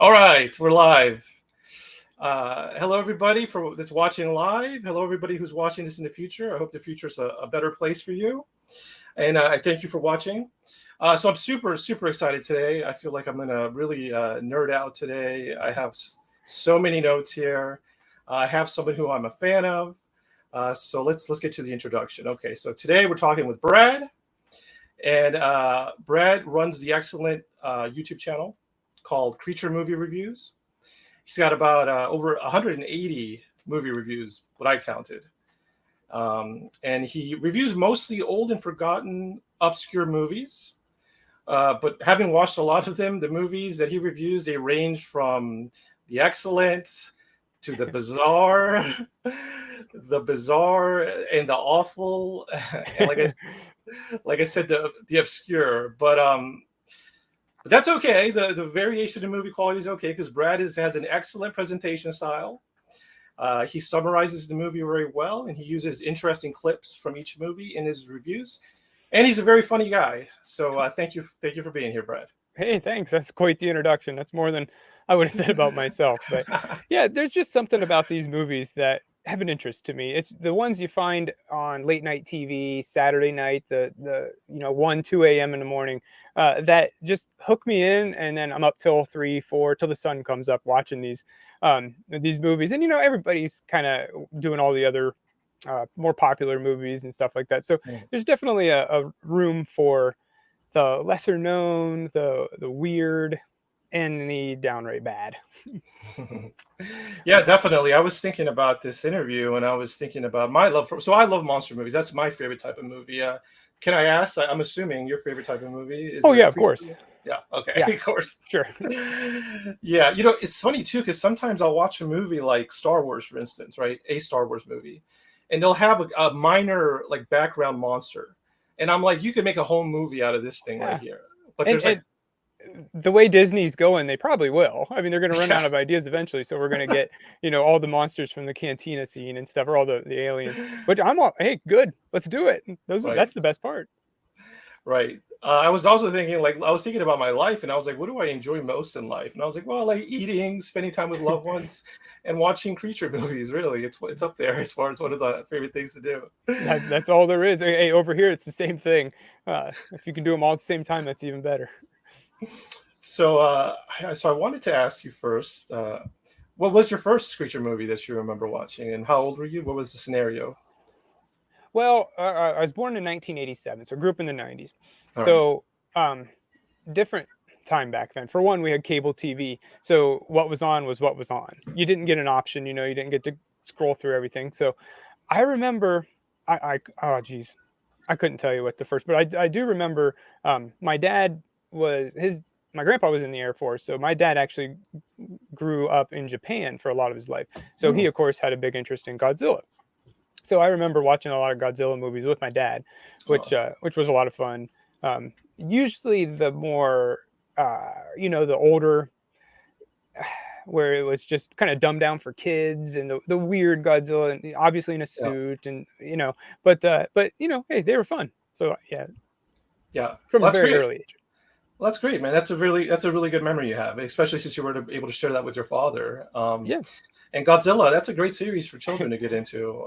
All right, we're live. Hello, everybody that's watching live. Hello, everybody who's watching this in the future. I hope the future is a better place for you. And I thank you for watching. So I'm super excited today. I feel like I'm going to really nerd out today. I have so many notes here. I have someone who I'm a fan of. So let's get to the introduction. Okay, so today we're talking with Brad. And Brad runs the excellent YouTube channel called Creature Movie Reviews. He's got about over 180 movie reviews, what I counted. And he reviews mostly old and forgotten obscure movies. But having watched a lot of them, the movies that he reviews, they range from the excellent to the bizarre, and the awful, and like I said, the obscure. But that's okay. The variation in movie quality is okay because Brad has an excellent presentation style. He summarizes the movie very well, and he uses interesting clips from each movie in his reviews. And he's a very funny guy. So thank you for being here, Brad. Hey, thanks. That's quite the introduction. That's more than I would have said about myself. But yeah, there's just something about these movies that have an interest to me. It's the ones you find on late night TV, Saturday night, the 1, 2 a.m. in the morning, that just hook me in, and then I'm up till 3, 4 till the sun comes up watching these movies. And everybody's kind of doing all the other more popular movies and stuff like that. So there's definitely a room for the lesser known, the weird, and the downright bad. Yeah, definitely. I was thinking about this interview, and I was thinking about my love for. So I love monster movies. That's my favorite type of movie. Can I ask? I'm assuming your favorite type of movie is. Oh yeah, of course. Yeah. Okay. Yeah. Of course. Sure. Yeah, it's funny too because sometimes I'll watch a movie like Star Wars, for instance, right? A Star Wars movie, and they'll have a minor like background monster, and I'm like, you could make a whole movie out of this thing right here. But there's the way Disney's going, they probably will. I mean, they're going to run out of ideas eventually, so we're going to get, all the monsters from the cantina scene and stuff, or all the aliens. But hey, good, let's do it. That's the best part. Right. I was also thinking, I was thinking about my life, and I was like, what do I enjoy most in life? And I was like, well, like eating, spending time with loved ones, and watching creature movies. Really, it's up there as far as one of the favorite things to do. That's all there is. Hey, over here, it's the same thing. If you can do them all at the same time, that's even better. So I wanted to ask you first, what was your first creature movie that you remember watching, and how old were you? What was the scenario? Well, I was born in 1987, so I grew up in the 90s. All so different time back then. For one, we had cable TV, so what was on was what was on. You didn't get an option, you didn't get to scroll through everything. So I remember, I couldn't tell you what the first, but I do remember my dad my grandpa was in the Air Force, so my dad actually grew up in Japan for a lot of his life. So he, of course, had a big interest in Godzilla. So I remember watching a lot of Godzilla movies with my dad, which was a lot of fun. Usually the more, the older, where it was just kind of dumbed down for kids, and the weird Godzilla, and obviously in a suit, and but hey, they were fun. So yeah, from a very early age. Well, that's great, man. That's a really good memory you have, especially since you were able to share that with your father. And Godzilla, that's a great series for children to get into.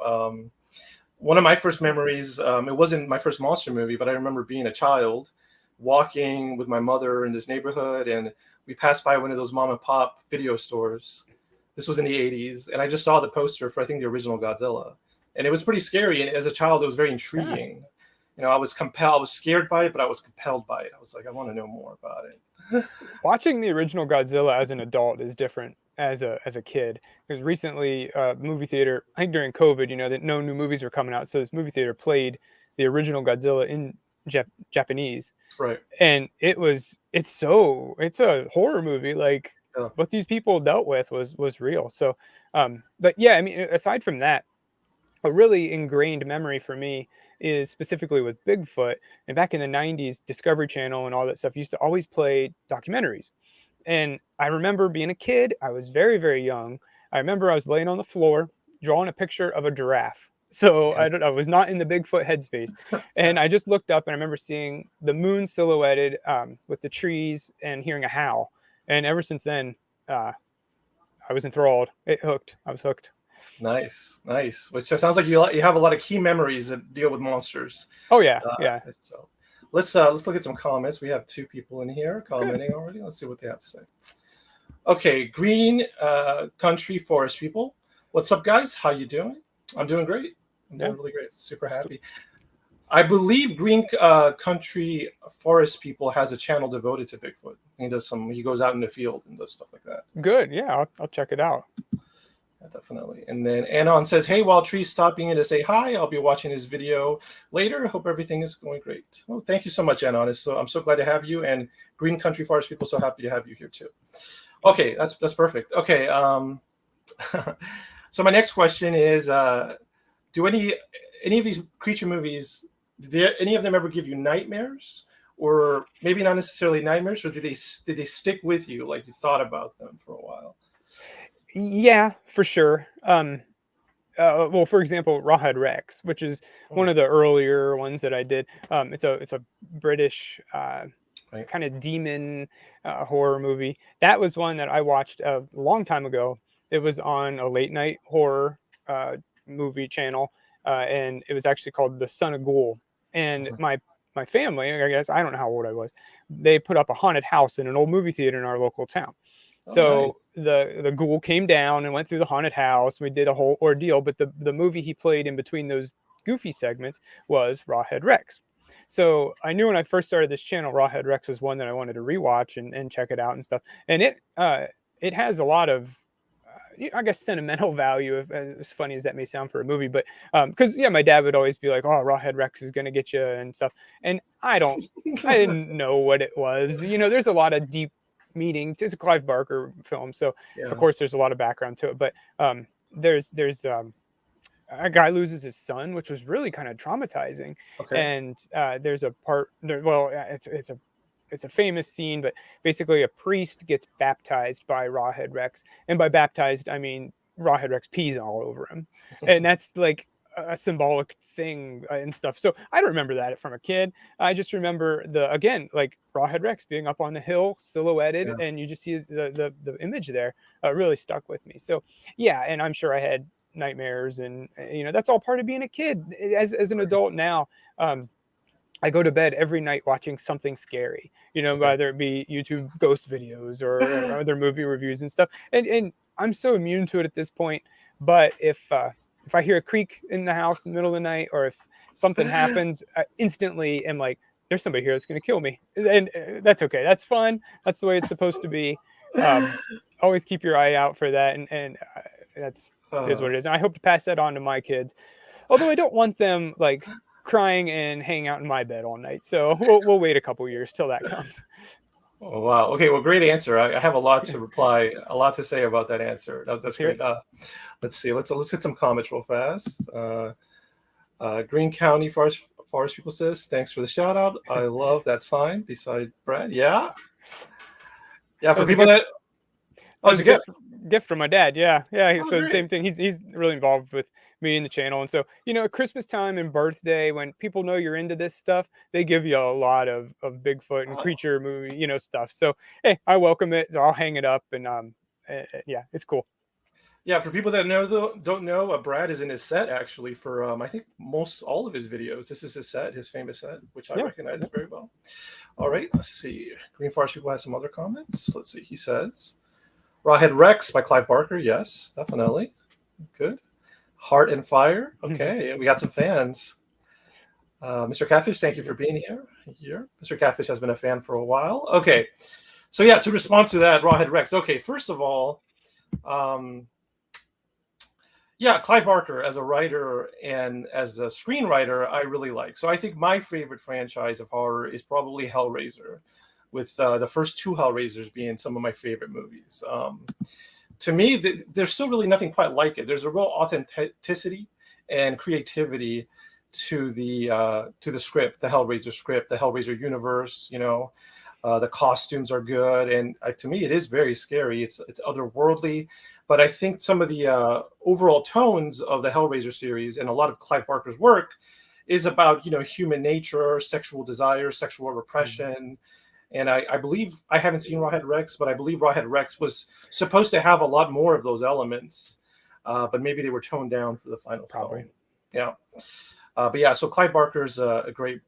One of my first memories, it wasn't my first monster movie, but I remember being a child, walking with my mother in this neighborhood, and we passed by one of those mom and pop video stores. This was in the 80s, and I just saw the poster for, I think, the original Godzilla. And it was pretty scary, and as a child, it was very intriguing. I was scared by it, but I was compelled by it. I was like, I want to know more about it. Watching the original Godzilla as an adult is different as a kid, because recently movie theater, I think during COVID, that no new movies were coming out, so this movie theater played the original Godzilla in Japanese, right? And it's a horror movie. Like what these people dealt with was real. So but yeah, I mean, aside from that, a really ingrained memory for me is specifically with Bigfoot. And back in the 90s, Discovery Channel and all that stuff used to always play documentaries. And I remember being a kid, I was very, very young. I remember I was laying on the floor, drawing a picture of a giraffe. So I was not in the Bigfoot headspace. And I just looked up, and I remember seeing the moon silhouetted with the trees and hearing a howl. And ever since then, I was enthralled. It hooked. I was hooked. Nice, nice. Which sounds like you have a lot of key memories that deal with monsters. Oh yeah, yeah. So let's look at some comments. We have 2 people in here commenting Good. already. Let's see what they have to say. Okay, Green Country Forest people. What's up, guys? How you doing? I'm doing great. I'm doing really great. Super happy. I believe Green Country Forest people has a channel devoted to Bigfoot. He goes out in the field and does stuff like that. Good. Yeah, I'll check it out. Yeah, definitely. And then Anon says, "Hey, while Tree's stopping in to say hi, I'll be watching his video later. Hope everything is going great." Well, thank you so much, Anon. I'm so glad to have you, and Green Country Forest people so happy to have you here too. Okay, that's perfect. Okay, so my next question is, do any of these creature movies, did any of them ever give you nightmares, or maybe not necessarily nightmares, or did they stick with you, like you thought about them for a while? Yeah, for sure. Well, for example, Rawhead Rex, which is one of the earlier ones that I did. It's a British Right. kind of demon horror movie. That was one that I watched a long time ago. It was on a late night horror movie channel, and it was actually called The Son of Ghoul. And my family, I guess, I don't know how old I was, they put up a haunted house in an old movie theater in our local town. So Nice. the ghoul came down and went through the haunted house. We did a whole ordeal, but the movie he played in between those goofy segments was Rawhead Rex. So I knew when I first started this channel, Rawhead Rex was one that I wanted to rewatch and check it out and stuff. And it has a lot of I guess sentimental value, as funny as that may sound for a movie, but because my dad would always be like, "Oh, Rawhead Rex is gonna get you" and stuff, and I didn't know what it was. There's a lot of deep meaning. It's a Clive Barker film, so of course there's a lot of background to it. But there's a guy loses his son, which was really kind of traumatizing. Okay. And there's a part. Well, it's a famous scene, but basically a priest gets baptized by Rawhead Rex, and by baptized I mean Rawhead Rex pees all over him, and that's like a symbolic thing and stuff. So I don't remember that from a kid. I just remember like Rawhead Rex being up on the hill, silhouetted, and you just see the image there. Really stuck with me. So yeah, and I'm sure I had nightmares, and that's all part of being a kid. As an adult now, I go to bed every night watching something scary, whether it be YouTube ghost videos or other movie reviews and stuff. And I'm so immune to it at this point. But if I hear a creak in the house in the middle of the night, or if something happens, I instantly am like, there's somebody here that's going to kill me. And that's okay. That's fun. That's the way it's supposed to be. Always keep your eye out for that. And that's is what it is. And I hope to pass that on to my kids. Although I don't want them like crying and hanging out in my bed all night. So we'll wait a couple years till that comes. Oh, wow. Okay. Well, great answer. I have a lot to reply, a lot to say about that answer. That's great. Let's see. Let's hit some comments real fast. Green County Forest people says, "Thanks for the shout out. I love that sign beside Brad." Yeah. Yeah. For people that. Oh, it's a gift from my dad. Yeah. Oh, so great. the same thing. He's really involved with me in the channel. And so, at Christmas time and birthday, when people know you're into this stuff, they give you a lot of Bigfoot and creature movie, stuff. So, hey, I welcome it. So I'll hang it up, and yeah, it's cool. Yeah, for people that don't know, Brad is in his set actually for I think most all of his videos. This is his set, his famous set, which I recognize very well. All right, let's see. Green Forest people have some other comments. Let's see. He says, "Rawhead Rex" by Clive Barker. Yes, definitely. Good. Heart and Fire. Okay, we got some fans. Mr. Catfish, thank you for being here. Mr. Catfish has been a fan for a while. Okay, so yeah, to respond to that, Rawhead Rex. Okay, first of all, yeah, Clive Barker as a writer and as a screenwriter, I really like. So I think my favorite franchise of horror is probably Hellraiser, with the first 2 Hellraisers being some of my favorite movies. To me, there's still really nothing quite like it. There's a real authenticity and creativity to the script, the Hellraiser script, the Hellraiser universe. The costumes are good, and to me, it is very scary. It's otherworldly, but I think some of the overall tones of the Hellraiser series and a lot of Clive Barker's work is about human nature, sexual desire, sexual repression. And I believe, I haven't seen Rawhead Rex, but I believe Rawhead Rex was supposed to have a lot more of those elements, but maybe they were toned down for the final Probably. film. Yeah. But yeah, so Clive Barker's a great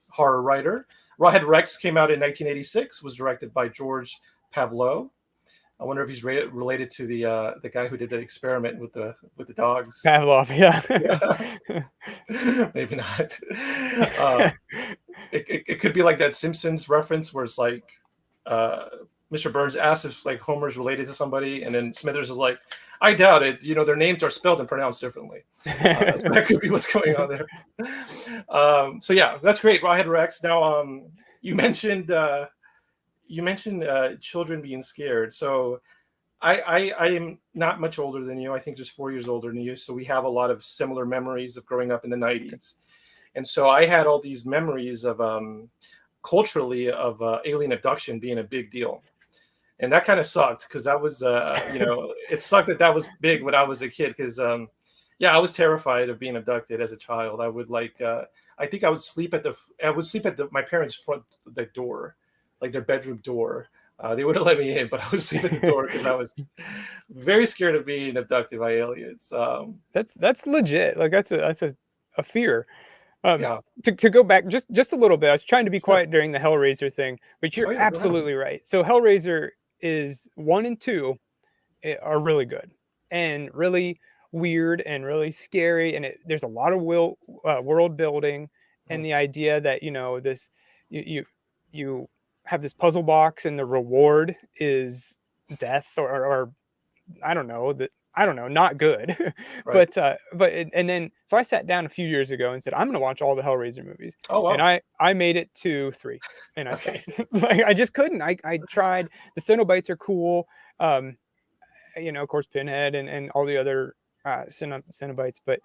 horror writer. Rawhead Rex came out in 1986, was directed by George Pavlo. I wonder if he's related to the guy who did the experiment with the dogs. Pavlov, yeah. Yeah. Maybe not. It could be like that Simpsons reference where it's like Mr. Burns asks if like Homer's related to somebody, and then Smithers is like, I doubt it. You know, their names are spelled and pronounced differently. So that could be what's going on there. So yeah, that's great. Rawhead Rex. Now, you mentioned children being scared. So I am not much older than you. I think just 4 years older than you. So we have a lot of similar memories of growing up in the 90s. And so I had all these memories of culturally of alien abduction being a big deal. And that kind of sucked because that was, it sucked that was big when I was a kid because, I was terrified of being abducted as a child. I would I think I would sleep at my parents' front door, like their bedroom door. They wouldn't let me in, but I would sleep at the door because I was very scared of being abducted by aliens. That's legit. Like that's a fear. Yeah. To go back just a little bit, I was trying to be Sure. quiet during the Hellraiser thing, but you're absolutely right. So Hellraiser is 1 and 2 are really good and really weird and really scary, and there's a lot of world building and the idea that this you have this puzzle box and the reward is death or I don't know, not good. Right. And then so I sat down a few years ago and said I'm going to watch all the Hellraiser movies. Oh wow. And I made it to 3 and I Okay. stopped. Like I just couldn't. I tried. The Cenobites are cool. Of course Pinhead and all the other Cenobites, but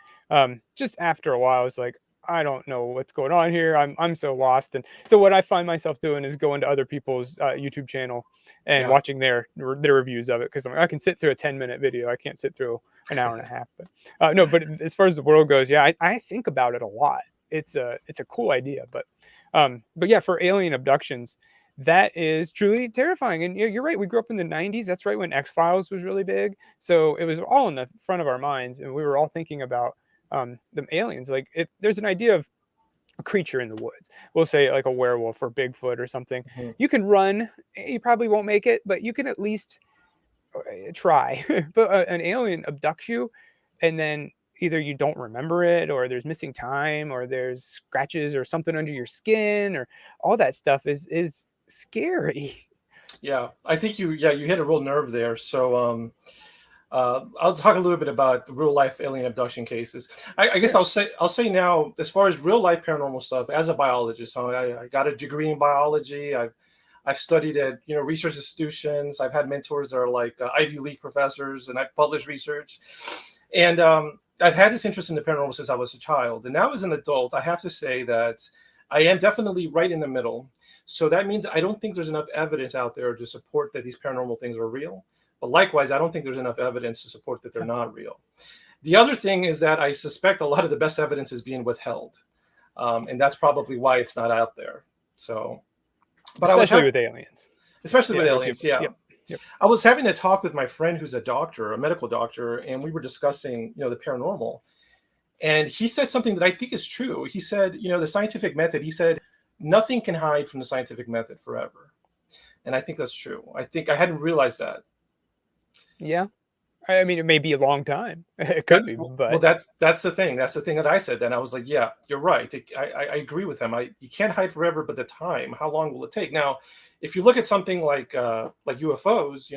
just after a while I was like, I don't know what's going on here. I'm so lost. And so what I find myself doing is going to other people's YouTube channel and watching their reviews of it because I can sit through a 10-minute video. I can't sit through an hour and a half. But no, but as far as the world goes, I think about it a lot. It's a cool idea, but yeah, for alien abductions, that is truly terrifying. And you're right. We grew up in the 90s. That's right when X-Files was really big. So it was all in the front of our minds, and we were all thinking about the aliens. Like there's an idea of a creature in the woods. We'll say like a werewolf or Bigfoot or something. Mm-hmm. You can run. You probably won't make it, but you can at least try. But an alien abducts you, and then either you don't remember it, or there's missing time, or there's scratches or something under your skin, or all that stuff is scary. Yeah, I think you hit a real nerve there. So I'll talk a little bit about the real life alien abduction cases. I guess I'll say now, as far as real life paranormal stuff, as a biologist, so I got a degree in biology. I've studied at research institutions. I've had mentors that are like Ivy League professors, and I've published research. And I've had this interest in the paranormal since I was a child. And now as an adult, I have to say that I am definitely right in the middle. So that means I don't think there's enough evidence out there to support that these paranormal things are real. But likewise, I don't think there's enough evidence to support that they're not real. The other thing is that I suspect a lot of the best evidence is being withheld. And that's probably why it's not out there. So, but especially with aliens. Especially with aliens, yeah. Yep. I was having a talk with my friend who's a doctor, a medical doctor, and we were discussing, the paranormal. And he said something that I think is true. He said, the scientific method, he said, nothing can hide from the scientific method forever. And I think that's true. I think I hadn't realized that. Yeah. I mean, it may be a long time. It could be, but well, that's the thing. That's the thing that I said. Then I was like, yeah, you're right. I agree with him. You can't hide forever, but the time, how long will it take? Now, if you look at something like UFOs,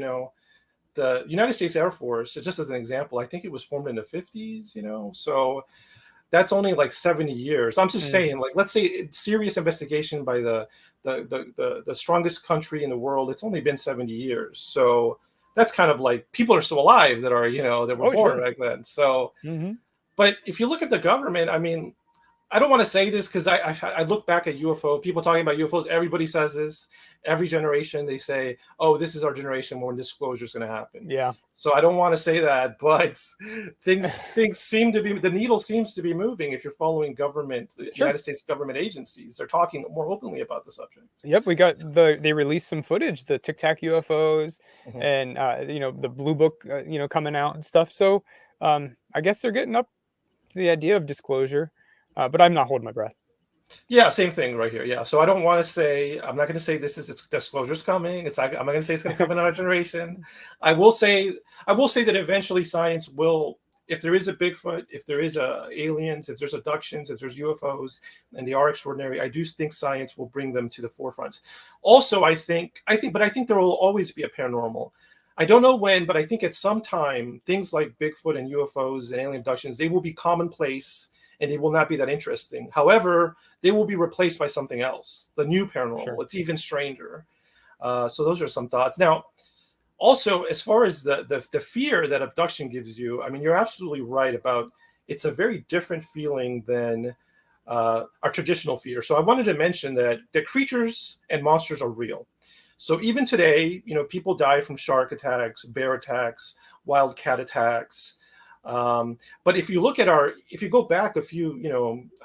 the United States Air Force, just as an example, I think it was formed in the 50s. So that's only like 70 years. I'm just saying, like, let's say serious investigation by the strongest country in the world. It's only been 70 years. So that's kind of like people are still alive that are, that were born back then. So, but if you look at the government, I mean, I don't want to say this because I look back at UFO people talking about UFOs. Everybody says this. Every generation they say, "Oh, this is our generation when disclosure is going to happen." Yeah. So I don't want to say that, but things seem to be, the needle seems to be moving. If you're following government, Sure. United States government agencies, they're talking more openly about the subject. Yep, they released some footage, the Tic Tac UFOs, and the Blue Book, coming out and stuff. So I guess they're getting up to the idea of disclosure, but I'm not holding my breath. Yeah, same thing right here. Yeah, so I don't want to say, I'm not going to say it's disclosure's coming. It's like, I'm not going to say it's going to come in our generation. I will say that eventually science will, if there is a Bigfoot, if there is aliens, if there's abductions, if there's UFOs, and they are extraordinary, I do think science will bring them to the forefront. Also, I think there will always be a paranormal. I don't know when, but I think at some time, things like Bigfoot and UFOs and alien abductions, they will be commonplace and they will not be that interesting. However, they will be replaced by something else, the new paranormal. Sure. It's even stranger. So those are some thoughts. Now, also, as far as the fear that abduction gives you, I mean, you're absolutely right about, it's a very different feeling than our traditional fear. So I wanted to mention that the creatures and monsters are real. So even today, people die from shark attacks, bear attacks, wild cat attacks. But if you look at if you go back a few,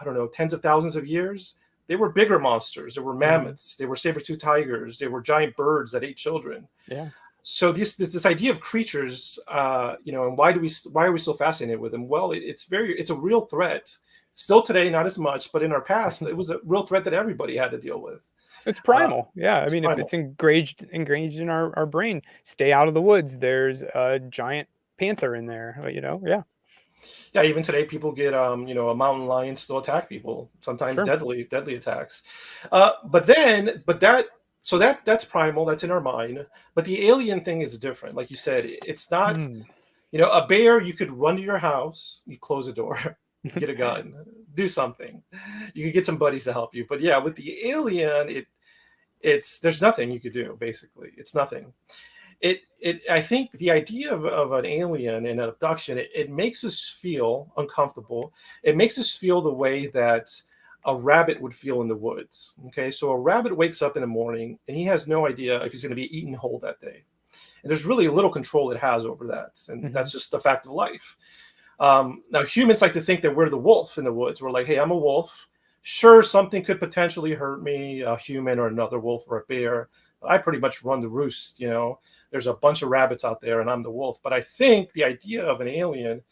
I don't know, tens of thousands of years, they were bigger monsters. There were mammoths. They were saber-toothed tigers. They were giant birds that ate children. Yeah. So this idea of creatures, and why are we so fascinated with them? Well, it's a real threat. Still today, not as much, but in our past, it was a real threat that everybody had to deal with. It's primal. Yeah. I mean, primal. If it's ingrained in our brain, stay out of the woods. There's a giant panther in there, yeah. Yeah, even today people get a mountain lion still attack people, sometimes sure. deadly attacks. That's primal, that's in our mind. But the alien thing is different. Like you said, it's not a bear, you could run to your house, you close the door, get a gun, do something. You could get some buddies to help you. But yeah, with the alien, there's nothing you could do, basically. It's nothing. I think the idea of an alien and an abduction, it makes us feel uncomfortable. It makes us feel the way that a rabbit would feel in the woods. Okay, so a rabbit wakes up in the morning and he has no idea if he's going to be eaten whole that day. And there's really little control it has over that. And that's just the fact of life. Now, humans like to think that we're the wolf in the woods. We're like, hey, I'm a wolf. Sure, something could potentially hurt me, a human or another wolf or a bear. But I pretty much run the roost, There's a bunch of rabbits out there and I'm the wolf. But I think the idea of an alien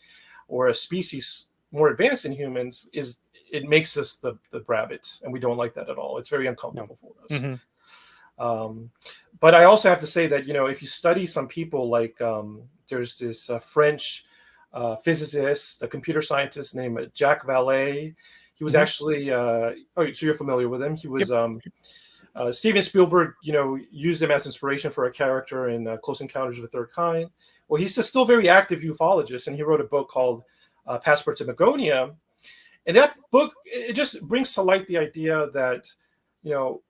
or a species more advanced than humans it makes us the rabbit. And we don't like that at all. It's very uncomfortable for us. But I also have to say that, if you study some people like there's this French physicist, a computer scientist named Jacques Vallée. He was actually, so you're familiar with him. He was, Steven Spielberg, used him as inspiration for a character in Close Encounters of the Third Kind. Well, he's a still very active ufologist, and he wrote a book called Passport to Magonia. And that book, it just brings to light the idea that,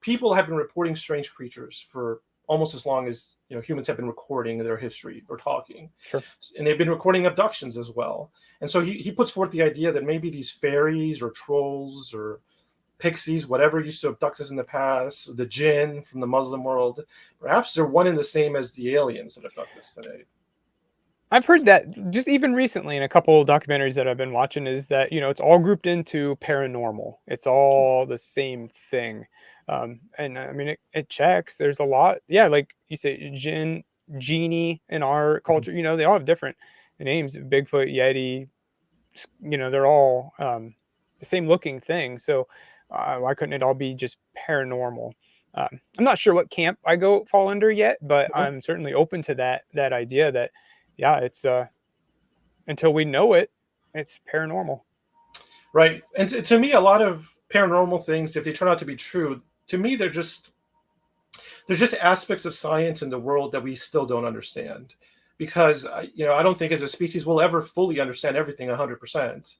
people have been reporting strange creatures for almost as long as, humans have been recording their history or talking. Sure. And they've been recording abductions as well. And so he puts forth the idea that maybe these fairies or trolls or pixies, whatever used to abduct us in the past, the jinn from the Muslim world, perhaps they're one and the same as the aliens that abduct us today. I've heard that just even recently in a couple of documentaries that I've been watching is that, it's all grouped into paranormal. It's all the same thing. And I mean, it checks. There's a lot. Yeah. Like you say, jinn, genie in our culture, they all have different names. Bigfoot, Yeti, they're all the same looking thing. So why couldn't it all be just paranormal? I'm not sure what camp I fall under yet, but I'm certainly open to that idea that, yeah, it's until we know it, it's paranormal. Right. And to me, a lot of paranormal things, if they turn out to be true, to me, they're just aspects of science in the world that we still don't understand. Because, I don't think as a species we'll ever fully understand everything 100%.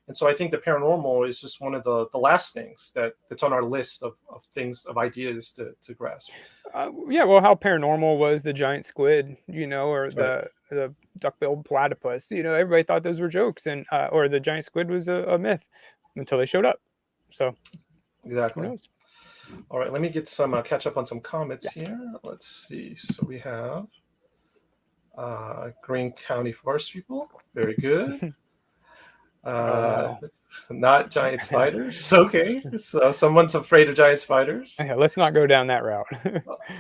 And so I think the paranormal is just one of the last things that's on our list of things, of ideas to grasp. Well, how paranormal was the giant squid, or the duck-billed platypus? Everybody thought those were jokes, and or the giant squid was a myth. until they showed up. So who Exactly. knows? All right, let me get some catch up on some comments Yeah. here. Let's see. So we have Greene County Forest people. Very good. Oh Uh, wow. Not giant spiders. Okay, so someone's afraid of giant spiders. Okay, let's not go down that route.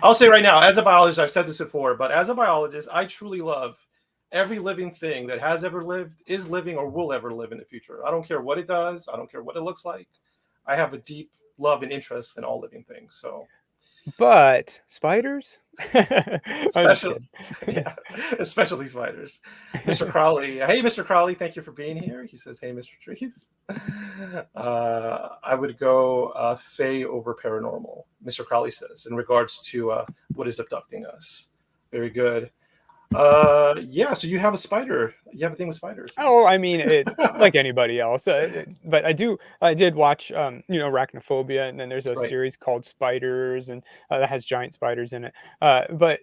I'll say right now, as a biologist, I've said this before, but as a biologist, I truly love every living thing that has ever lived, is living, or will ever live in the future. I don't care what it does. I don't care what it looks like. I have a deep love and interest in all living things. So, But spiders? I'm just special, kidding. yeah, especially spiders. Mr. Crowley, hey, Mr. Crowley, thank you for being here. He says, hey, Mr. Trees. I would go Fae over paranormal, Mr. Crowley says, in regards to what is abducting us. Very good. Yeah, so you have a spider. You have a thing with spiders. Oh, I mean, it like anybody else. But I did watch, Arachnophobia, and then there's a Right. series called Spiders, and that has giant spiders in it. But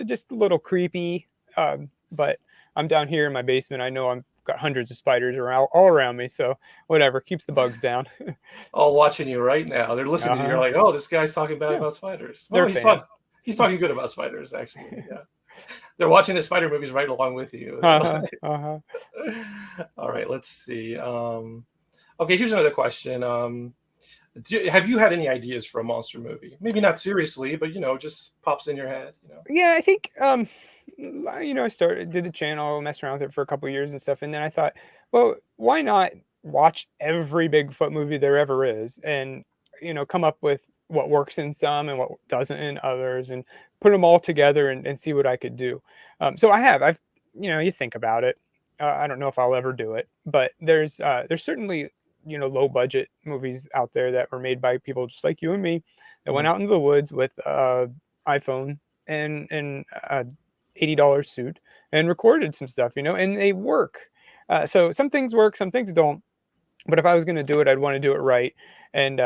just a little creepy. But I'm down here in my basement. I know I've got hundreds of spiders around all around me, so whatever keeps the bugs down. All watching you right now. They're listening to you. You're Uh-huh. like, oh, this guy's talking bad Yeah, about spiders. they're Well, a fan. he's talking good about spiders, actually. Yeah. They're watching the spider movies right along with you. Uh-huh. Uh-huh. All right, let's see. Okay, here's another question. Have you had any ideas for a monster movie? Maybe not seriously, but just pops in your head. Yeah, I think I did the channel, messed around with it for a couple years and stuff, and then I thought, well, why not watch every Bigfoot movie there ever is, and come up with what works in some and what doesn't in others, and put them all together and see what I could do. So I've you think about it. I don't know if I'll ever do it, but there's certainly low budget movies out there that were made by people just like you and me that went Mhm. out into the woods with iPhone and a $80 suit and recorded some stuff, and they work. So some things work, some things don't. But if I was going to do it, I'd want to do it right, and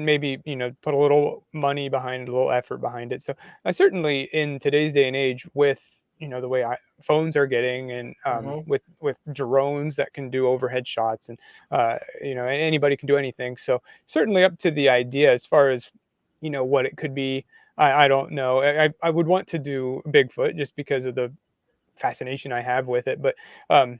maybe put a little money behind it, a little effort behind it. So I certainly, in today's day and age, with the way phones are getting, and Mhm. with drones that can do overhead shots, and anybody can do anything. So certainly up to the idea as far as what it could be. I don't know. I would want to do Bigfoot just because of the fascination I have with it, but who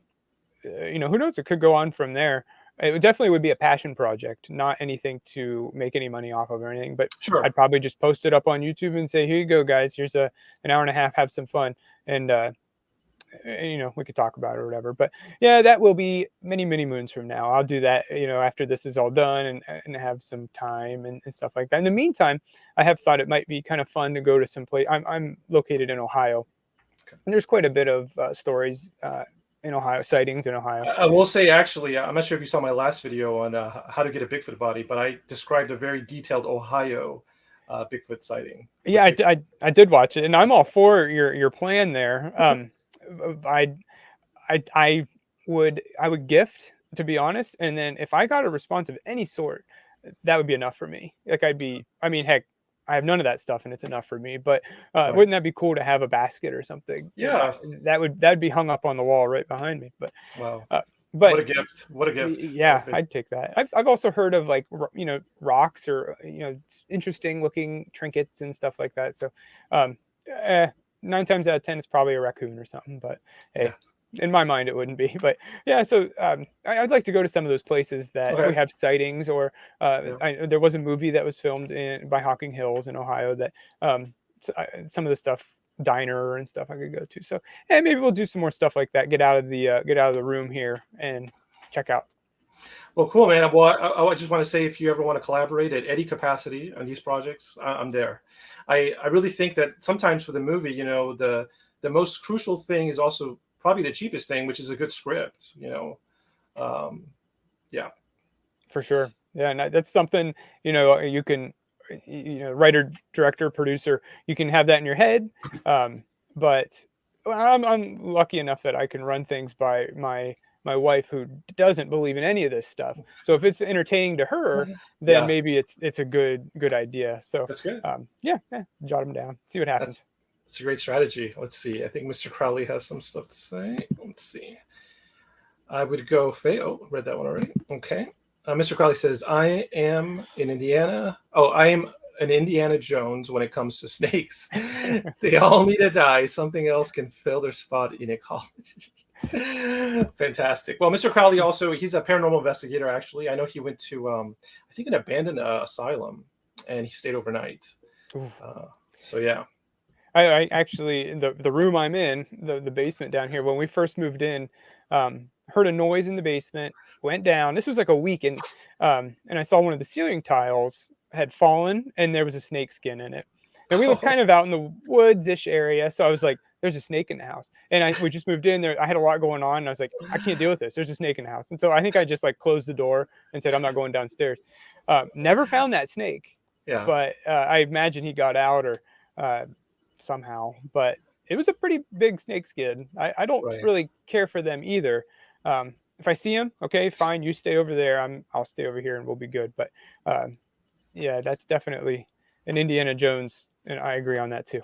knows? It could go on from there. Definitely would be a passion project, not anything to make any money off of or anything. But Sure. I'd probably just post it up on YouTube and say, "Here you go, guys. Here's an hour and a half. Have some fun." And we could talk about it or whatever. But yeah, that will be many, many moons from now. I'll do that, after this is all done, and have some time and stuff like that. In the meantime, I have thought it might be kind of fun to go to some place. I'm located in Ohio, Okay. and there's quite a bit of stories in Ohio, sightings in Ohio. I will say, actually, I'm not sure if you saw my last video on how to get a Bigfoot body, but I described a very detailed Ohio Bigfoot sighting. Yeah, I did watch it, and I'm all for your plan there. I I would gift, to be honest, and then if I got a response of any sort, that would be enough for me. Like I mean, heck, I have none of that stuff, and it's enough for me. But Right. wouldn't that be cool to have a basket or something? Yeah. That'd be hung up on the wall right behind me. But Wow. uh, What but a gift. What a gift. yeah, Okay. I'd take that. I've also heard of like rocks or interesting looking trinkets and stuff like that. So um, eh, 9 times out of 10 it's probably a raccoon or something. But hey, Yeah. in my mind it wouldn't be. But yeah, so I'd like to go to some of those places that we Okay. have sightings, or Yeah. there was a movie that was filmed by Hocking Hills in Ohio that some of the stuff, diner and stuff, I could go to. So yeah, maybe we'll do some more stuff like that. Get out of the room here and check out. Well, cool, man. Well, I just want to say, if you ever want to collaborate at any capacity on these projects, I'm there. I really think that sometimes for the movie, the most crucial thing is also probably the cheapest thing, which is a good script. Yeah. For sure. Yeah, and that's something, you can, writer, director, producer, you can have that in your head. But I'm lucky enough that I can run things by my wife, who doesn't believe in any of this stuff. So if it's entertaining to her, then Yeah. maybe it's a good idea. So That's good. yeah, jot them down, see what happens. That's a great strategy. Let's see. I think Mr. Crowley has some stuff to say. Let's see. I would go Oh, read that one already. Okay. Mr. Crowley says, I am in Indiana. Oh, I am an Indiana Jones when it comes to snakes. They all need to die. Something else can fill their spot in ecology. Fantastic. Well, Mr. Crowley also, he's a paranormal investigator, actually. I know he went to, I think, an abandoned asylum, and he stayed overnight. So, yeah. I actually, the room I'm in, the basement down here, when we first moved in, heard a noise in the basement, went down. This was like a week, and I saw one of the ceiling tiles had fallen, and there was a snake skin in it. And we live kind of out in the woods-ish area, so I was like, "There's a snake in the house." And we just moved in there. I had a lot going on, and I was like, "I can't deal with this. There's a snake in the house." And so I think I just like closed the door and said, "I'm not going downstairs." Never found that snake, Yeah. but I imagine he got out or somehow. But it was a pretty big snake skin. I don't Right. really care for them either. If I see them, okay, fine, you stay over there. I'll stay over here and we'll be good. But yeah, that's definitely an Indiana Jones, and I agree on that too.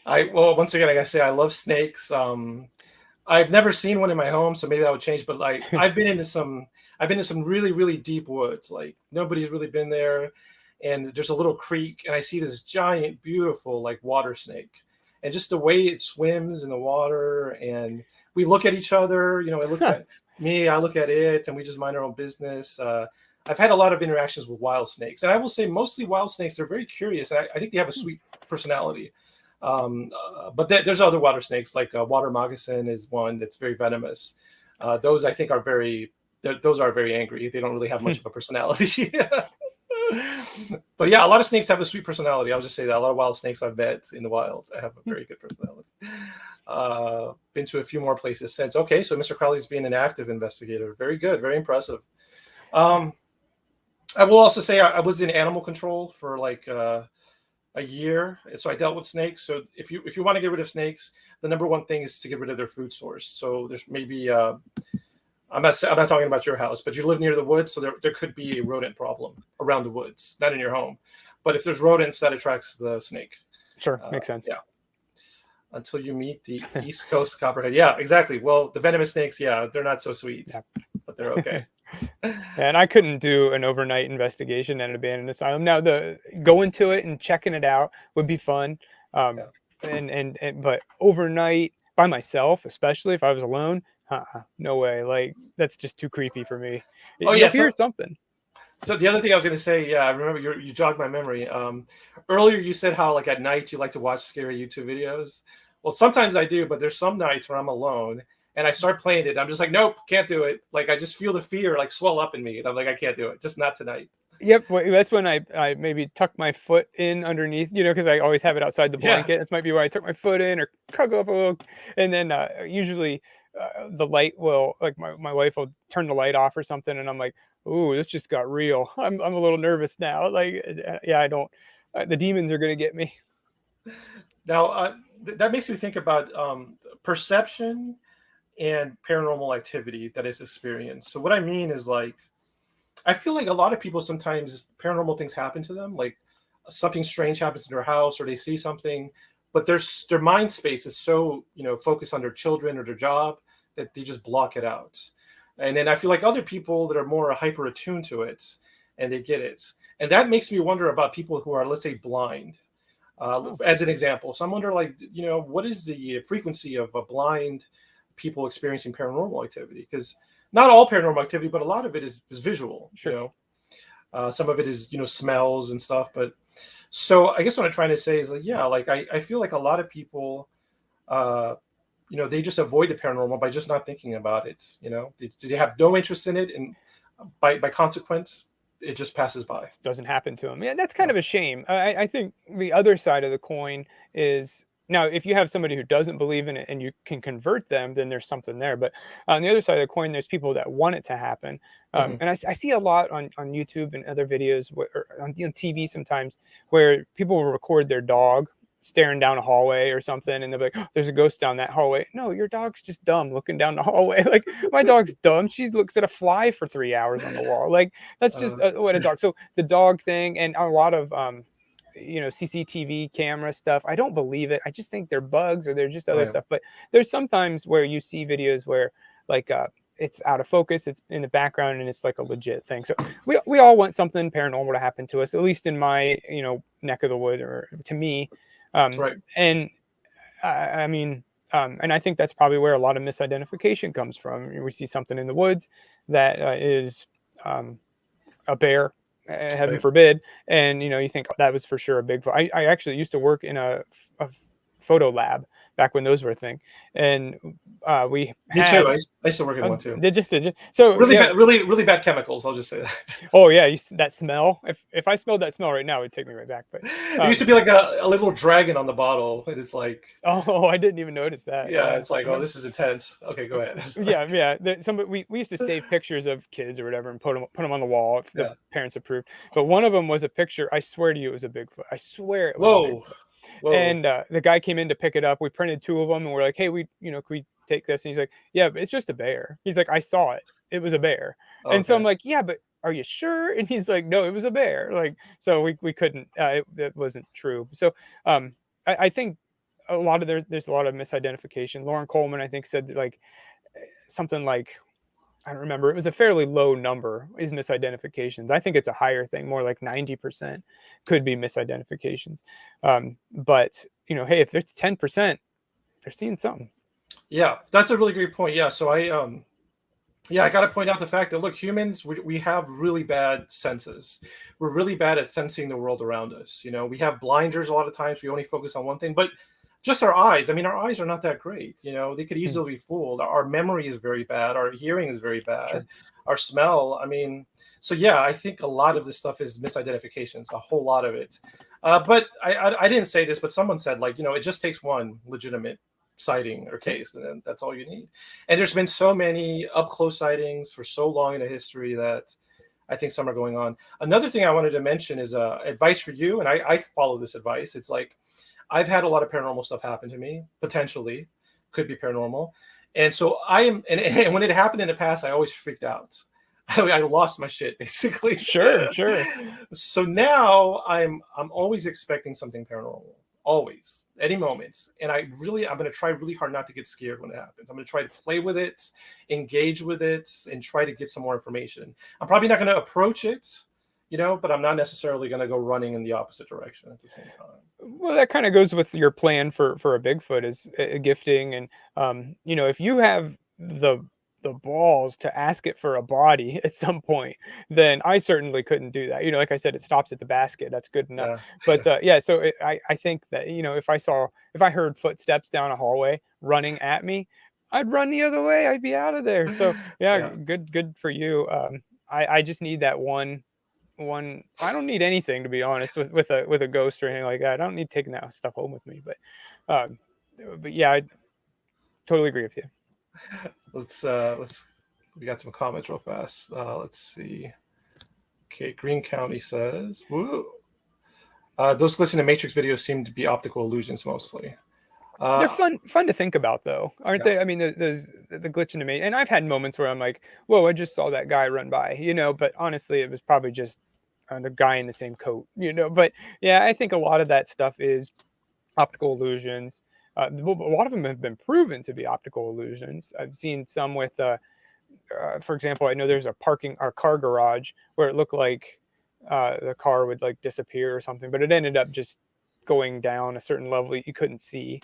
Well, once again, I gotta say, I love snakes. I've never seen one in my home, so maybe that would change. But like, I've been into some really, really deep woods. Like nobody's really been there, and there's a little creek, and I see this giant, beautiful like water snake, and just the way it swims in the water, and we look at each other. You know, it looks at me, I look at it, and we just mind our own business. I've had a lot of interactions with wild snakes, and I will say mostly wild snakes. They're very curious. I think they have a sweet personality. But there's other water snakes, like water moccasin is one that's very venomous. Those I think are those are very angry. They don't really have much of a personality. But yeah, a lot of snakes have a sweet personality. I'll just say that a lot of wild snakes I've met in the wild have a very good personality. Been to a few more places since. Okay, so Mr. Crowley's being an active investigator. Very good, very impressive. I will also say I was in animal control for like a year, so I dealt with snakes. So if you want to get rid of snakes, the number one thing is to get rid of their food source. So there's maybe I'm not talking about your house, but you live near the woods, so there could be a rodent problem around the woods, not in your home. But if there's rodents, that attracts the snake. Sure, makes sense. Yeah. Until you meet the East Coast copperhead. Yeah, exactly. Well, the venomous snakes, yeah, they're not so sweet, but they're okay. And I couldn't do an overnight investigation at an abandoned asylum. Now, the going to it and checking it out would be fun. But overnight by myself, especially if I was alone, no way. Like that's just too creepy for me. Oh You'll yeah, hear something. So the other thing I was going to say, yeah, I remember you jogged my memory. Earlier you said how like at night you like to watch scary YouTube videos. Well, sometimes I do, but there's some nights where I'm alone and I start playing it. I'm just like, nope, can't do it. Like I just feel the fear like swell up in me, and I'm like, I can't do it, just not tonight. Yep, that's when I maybe tuck my foot in underneath, because I always have it outside the blanket. Yeah. This might be where I tuck my foot in or cuddle up a little, and then usually the light will, like my wife will turn the light off or something, and I'm like, ooh, this just got real. I'm a little nervous now. Like, yeah, I don't. The demons are gonna get me. Now that makes me think about perception and paranormal activity that is experienced. So what I mean is like, I feel like a lot of people sometimes paranormal things happen to them, like something strange happens in their house or they see something, but their mind space is so focused on their children or their job that they just block it out. And then I feel like other people that are more hyper attuned to it and they get it. And that makes me wonder about people who are, let's say, blind, as an example. So I'm wondering, like, what is the frequency of a blind people experiencing paranormal activity? Because not all paranormal activity, but a lot of it is visual. Sure. Some of it is smells and stuff. But so I guess what I'm trying to say is like, yeah, like I feel like a lot of people, they just avoid the paranormal by just not thinking about it. They have no interest in it, and by consequence, it just passes by. It doesn't happen to them. Yeah, that's kind of a shame. I think the other side of the coin is, now, if you have somebody who doesn't believe in it and you can convert them, then there's something there. But on the other side of the coin, there's people that want it to happen. And I see a lot on YouTube and other videos, or on TV sometimes, where people will record their dog staring down a hallway or something, and they'll be like, oh, there's a ghost down that hallway. No, your dog's just dumb looking down the hallway. Like, my dog's dumb. She looks at a fly for 3 hours on the wall. Like, that's just what a dog. So the dog thing, and a lot of CCTV camera stuff, I don't believe it. I just think they're bugs, or they're just other stuff. But there's sometimes where you see videos where, like, it's out of focus, it's in the background, and it's like a legit thing. So we all want something paranormal to happen to us, at least in my neck of the wood, or to me. Right. And I mean, and I think that's probably where a lot of misidentification comes from. We see something in the woods that is a bear, heaven Right. forbid, and you think, oh, that was for sure a Bigfoot. I actually used to work in a photo lab back when those were a thing, and we Me too. had. I used to work in one too. Did you? So Really yeah. bad, really bad chemicals. I'll just say that. Oh yeah, that smell. If I smelled that smell right now, it would take me right back. But It used to be like a little dragon on the bottle, and it's like, oh, I didn't even notice that. yeah, Yeah. it's like, oh, this is intense. Okay, go ahead. Yeah. We used to save pictures of kids or whatever and put them on the wall if the Yeah. parents approved. But one of them was a picture. I swear to you, it was a Bigfoot. I swear it was a Whoa. Bigfoot. Whoa. And the guy came in to pick it up. We printed 2 of them, and we're like, hey, can we take this? And he's like, yeah, but it's just a bear. He's like, I saw it. It was a bear. Okay. And so I'm like, yeah, but are you sure? And he's like, no, it was a bear. Like, so we couldn't. It wasn't true. So I think there's a lot of misidentification. Lauren Coleman, I think, said like something like, I don't remember. It was a fairly low number is misidentifications. I think it's a higher thing, more like 90% could be misidentifications. But hey, if it's 10%, they're seeing something. Yeah, that's a really great point. Yeah, so I got to point out the fact that, look, humans, we have really bad senses. We're really bad at sensing the world around us. We have blinders a lot of times. We only focus on one thing, but just our eyes. I mean, our eyes are not that great. They could easily be fooled. Our memory is very bad. Our hearing is very bad. Sure. Our smell. I mean, so yeah, I think a lot of this stuff is misidentifications, a whole lot of it. But I didn't say this, but someone said, like, it just takes one legitimate sighting or case, and then that's all you need. And there's been so many up close sightings for so long in the history that I think some are going on. Another thing I wanted to mention is advice for you, and I follow this advice. It's like, I've had a lot of paranormal stuff happen to me, potentially could be paranormal, and so and when it happened in the past, I always freaked out. I lost my shit, basically. Sure. So now I'm always expecting something paranormal. Always, any moment. And I'm going to try really hard not to get scared when it happens. I'm going to try to play with it, engage with it, and try to get some more information. I'm probably not going to approach it, but I'm not necessarily going to go running in the opposite direction at the same time. Well, that kind of goes with your plan for a Bigfoot is gifting. And, if you have the balls to ask it for a body at some point, then I certainly couldn't do that. Like I said, it stops at the basket. That's good enough. Yeah. But so I think that, if I heard footsteps down a hallway running at me, I'd run the other way. I'd be out of there. So yeah. Good for you. I just need that one. I don't need anything, to be honest, with a ghost or anything like that. I don't need taking that stuff home with me. But yeah, I totally agree with you. Let's we got some comments real fast. Let's see. Okay, Green County says, woo. Those glistening Matrix videos seem to be optical illusions mostly. They're fun to think about, though, aren't they? I mean, there's the glitch in the Matrix, and I've had moments where I'm like, whoa, I just saw that guy run by, but honestly, it was probably just a guy in the same coat, But yeah, I think a lot of that stuff is optical illusions. A lot of them have been proven to be optical illusions. I've seen some with, for example, I know there's a car garage where it looked like the car would like disappear or something, but it ended up just going down a certain level you couldn't see.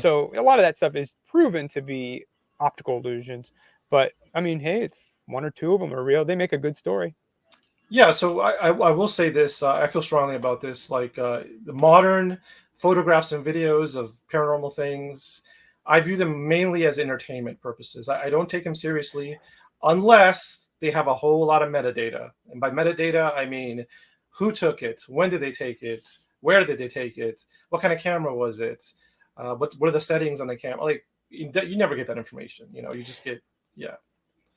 So a lot of that stuff is proven to be optical illusions. But I mean, hey, if 1 or 2 of them are real, they make a good story. Yeah, so I will say this. I feel strongly about this. Like the modern photographs and videos of paranormal things, I view them mainly as entertainment purposes. I don't take them seriously unless they have a whole lot of metadata. And by metadata, I mean who took it, when did they take it, where did they take it, what kind of camera was it, what are the settings on the camera. Like you never get that information. You just get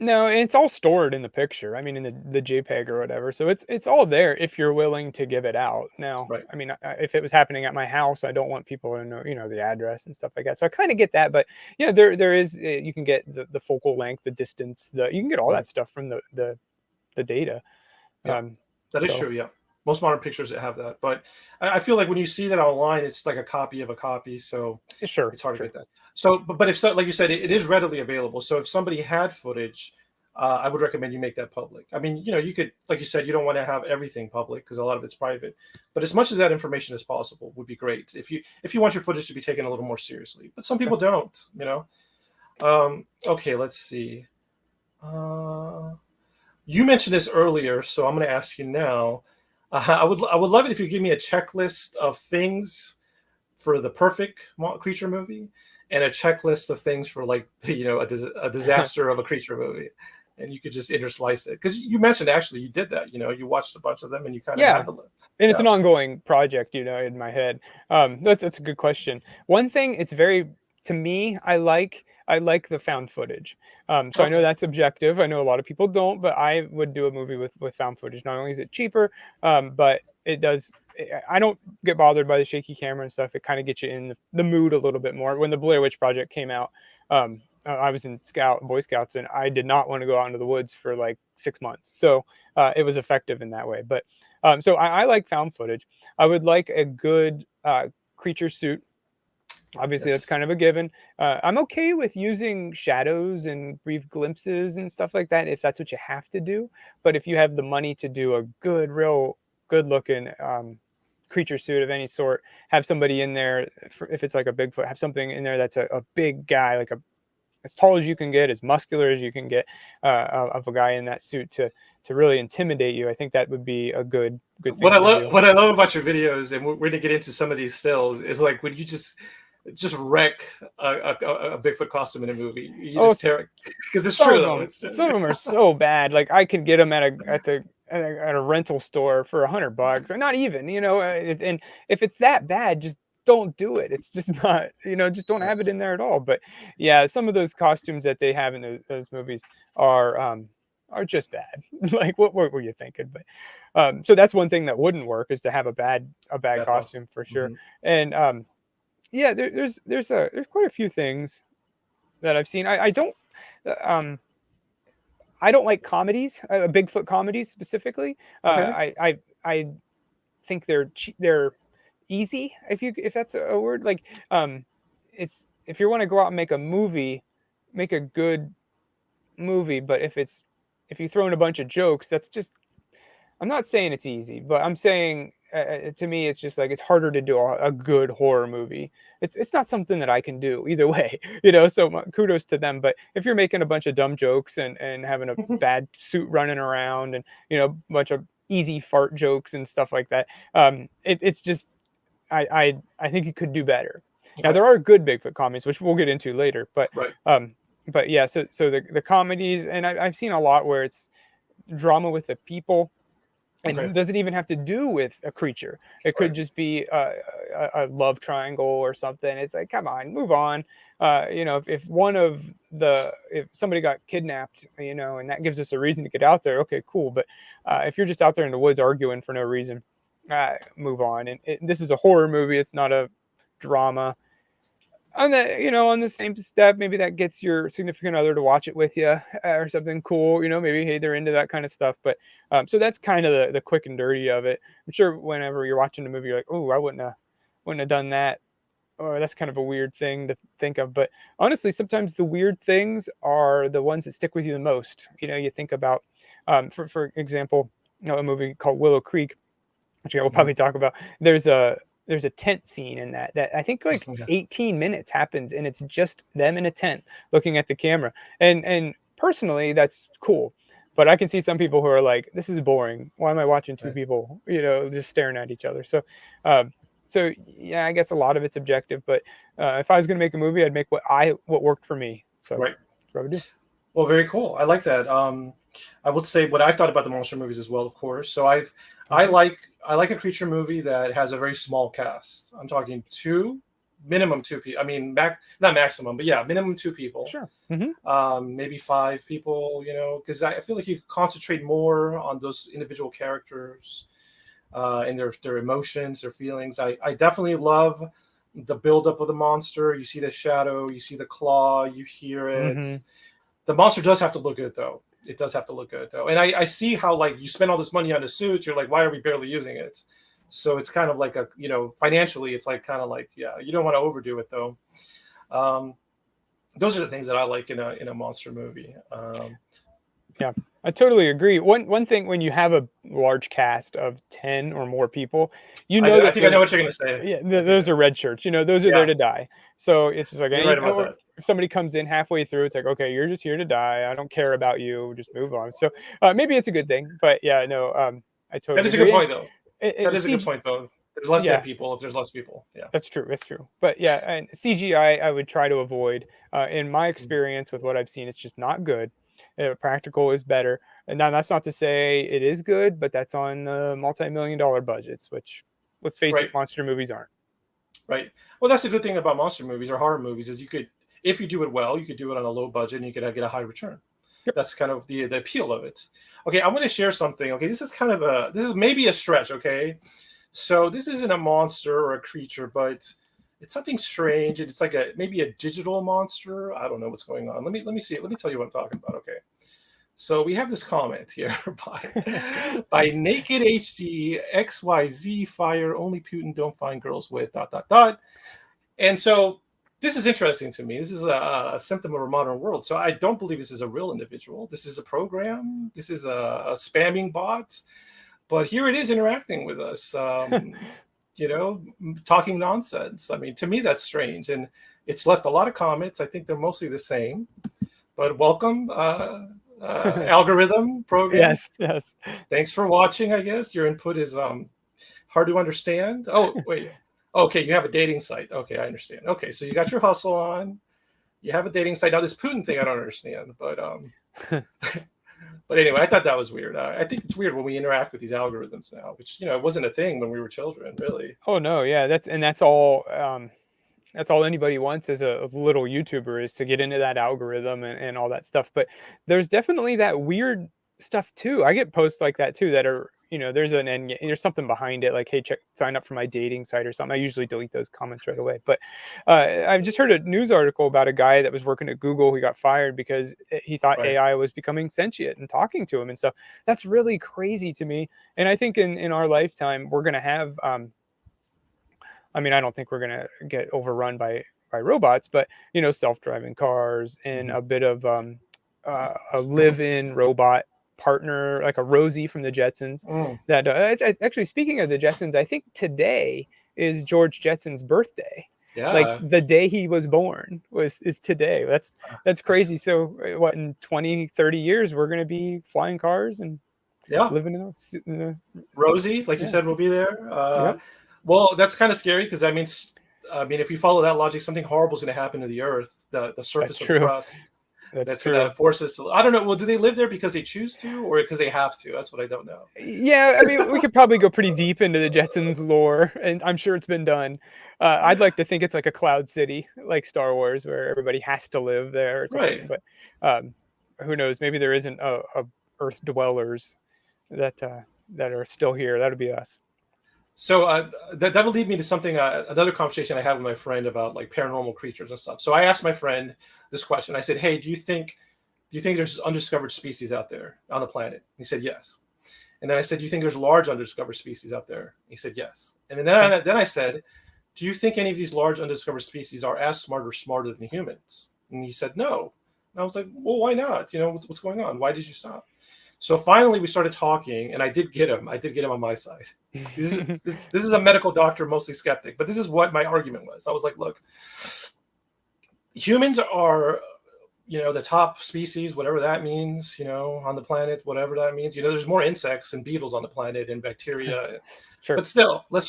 No, it's all stored in the picture. I mean, in the JPEG or whatever. So it's all there if you're willing to give it out. Now, right. I mean, if it was happening at my house, I don't want people to know, the address and stuff like that. So I kind of get that. But yeah, there is, you can get the focal length, the distance, you can get all that stuff from the data. Yeah, that is true. Yeah. Most modern pictures that have that. But I feel like when you see that online, it's like a copy of a copy, so Sure, it's hard sure. to get that. So, but if so, like you said, it is readily available. So if somebody had footage, I would recommend you make that public. I mean, you could, like you said, you don't want to have everything public because a lot of it's private, but as much of that information as possible would be great if you want your footage to be taken a little more seriously. But some people don't. Okay, let's see. You mentioned this earlier, so I'm going to ask you now. I would love it if you give me a checklist of things for the perfect creature movie and a checklist of things for like a disaster of a creature movie, and you could just interslice it because you mentioned actually you did that. You watched a bunch of them and you kind of Yeah, have the and it's an ongoing project, in my head. That's a good question. One thing, it's very to me, I like the found footage. So I know Okay. that's subjective. I know a lot of people don't, but I would do a movie with found footage. Not only is it cheaper, but it does. I don't get bothered by the shaky camera and stuff. It kind of gets you in the mood a little bit more. When the Blair Witch Project came out, I was in Boy Scouts, and I did not want to go out into the woods for like 6 months. So it was effective in that way. But so I like found footage. I would like a good creature suit. Obviously, that's Yes. kind of a given. I'm okay with using shadows and brief glimpses and stuff like that if that's what you have to do. But if you have the money to do a real good looking creature suit of any sort, have somebody in there, if it's like a Bigfoot, have something in there that's a big guy, like as tall as you can get, as muscular as you can get, of a guy in that suit to really intimidate you. I think that would be a good What thing I to love do. what I love about your videos, and we're going to get into some of these stills, is like when you just wreck a Bigfoot costume in a movie. You Oh, just tear it because it's some true of though. them, some of them are so bad. Like I could get them at a rental store for $100, not even, and if it's that bad, just don't do it. It's just not, just don't Right. have it in there at all. But yeah, some of those costumes that they have in those movies are just bad. Like what were you thinking? But so that's one thing that wouldn't work, is to have a bad That costume. costume for sure. Mhm. And yeah, there's quite a few things that I've seen. Um I don't like comedies, Bigfoot comedies specifically. Okay. I think they're easy, if that's a word. Like it's if you want to go out and make a movie, make a good movie. But if you throw in a bunch of jokes, that's just, I'm not saying it's easy, but I'm saying to me, it's just like it's harder to do a good horror movie. It's not something that I can do either way, So kudos to them. But if you're making a bunch of dumb jokes and having a bad suit running around and a bunch of easy fart jokes and stuff like that, it's just I think it could do better. Now Okay. there are good Bigfoot comedies, which we'll get into later, Right. but yeah, so the comedies, and I've seen a lot where it's drama with the people, and Okay. it doesn't even have to do with a creature. It could Right. just be a love triangle or something. It's like, come on, move on. If somebody got kidnapped, and that gives us a reason to get out there, okay, cool. But if you're just out there in the woods arguing for no reason, move on. And this is a horror movie. It's not a drama. On the same step, maybe that gets your significant other to watch it with you, or something cool. Maybe, hey, they're into that kind of stuff. But so that's kind of the quick and dirty of it. I'm sure whenever you're watching the movie, you're like, oh, I wouldn't have done that, or that's kind of a weird thing to think of. But honestly, sometimes the weird things are the ones that stick with you the most. You think about, for example, a movie called Willow Creek, which I will Mhm. probably talk about. There's a tent scene in that I think like Yeah. 18 minutes happens, and it's just them in a tent looking at the camera. And personally, that's cool. But I can see some people who are like, this is boring. Why am I watching two Right. people, just staring at each other? Um, so yeah, I guess a lot of it's objective. But if I was gonna make a movie, I'd make what worked for me. So Right. that's what I would do. Well, very cool. I like that. I would say what I've thought about the monster movies as well, of course. So I Okay. like I like a creature movie that has a very small cast. I'm talking minimum two people. I mean, not maximum, but yeah, minimum two people. Sure. Hmm. Maybe five people. Because I feel like you concentrate more on those individual characters and their emotions, their feelings. I definitely love the buildup of the monster. You see the shadow, you see the claw, you hear it. Hmm. The monster does have to look good though. It does have to look good though. And I see how like you spend all this money on the suits. You're like, why are we barely using it? So it's kind of like a, financially, it's like kind of like, yeah, you don't want to overdo it though. Those are the things that I like in a monster movie. Yeah, I totally agree. One thing, when you have a large cast of 10 or more people, I think I know what you're gonna say. Yeah, those are red shirts. Those are there to die. So it's just like, You're right about that. If somebody comes in halfway through, it's like, okay, you're just here to die. I don't care about you. Just move on. So maybe it's a good thing. But yeah, no, I totally That is a agree. good point though. That is a good point though. There's less dead people if there's less people. Yeah, that's true. That's true. But yeah, and CGI I would try to avoid. In my experience with what I've seen, it's just not good. Practical is better. And now that's not to say it is good, but that's on multi-million-dollar budgets, which, let's face it, monster movies aren't. Right. Well, that's the good thing about monster movies or horror movies is you could, if you do it well, you could do it on a low budget and you could get a high return. Yep. That's kind of the appeal of it. Okay, I'm going to share something. Okay, this is maybe a stretch. Okay, so this isn't a monster or a creature, but it's something strange. It's like maybe a digital monster. I don't know what's going on. Let me see it. Let me tell you what I'm talking about. Okay. So we have this comment here by Naked HD XYZ Fire. Only Putin don't find girls with ... And so this is interesting to me. This is a symptom of a modern world. So I don't believe this is a real individual. This is a program. This is a spamming bot. But here it is interacting with us. Talking nonsense. I mean, to me, that's strange. And it's left a lot of comments. I think they're mostly the same. But welcome, algorithm program. Yes. Thanks for watching, I guess. Your input is hard to understand. Oh, wait. Okay, you have a dating site. Okay, I understand. Okay, so you got your hustle on. You have a dating site. Now, this Putin thing, I don't understand. But but anyway, I thought that was weird. I think it's weird when we interact with these algorithms now, which, it wasn't a thing when we were children, really. Oh, no, yeah. That's all anybody wants as a little YouTuber, is to get into that algorithm and all that stuff. But there's definitely that weird stuff too. I get posts like that too that are, there's something behind it, like, hey, sign up for my dating site or something. I usually delete those comments right away. But I've just heard a news article about a guy that was working at Google who got fired because he thought AI was becoming sentient and talking to him. And so that's really crazy to me. And I think in our lifetime, we're going to have, I don't think we're going to get overrun by robots, but, self-driving cars and a bit of a live-in robot partner, like a Rosie from the Jetsons. That actually, speaking of the Jetsons, I think today is George Jetson's birthday. Yeah. Like the day he was born is today. That's crazy. So what, in 20, 30 years, we're going to be flying cars and living in those. Rosie, like you said, will be there. Well, that's kind of scary because I mean, if you follow that logic, something horrible is going to happen to the Earth, the surface of the crust. That's going to force us. I don't know. Well, do they live there because they choose to, or because they have to? That's what I don't know. Yeah, we could probably go pretty deep into the Jetsons lore, and I'm sure it's been done. I'd like to think it's like a cloud city, like Star Wars, where everybody has to live there. Or something. Right. But who knows? Maybe there isn't a Earth dwellers that are still here. That would be us. So that would lead me to something, another conversation I had with my friend about like paranormal creatures and stuff. So I asked my friend this question. I said, "Hey, do you think there's undiscovered species out there on the planet?" He said, "Yes." And then I said, "Do you think there's large undiscovered species out there?" He said, "Yes." And then I said, "Do you think any of these large undiscovered species are as smart or smarter than humans?" And he said, "No." And I was like, "Well, why not? What's going on? Why did you stop?" So finally we started talking, and I did get him on my side. This is a medical doctor, mostly skeptic, but this is what my argument was. I was like, look, humans are, the top species, whatever that means, on the planet, whatever that means. There's more insects and beetles on the planet and bacteria. Sure. But still, let's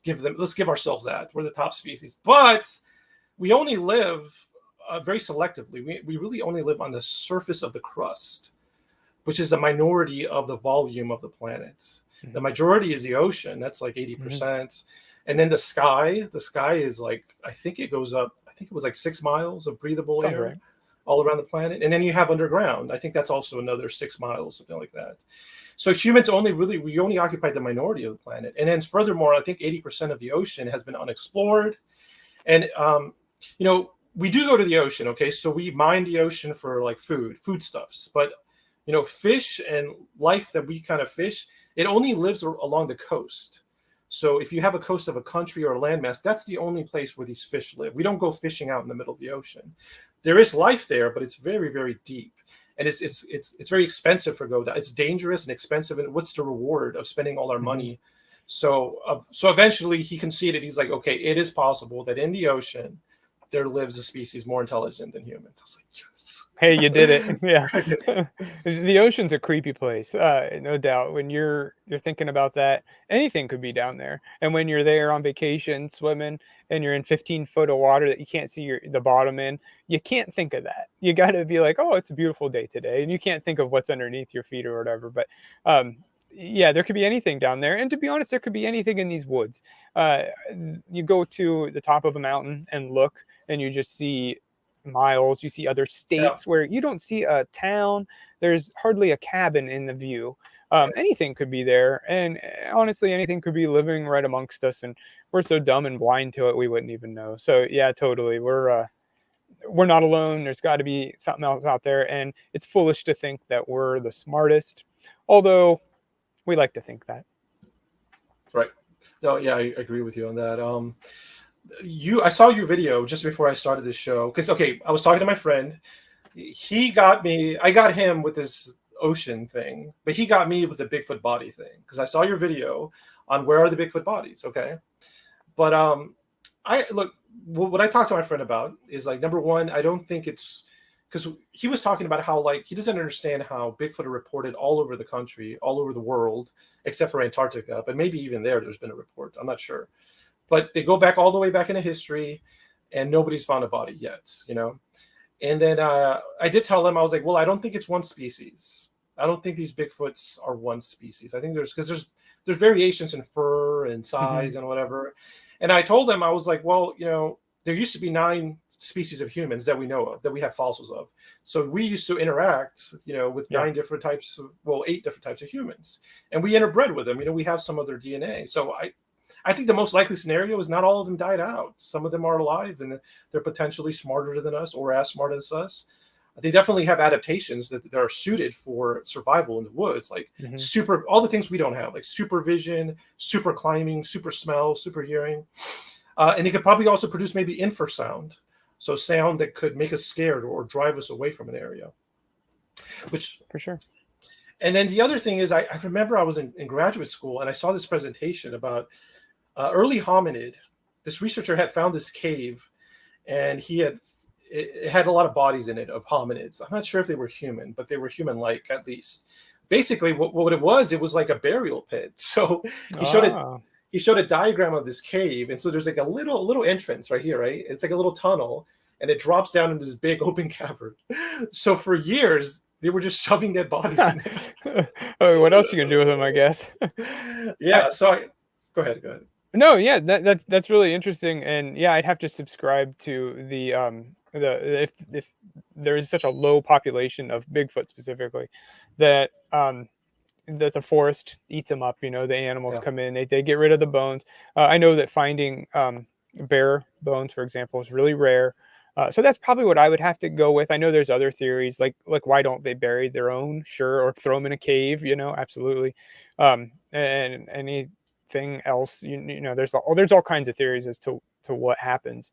give ourselves that. We're the top species. But we only live very selectively. We really only live on the surface of the crust, which is the minority of the volume of the planet. Mm-hmm. The majority is the ocean. That's like 80%. Mm-hmm. And then the sky is like, I think it goes up, I think it was like 6 miles of breathable air all around the planet. And then you have underground. I think that's also another 6 miles, something like that. So humans we only occupy the minority of the planet. And then furthermore, I think 80% of the ocean has been unexplored. And, we do go to the ocean. Okay. So we mine the ocean for like foodstuffs, but fish and life that we kind of fish, it only lives along the coast. So if you have a coast of a country or a landmass, that's the only place where these fish live. We don't go fishing out in the middle of the ocean. There is life there, but it's very, very deep. And it's very expensive for go down. It's dangerous and expensive. And what's the reward of spending all our money? So eventually he conceded. He's like, okay, it is possible that in the ocean there lives a species more intelligent than humans. I was like, yes. Hey, you did it. Yeah. The ocean's a creepy place, no doubt. When you're thinking about that, anything could be down there. And when you're there on vacation swimming and you're in 15 foot of water that you can't see the bottom in, you can't think of that. You got to be like, oh, it's a beautiful day today, and you can't think of what's underneath your feet or whatever. But yeah, there could be anything down there, and to be honest, there could be anything in these woods. You go to the top of a mountain and look, and you just see miles. You see other states where you don't see a town. There's hardly a cabin in the view. Anything could be there, and honestly, anything could be living right amongst us, and we're so dumb and blind to it we wouldn't even know. So yeah, totally, we're not alone. There's got to be something else out there, and it's foolish to think that we're the smartest, although we like to think that. Right. No, yeah, I agree with you on that. I saw your video just before I started this show because I was talking to my friend. I got him with this ocean thing, but he got me with the Bigfoot body thing because I saw your video on where are the Bigfoot bodies. Okay, but what I talked to my friend about is like, number one, I don't think it's because he was talking about how like he doesn't understand how Bigfoot are reported all over the country, all over the world, except for Antarctica, but maybe even there's been a report. I'm not sure. But they go back all the way back into history, and nobody's found a body yet, And then I did tell him, I was like, well, I don't think it's one species. I don't think these Bigfoots are one species. I think there's variations in fur and size and whatever. And I told him, I was like, well, there used to be 9 species of humans that we know of, that we have fossils of. So we used to interact, with 8 different types of humans, and we interbred with them. We have some of their DNA. So I think the most likely scenario is not all of them died out. Some of them are alive, and they're potentially smarter than us or as smart as us. They definitely have adaptations that are suited for survival in the woods, like all the things we don't have, like supervision, super climbing, super smell, super hearing. And they could probably also produce maybe infrasound, so sound that could make us scared or drive us away from an area. Which for sure. And then the other thing is, I remember I was in graduate school and I saw this presentation about early hominid. This researcher had found this cave, and it had a lot of bodies in it of hominids. I'm not sure if they were human, but they were human-like at least. Basically, what it was like a burial pit. So he showed a diagram of this cave, and so there's like a little entrance right here, right? It's like a little tunnel, and it drops down into this big open cavern. So for years, they were just shoving dead bodies in there. Oh, what else you can do with them, I guess? Yeah. Go ahead. No, yeah, that's really interesting, and yeah, I'd have to subscribe to the if there is such a low population of Bigfoot specifically that that the forest eats them up. The animals come in, they get rid of the bones. I know that finding bear bones, for example, is really rare. So that's probably what I would have to go with. I know there's other theories, like why don't they bury their own? Sure, or throw them in a cave. Absolutely. And anything else, there's all kinds of theories as to what happens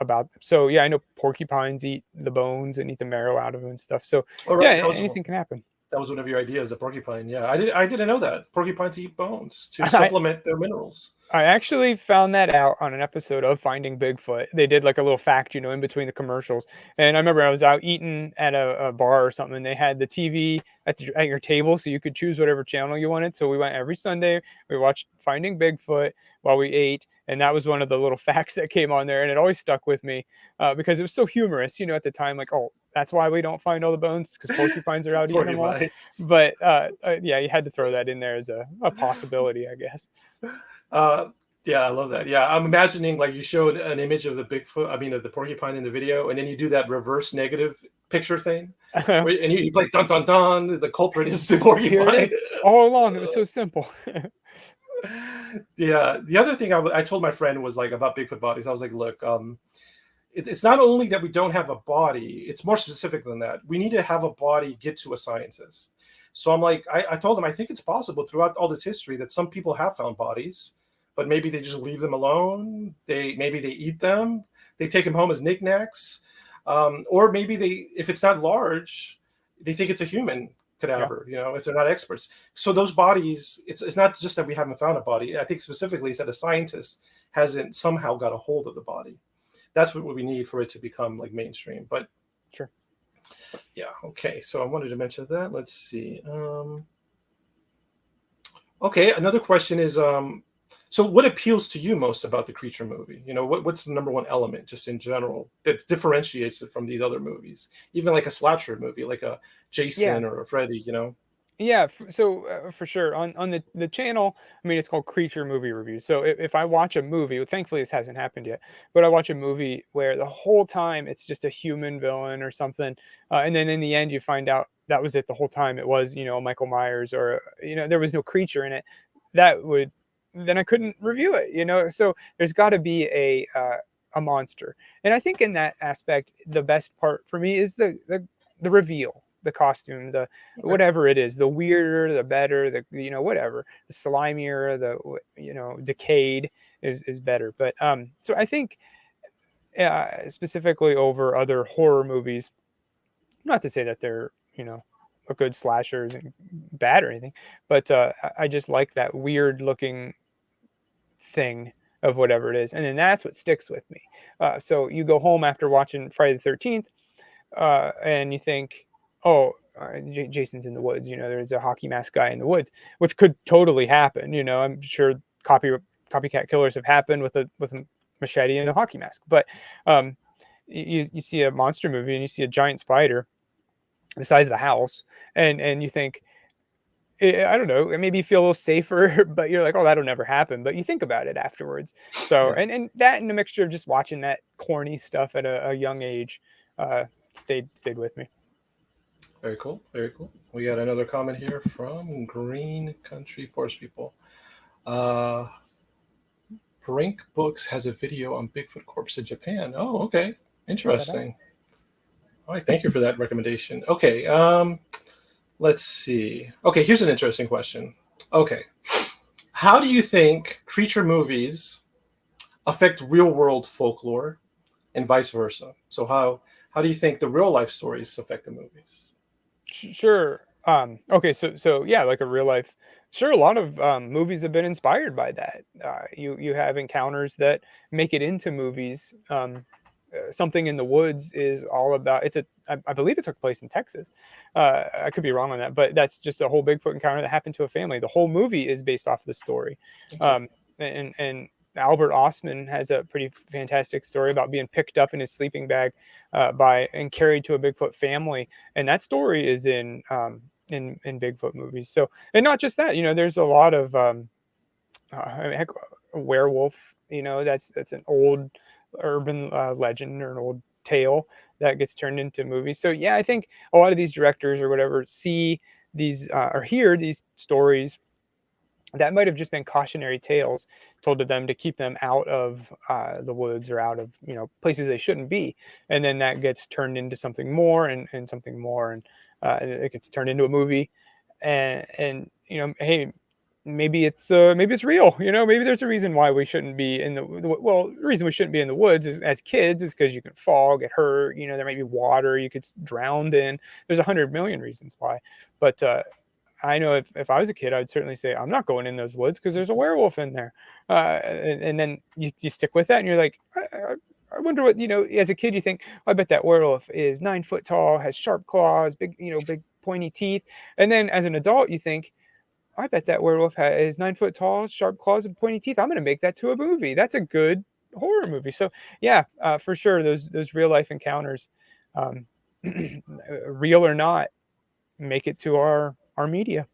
about them. So yeah, I know porcupines eat the bones and eat the marrow out of them and stuff. So anything can happen. That was one of your ideas, a porcupine. Yeah, I didn't know that porcupines eat bones to supplement their minerals. I actually found that out on an episode of Finding Bigfoot. They did like a little fact, in between the commercials. And I remember I was out eating at a bar or something, and they had the TV at your table, so you could choose whatever channel you wanted. So we went every Sunday. We watched Finding Bigfoot while we ate, and that was one of the little facts that came on there, and it always stuck with me because it was so humorous. At the time, like, oh, that's why we don't find all the bones, because porcupines are out eating them all. But yeah, you had to throw that in there as a possibility, I guess. Yeah, I love that. Yeah, I'm imagining like you showed an image of the Bigfoot, of the porcupine in the video, and then you do that reverse negative picture thing, and you play dun dun dun. The culprit is the porcupine. All along, it was so simple. Yeah. The other thing I told my friend was like about Bigfoot bodies. I was like, look, it's not only that we don't have a body, it's more specific than that. We need to have a body get to a scientist. So I'm like, I told him, I think it's possible throughout all this history that some people have found bodies, but maybe they just leave them alone. Maybe they eat them. They take them home as knickknacks. Or maybe if it's not large, they think it's a human cadaver, if they're not experts. So those bodies, it's not just that we haven't found a body. I think specifically it's that a scientist hasn't somehow got a hold of the body. That's what we need for it to become like mainstream. But sure. Yeah. Okay. So I wanted to mention that. Let's see. Okay. Another question is, so what appeals to you most about the Creature movie? What's the number one element just in general that differentiates it from these other movies? Even like a slasher movie, like a Jason or a Freddy, Yeah, so for sure on the channel, I mean, it's called Creature Movie Review. So if I watch a movie, well, thankfully this hasn't happened yet, but I watch a movie where the whole time it's just a human villain or something, and then in the end you find out that was it the whole time. It was Michael Myers, or there was no creature in it. Then I couldn't review it. So there's got to be a monster, and I think in that aspect the best part for me is the reveal, the costume, the whatever it is, the weirder the better, the whatever, the slimier, the decayed is better. But so I think specifically over other horror movies, not to say that they're a good slashers and bad or anything, but I just like that weird looking thing of whatever it is, and then that's what sticks with me. So you go home after watching Friday the 13th, and you think, oh, Jason's in the woods. There's a hockey mask guy in the woods, which could totally happen. I'm sure copycat killers have happened with a machete and a hockey mask. But you see a monster movie and you see a giant spider the size of a house, and you think, I don't know, maybe you feel a little safer, but you're like, oh, that'll never happen. But you think about it afterwards. So, and that and a mixture of just watching that corny stuff at a young age stayed with me. Very cool. Very cool. We got another comment here from Green Country Forest People. Brink Books has a video on Bigfoot corpse in Japan. Oh, okay. Interesting. All right. Thank you for that recommendation. Okay. Let's see. Okay. Here's an interesting question. Okay. How do you think creature movies affect real world folklore and vice versa? So how do you think the real life stories affect the movies? Sure. Okay. So yeah, like a real life. Sure, a lot of movies have been inspired by that. You have encounters that make it into movies. Something in the Woods is all about. I believe it took place in Texas. I could be wrong on that, but that's just a whole Bigfoot encounter that happened to a family. The whole movie is based off the story. And Albert Ostman has a pretty fantastic story about being picked up in his sleeping bag and carried to a Bigfoot family, and that story is in Bigfoot movies. So, and not just that, there's a lot of heck, a werewolf. That's an old urban legend or an old tale that gets turned into movies. So yeah, I think a lot of these directors or whatever see these or hear these stories that might have just been cautionary tales told to them to keep them out of the woods or out of places they shouldn't be, and then that gets turned into something more and something more, and it gets turned into a movie, and hey, maybe it's real. Maybe there's a reason why we shouldn't be in the reason we shouldn't be in the woods as kids is because you can fall, get hurt. There might be water you could drown in. There's 100 million reasons why, but I know if I was a kid, I'd certainly say, I'm not going in those woods because there's a werewolf in there. And then you stick with that and you're like, I wonder what, as a kid, you think, I bet that werewolf is 9 foot tall, has sharp claws, big pointy teeth. And then as an adult, you think, I bet that werewolf is 9 foot tall, sharp claws and pointy teeth. I'm going to make that to a movie. That's a good horror movie. So yeah, for sure. Those real life encounters, real or not, make it to our media.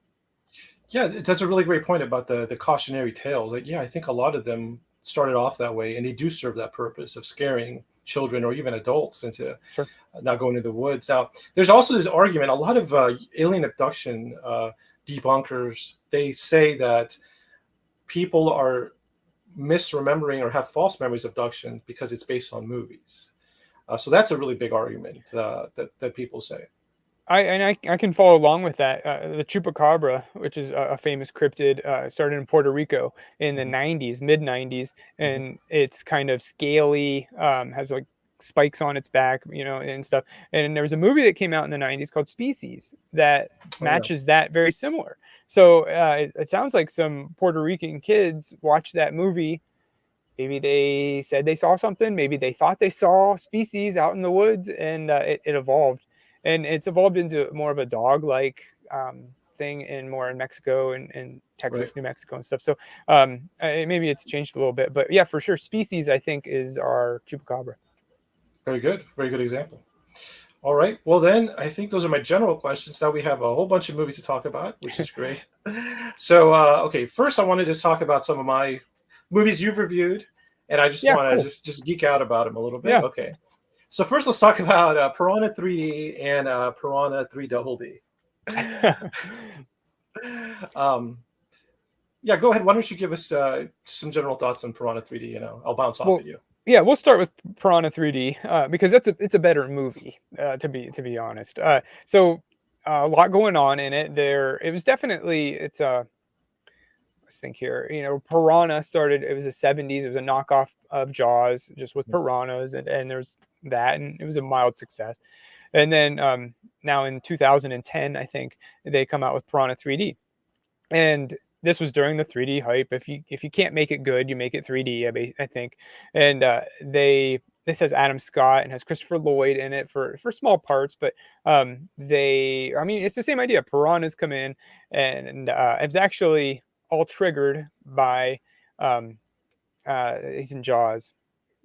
Yeah, that's a really great point about the cautionary tales. Like, yeah, I think a lot of them started off that way, and they do serve that purpose of scaring children or even adults into not going to the woods. Now, there's also this argument. A lot of alien abduction debunkers, they say that people are misremembering or have false memories of abduction because it's based on movies. So that's a really big argument that people say. I can follow along with that. The Chupacabra, which is a famous cryptid, started in Puerto Rico in the 90s, mid 90s, and it's kind of scaly, has like spikes on its back, and stuff. And there was a movie that came out in the 90s called Species that Oh, yeah. matches that very similar. So it sounds like some Puerto Rican kids watched that movie. Maybe they said they saw something. Maybe they thought they saw species out in the woods, and it evolved. And it's evolved into more of a dog-like thing more in Mexico and Texas, Right. New Mexico, and stuff. So maybe it's changed a little bit, but yeah, for sure, species I think is our chupacabra. Very good. Very good example. All right. Well, then I think those are my general questions. Now we have a whole bunch of movies to talk about, which is great. So, okay, first I want to just talk about some of my movies you've reviewed, and I just Yeah, want to cool. just geek out about them a little bit. Yeah. Okay. So first, let's talk about Piranha 3D and Piranha 3 Double D. Yeah, go ahead. Why don't you give us some general thoughts on Piranha 3D? I'll bounce off Well, at you. yeah, we'll start with Piranha 3D because it's a better movie to be honest. So a lot going on in it. It was definitely let's think here. Piranha started. It was the 70s. It was a knockoff of Jaws, just with piranhas, and there's that, and it was a mild success. And then now in 2010, I think they come out with Piranha 3D, and this was during the 3D hype. If you can't make it good, you make it 3D. I think, and this has Adam Scott and has Christopher Lloyd in it for small parts, but it's the same idea. Piranhas come in, and it's actually all triggered by he's in Jaws.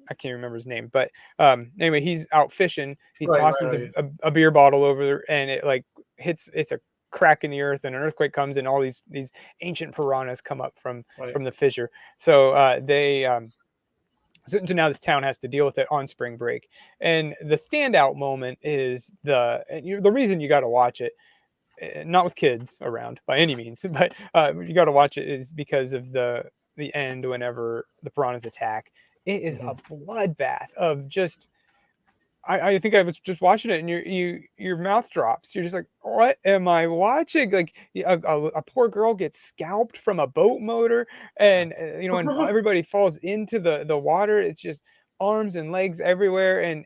I can't remember his name, but anyway, he's out fishing. He Right, tosses right, right. a beer bottle over there, and it like hits. It's a crack in the earth, and an earthquake comes, and all these ancient piranhas come up from Right. the fissure. So so now this town has to deal with it on spring break. And the standout moment is the reason you got to watch it, not with kids around by any means, but you got to watch it is because of the end whenever the piranhas attack. It is a bloodbath of just. I think I was just watching it, and your mouth drops. You're just like, what am I watching? Like a poor girl gets scalped from a boat motor, and and everybody falls into the water. It's just arms and legs everywhere, and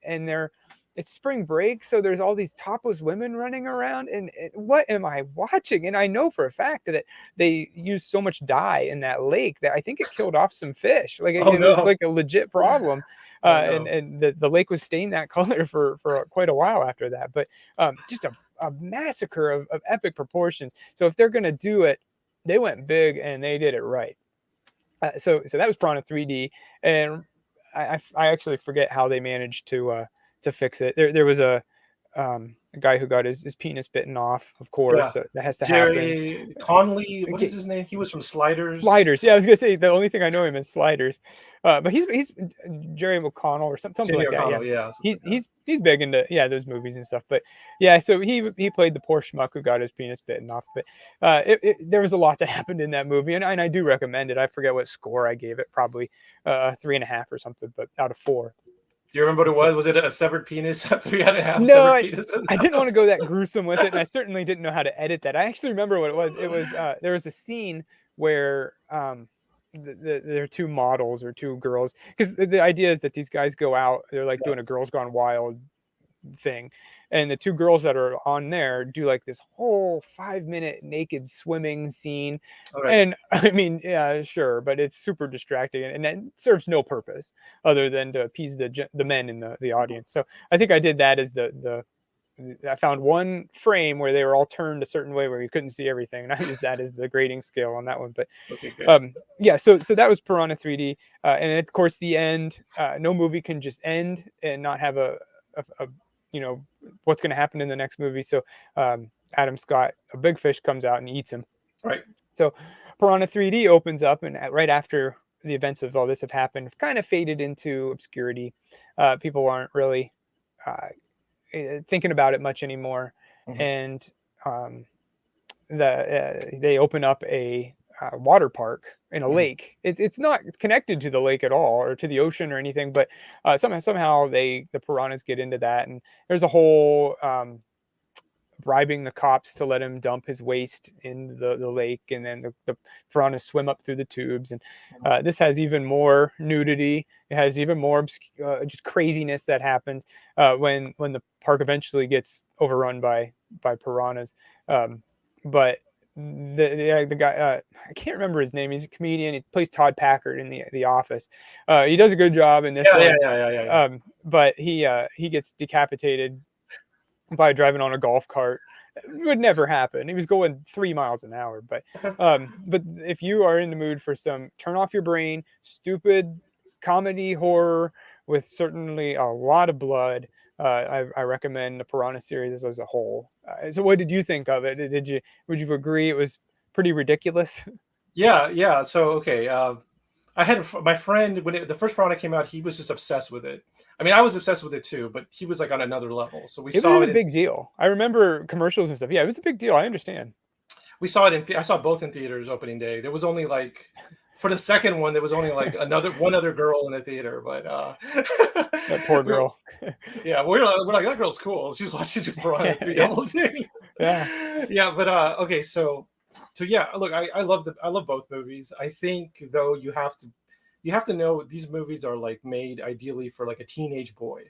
it's spring break, so there's all these topless women running around, and what am I watching? And I know for a fact that they use so much dye in that lake that I think it killed off some fish. Like Oh it was no. like a legit problem. Oh no. And the lake was stained that color for quite a while after that. But just a massacre of epic proportions. So if they're gonna do it, they went big and they did it right. So that was Piranha 3D, and I actually forget how they managed to fix it. There was a guy who got his penis bitten off, of course. Yeah. So that has to happen. Jerry Conley, what is his name? He was from Sliders. Sliders. Yeah, I was gonna say the only thing I know him is Sliders, but he's Jerry McConnell or something Jamie like that. Yeah, O'Connell, yeah. he's big into those movies and stuff. But yeah, so he played the poor schmuck who got his penis bitten off. But there was a lot that happened in that movie, and I do recommend it. I forget what score I gave it, probably 3.5 or something, but out of 4. Do you remember what it was? Was it a severed penis? 3.5 No, severed penises? I didn't want to go that gruesome with it, and I certainly didn't know how to edit that. I actually remember what it was. It was there was a scene where there are two models or two girls, because the idea is that these guys go out, they're like doing a Girls Gone Wild thing, and the two girls that are on there do like this whole 5-minute naked swimming scene. All right. And I mean, yeah, sure, but it's super distracting, and it serves no purpose other than to appease the men in the audience. So I think I did that as I found one frame where they were all turned a certain way where you couldn't see everything, and I used that as the grading scale on that one. But Okay, good. yeah, so that was Piranha 3D, and of course the end. No movie can just end and not have a what's going to happen in the next movie. So Adam Scott, a big fish comes out and eats him. Right. So Piranha 3D opens up, and right after the events of all this have happened, kind of faded into obscurity. People aren't really thinking about it much anymore, and they open up a water park in a Mhm. lake. It's not connected to the lake at all or to the ocean or anything, but somehow the piranhas get into that, and there's a whole bribing the cops to let him dump his waste in the lake, and then the piranhas swim up through the tubes. And this has even more nudity. It has even more just craziness that happens when the park eventually gets overrun by piranhas. But the guy, I can't remember his name. He's a comedian. He plays Todd Packard in the Office. He does a good job in this Yeah, yeah, one. yeah, yeah, yeah, yeah. But he gets decapitated by driving on a golf cart. It would never happen. He was going 3 miles an hour. But if you are in the mood for some turn off your brain, stupid comedy horror with certainly a lot of blood, I recommend the Piranha series as a whole. So what did you think of it? Would you agree it was pretty ridiculous? Yeah, yeah. So okay, I had my friend when the first Piranha came out. He was just obsessed with it. I mean, I was obsessed with it too, but he was like on another level. So we It saw was a it in big deal. I remember commercials and stuff. Yeah, it was a big deal. I understand. I saw both in theaters opening day. There was only like for the second one, there was only like one other girl in the theater, but That poor we, girl. yeah, we're like that girl's cool. She's watching Piranha 3 Yeah, Double D. yeah. Yeah, but okay, so yeah, look, I love both movies. I think though you have to know these movies are like made ideally for like a teenage boy.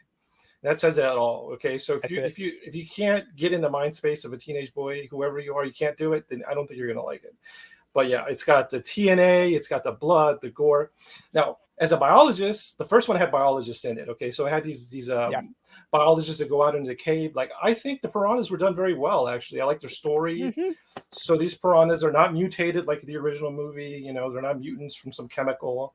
That says it all. Okay, so That's it. if you can't get in the mind space of a teenage boy, whoever you are, you can't do it, then I don't think you're gonna like it. But yeah, it's got the TNA, it's got the blood, the gore. Now, as a biologist, the first one had biologists in it. Okay, so it had these Yeah. biologists that go out into the cave. Like I think the piranhas were done very well. Actually, I like their story. Hmm. So these piranhas are not mutated like the original movie. You know, they're not mutants from some chemical.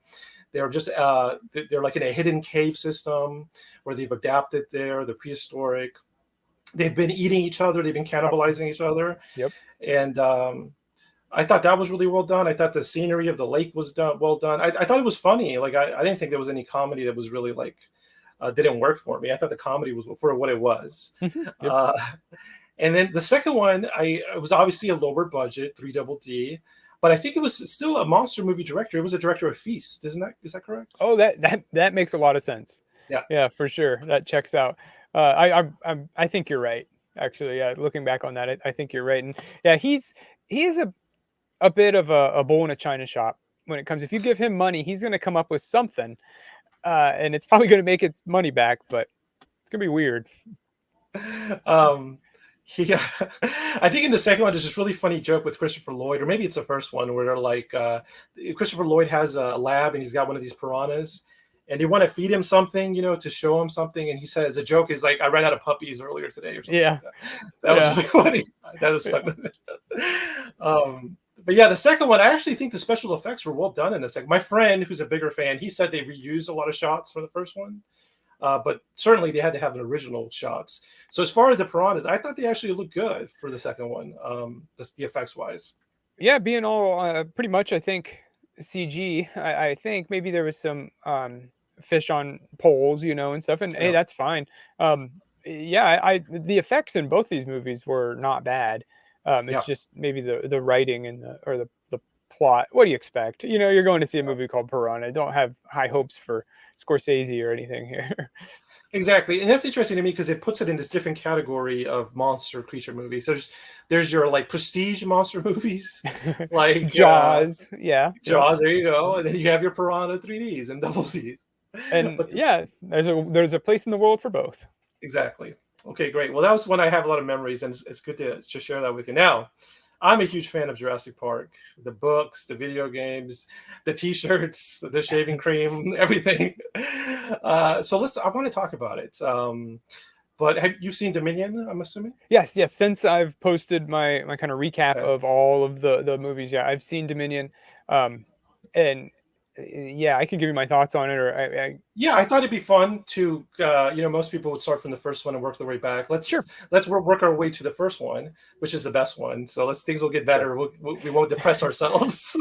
They're just they're like in a hidden cave system where they've adapted there. They're prehistoric. They've been eating each other. They've been cannibalizing each other, Yep. and I thought that was really well done. I thought the scenery of the lake was well done. I thought it was funny. Like I didn't think there was any comedy that was really like didn't work for me. I thought the comedy was for what it was. Yep. Uh, and then the second one, it was obviously a lower budget, 3 Double D, but I think it was still a monster movie director. It was a director of Feast, is that correct? Oh, that makes a lot of sense. Yeah. Yeah, for sure. That checks out. I think you're right. Actually, yeah. Looking back on that, I think you're right. And yeah, he's a bit of a bull in a china shop when it comes. If you give him money, he's going to come up with something, and it's probably going to make its money back, but it's going to be weird. um, he, I think in the second one, there's this really funny joke with Christopher Lloyd, or maybe it's the first one, where they're like, Christopher Lloyd has a lab and he's got one of these piranhas, and they want to feed him something, you know, to show him something, and he says the joke is like, "I ran out of puppies earlier today," or something Yeah, like that. That was yeah, really funny. That was stuck with it. But yeah, the second one, I actually think the special effects were well done in the second. My friend, who's a bigger fan, he said they reused a lot of shots from the first one. But certainly they had to have an original shots. So as far as the piranhas, I thought they actually looked good for the second one, the effects wise. yeah. Being all pretty much, I think CG. I think maybe there was some fish on poles, and stuff, and hey, Yeah, that's fine. Yeah, the effects in both these movies were not bad. yeah, It's just maybe the writing and the plot. What do you expect? You're going to see a movie called Piranha. Don't have high hopes for Scorsese or anything here. exactly. And that's interesting to me because it puts it in this different category of monster creature movies. There's your like prestige monster movies, like Jaws, yeah, yep. Jaws. There you go, and then you have your Piranha 3Ds and double Ds. And But yeah, there's a place in the world for both. exactly. Okay, great. Well, that was one I have a lot of memories, and it's good to share that with you. Now, I'm a huge fan of Jurassic Park, the books, the video games, the T-shirts, the shaving cream, everything. So I want to talk about it. But have you seen Dominion? I'm assuming. Yes, yes. Since I've posted my kind of recap Okay. of all of the movies, yeah, I've seen Dominion, and yeah, I can give you my thoughts on it. Or Yeah, I thought it'd be fun to, most people would start from the first one and work their way back. sure, Let's work our way to the first one, which is the best one. So things will get better. sure. We won't depress ourselves.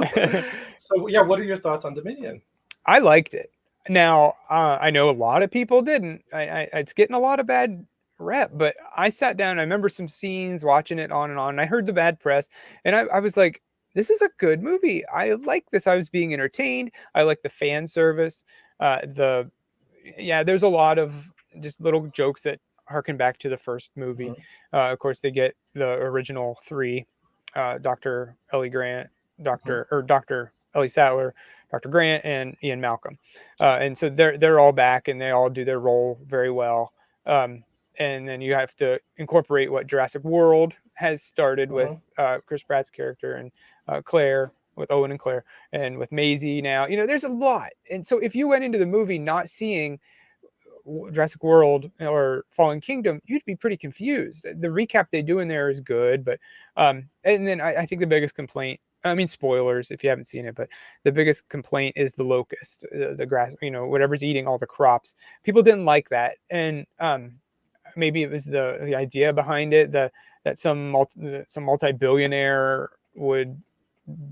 So yeah, what are your thoughts on Dominion? I liked it. Now, I know a lot of people didn't. It's getting a lot of bad rep, but I sat down. I remember some scenes, watching it on and on. And I heard the bad press, and I was like, this is a good movie. I like this. I was being entertained. I like the fan service. The Yeah, there's a lot of just little jokes that harken back to the first movie. Mhm. Of course, they get the original three: Dr. Ellie Grant, Mhm. Dr. Ellie Sattler, Dr. Grant, and Ian Malcolm. And so they're all back, and they all do their role very well. Um, and then you have to incorporate what Jurassic World has started with Mhm. Chris Pratt's character and Claire, with Owen and Claire, and with Maisie now. There's a lot. And so if you went into the movie not seeing Jurassic World or Fallen Kingdom, you'd be pretty confused. The recap they do in there is good, but and then I think the biggest complaint, I mean, spoilers if you haven't seen it, but the biggest complaint is the locust, the grass, whatever's eating all the crops. People didn't like that, and maybe it was the idea behind it, that some multi-billionaire would,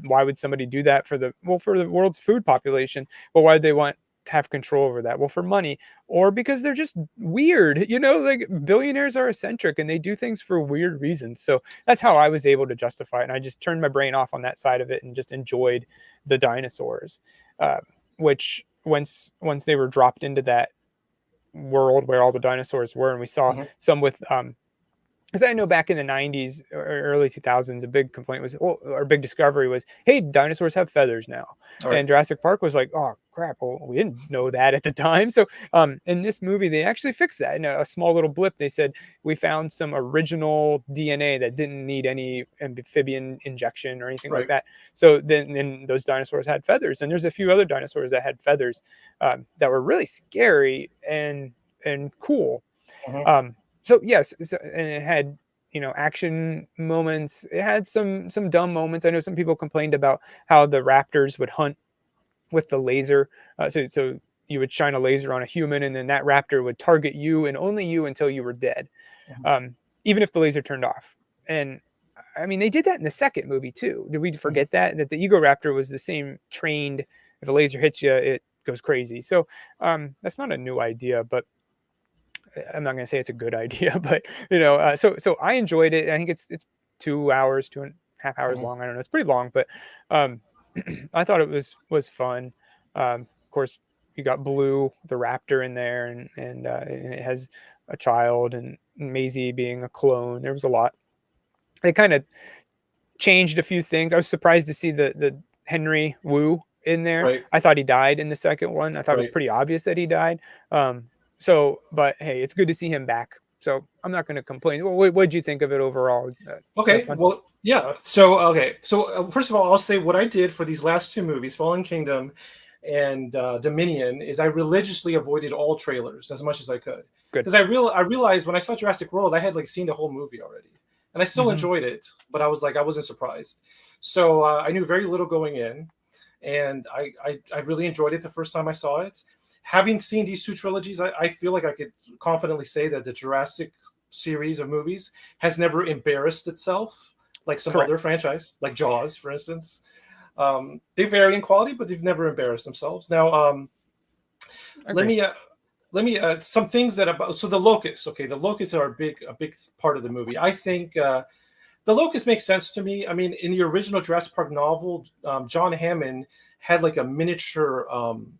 why would somebody do that for the world's food population? Well, why do they want to have control over that? Well, for money, or because they're just weird. Like billionaires are eccentric and they do things for weird reasons. So that's how I was able to justify it, and I just turned my brain off on that side of it and just enjoyed the dinosaurs, uh, which once they were dropped into that world where all the dinosaurs were, and we saw Mhm. some with because I know back in the 90s or early 2000s, a big complaint was, or big discovery was, hey, dinosaurs have feathers now. All right. And Jurassic Park was like, oh, crap. Well, we didn't know that at the time. So in this movie, they actually fixed that. In a small little blip, they said, we found some original DNA that didn't need any amphibian injection or anything like Right. that. So then those dinosaurs had feathers. And there's a few other dinosaurs that had feathers that were really scary and cool. Mhm. So yes, and it had action moments. It had some dumb moments. I know some people complained about how the raptors would hunt with the laser. So you would shine a laser on a human, and then that raptor would target you and only you until you were dead, Mhm. um, even if the laser turned off. And I mean, they did that in the second movie too. Did we Mhm. forget that the Ego Raptor was the same trained? If a laser hits you, it goes crazy. So that's not a new idea, but I'm not going to say it's a good idea, but so I enjoyed it. I think it's 2 hours, 2.5 hours Mhm. long. I don't know. It's pretty long, but um, I thought it was fun. Of course, you got Blue, the raptor, in there, and it has a child, and Maisie being a clone. There was a lot. They kind of changed a few things. I was surprised to see the Henry Wu in there. Right. I thought he died in the second one. I thought it was Right. pretty obvious that he died. But hey, it's good to see him back. So I'm not going to complain. What'd you think of it overall? You have Okay. fun? Well, yeah. So first of all, I'll say what I did for these last two movies, Fallen Kingdom and Dominion, is I religiously avoided all trailers as much as I could, Good. because I realized when I saw Jurassic World, I had like seen the whole movie already, and I still Hmm. enjoyed it, but I was like I wasn't surprised. So I knew very little going in, and I really enjoyed it the first time I saw it. Having seen these two trilogies, I feel like I could confidently say that the Jurassic series of movies has never embarrassed itself like some other Correct. franchise, like Jaws, for instance. They vary in quality, but they've never embarrassed themselves. Now, let Agree. me let me some things that about so the locusts. Okay, the locusts are a big part of the movie. I think the locust makes sense to me. I mean, in the original Jurassic Park novel, John Hammond had like a miniature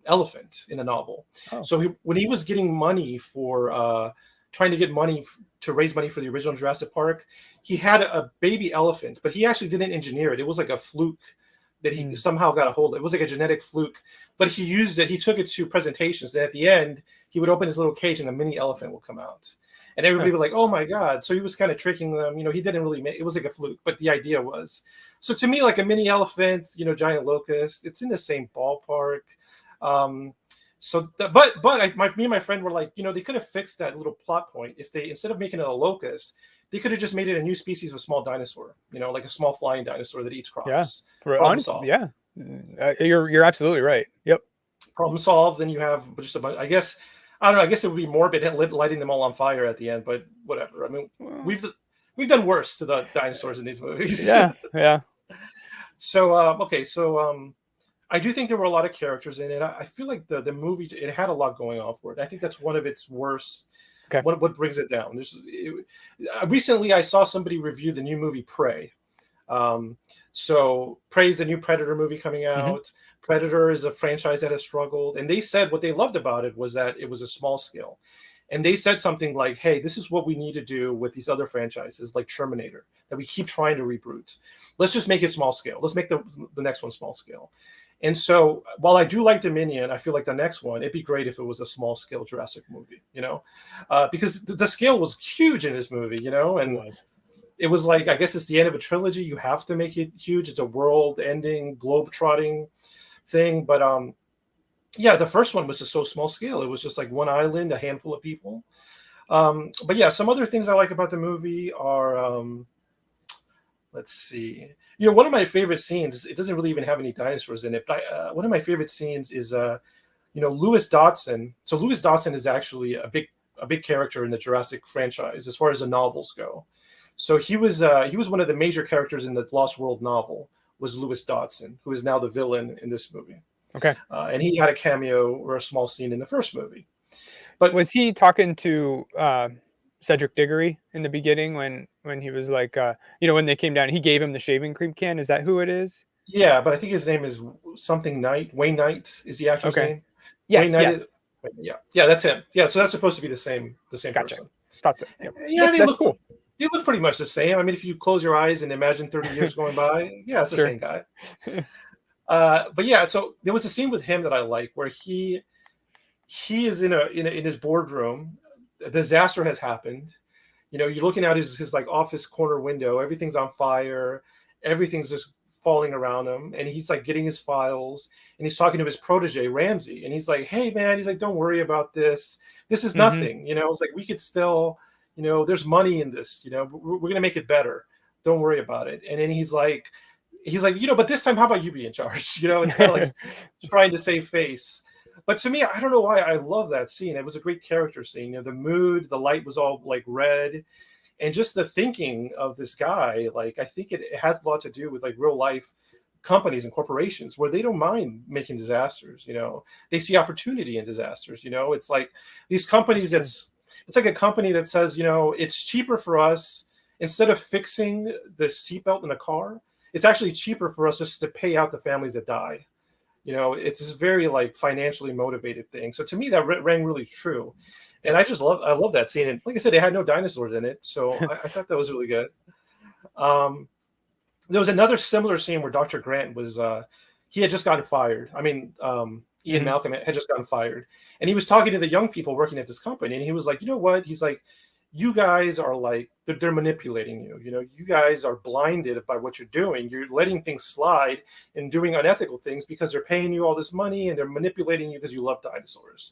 elephant in the novel. Oh, So when he was getting money for trying to get money to raise money for the original Jurassic Park, he had a baby elephant, but he actually didn't engineer it. It was like a fluke that he mm, somehow got a hold of. It was like a genetic fluke, but he used it. He took it to presentations. And at the end, he would open his little cage and a mini elephant would come out. And huh, everybody was like, "Oh my god!" So he was kind of tricking them. He didn't really make it was like a fluke, but the idea was. So to me, like a mini elephant, giant locust, it's in the same ballpark. Um, me and my friend were like, they could have fixed that little plot point if they instead of making it a locust, they could have just made it a new species of small dinosaur. Like a small flying dinosaur that eats yeah. crops. For Problem honest, solved. yeah. You're absolutely right. Yep. Problem solved. Then you have just a bunch. I guess I don't know. I guess it would be morbid lighting them all on fire at the end, but whatever. I mean, Well, we've done worse to the dinosaurs in these movies. yeah, yeah. So I do think there were a lot of characters in it. I feel like the movie it had a lot going on for it. I think that's one of its worst. Okay. What brings it down? Recently, I saw somebody review the new movie Prey, So Prey's the new Predator movie coming Hmm. out. Predator is a franchise that has struggled, and they said what they loved about it was that it was a small scale. And they said something like, "Hey, this is what we need to do with these other franchises, like Terminator, that we keep trying to reboot. Let's just make it small scale. Let's make the next one small scale." And so, while I do like Dominion, I feel like the next one, it'd be great if it was a small scale Jurassic movie, because the scale was huge in this movie, It and was. it was like, I guess it's the end of a trilogy. You have to make it huge. It's a world-ending, globe-trotting thing. But yeah, the first one was just so small scale. It was just like one island, a handful of people. But yeah, some other things I like about the movie are, let's see. One of my favorite scenes, it doesn't really even have any dinosaurs in it, but one of my favorite scenes is, Lewis Dotson. So Lewis Dotson is actually a big character in the Jurassic franchise as far as the novels go. So he was one of the major characters in the Lost World novel, was Lewis Dotson, who is now the villain in this movie. Okay. And he had a cameo or a small scene in the first movie. But Was he talking to Cedric Diggory in the beginning when he was like, when they came down, he gave him the shaving cream can? Is that who it is? yeah, but I think his name is something Knight. Wayne Knight is the actor's Okay. name. Wayne Yes. Knight Yes. is, yeah, that's him. Yeah, so that's supposed to be the same Gotcha. person. Thought so. Yep. Yeah, Yep, that's cool. They look pretty much the same. I mean, if you close your eyes and imagine 30 years going by, yeah, it's the Sure. same guy. But yeah, so there was a scene with him that I like where he is in his boardroom. A disaster has happened. You're looking out his like office corner window. Everything's on fire. Everything's just falling around him, and he's like getting his files, and he's talking to his protege Ramsey, and he's like, "Hey, man," he's like, "Don't worry about this. This is nothing. It's like we could still, there's money in this. We're gonna make it better. Don't worry about it." And then he's like, but this time, how about you be in charge? It's kind of like trying to save face. But to me, I don't know why I love that scene. It was a great character scene. The mood, the light was all like red, and just the thinking of this guy. Like, I think it has a lot to do with like real life companies and corporations where they don't mind making disasters. They see opportunity in disasters. It's like these companies. It's like a company that says, it's cheaper for us, instead of fixing the seatbelt in a car, it's actually cheaper for us just to pay out the families that die. It's this very like financially motivated thing. So to me, that rang really true, and I love that scene. And like I said, it had no dinosaurs in it, so I thought that was really good. There was another similar scene where Dr. Grant was he had just gotten fired. I mean, Ian Malcolm had just gotten fired, and he was talking to the young people working at this company, and he was like, "You know what?" He's like, "You guys are like, they're manipulating you. You guys are blinded by what you're doing. You're letting things slide and doing unethical things because they're paying you all this money and they're manipulating you because you love dinosaurs."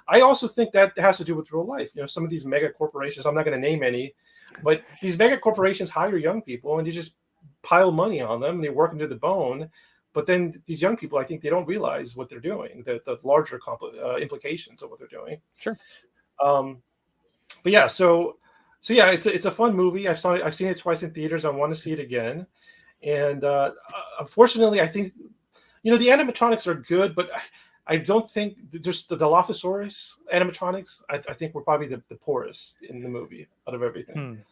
I also think that has to do with real life. Some of these mega corporations, I'm not going to name any, but these mega corporations hire young people and they just pile money on them and they work them to the bone. But then these young people, I think they don't realize what they're doing, the larger implications of what they're doing. Sure. But yeah, so yeah, it's a fun movie. I've seen it twice in theaters. I want to see it again. And unfortunately, I think the animatronics are good, but I don't think just the Dilophosaurus animatronics. I think were probably the poorest in the movie out of everything.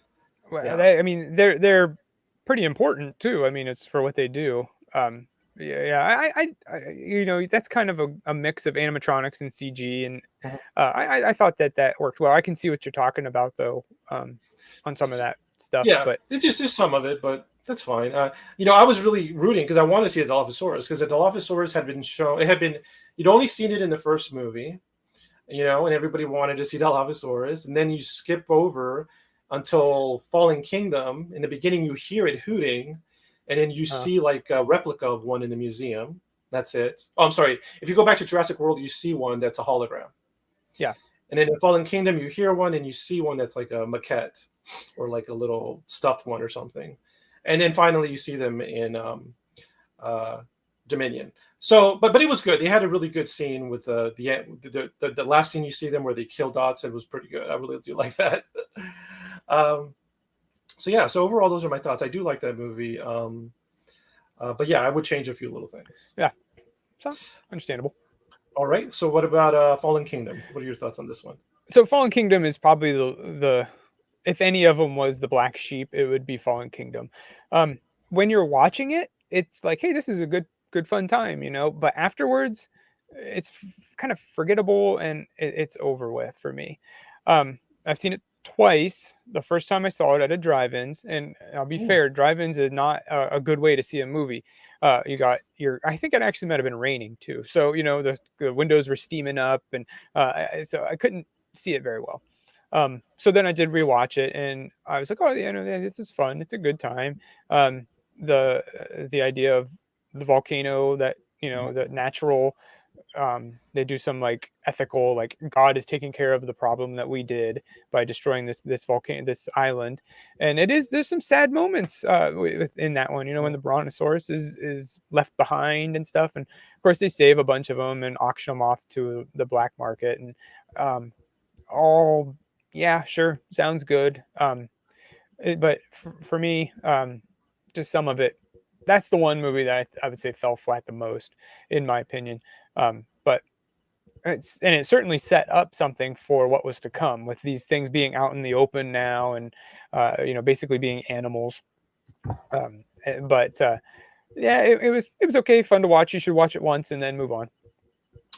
Well, Yeah. I mean, they're pretty important too. I mean, it's for what they do. That's kind of a mix of animatronics and CG, and I thought that worked well. I can see what you're talking about though, on some of that stuff. Yeah, But it's just some of it, but that's fine. I was really rooting because I want to see a Dilophosaurus, because the Dilophosaurus had been shown. You'd only seen it in the first movie, and everybody wanted to see Dilophosaurus, and then you skip over until Fallen Kingdom. In the beginning, you hear it hooting, and then you see like a replica of one in the museum. That's it. Oh, I'm sorry. If you go back to Jurassic World, you see one that's a hologram. Yeah. And then in Fallen Kingdom, you hear one and you see one that's like a maquette or like a little stuffed one or something. And then finally, you see them in Dominion. So, but it was good. They had a really good scene with the last scene you see them where they kill Dotson was pretty good. I really do like that. So yeah. So overall, those are my thoughts. I do like that movie. But yeah, I would change a few little things. Yeah. So understandable. All right. So what about Fallen Kingdom? What are your thoughts on this one? So Fallen Kingdom is probably the if any of them was the black sheep, it would be Fallen Kingdom. when you're watching it, it's like, hey, this is a good fun time, but afterwards it's kind of forgettable, and it's over with for me. I've seen it twice. The first time I saw it at a drive-ins, and I'll be Ooh. fair, drive-ins is not a good way to see a movie. You got I think it actually might have been raining too, so the windows were steaming up, and so I couldn't see it very well. So then I did rewatch it, and I was like, oh, this is fun. It's a good time. Um, the idea of the volcano, that the natural, they do some like ethical, like God is taking care of the problem that we did by destroying this volcano, this island. And there's some sad moments within that one, when the brontosaurus is left behind and stuff, and of course they save a bunch of them and auction them off to the black market, and um all, yeah, sure, sounds good. But for me, just some of it, that's the one movie that I would say fell flat the most, in my opinion. But it certainly set up something for what was to come, with these things being out in the open now, and basically being animals. But yeah, it was okay, fun to watch. You should watch it once and then move on.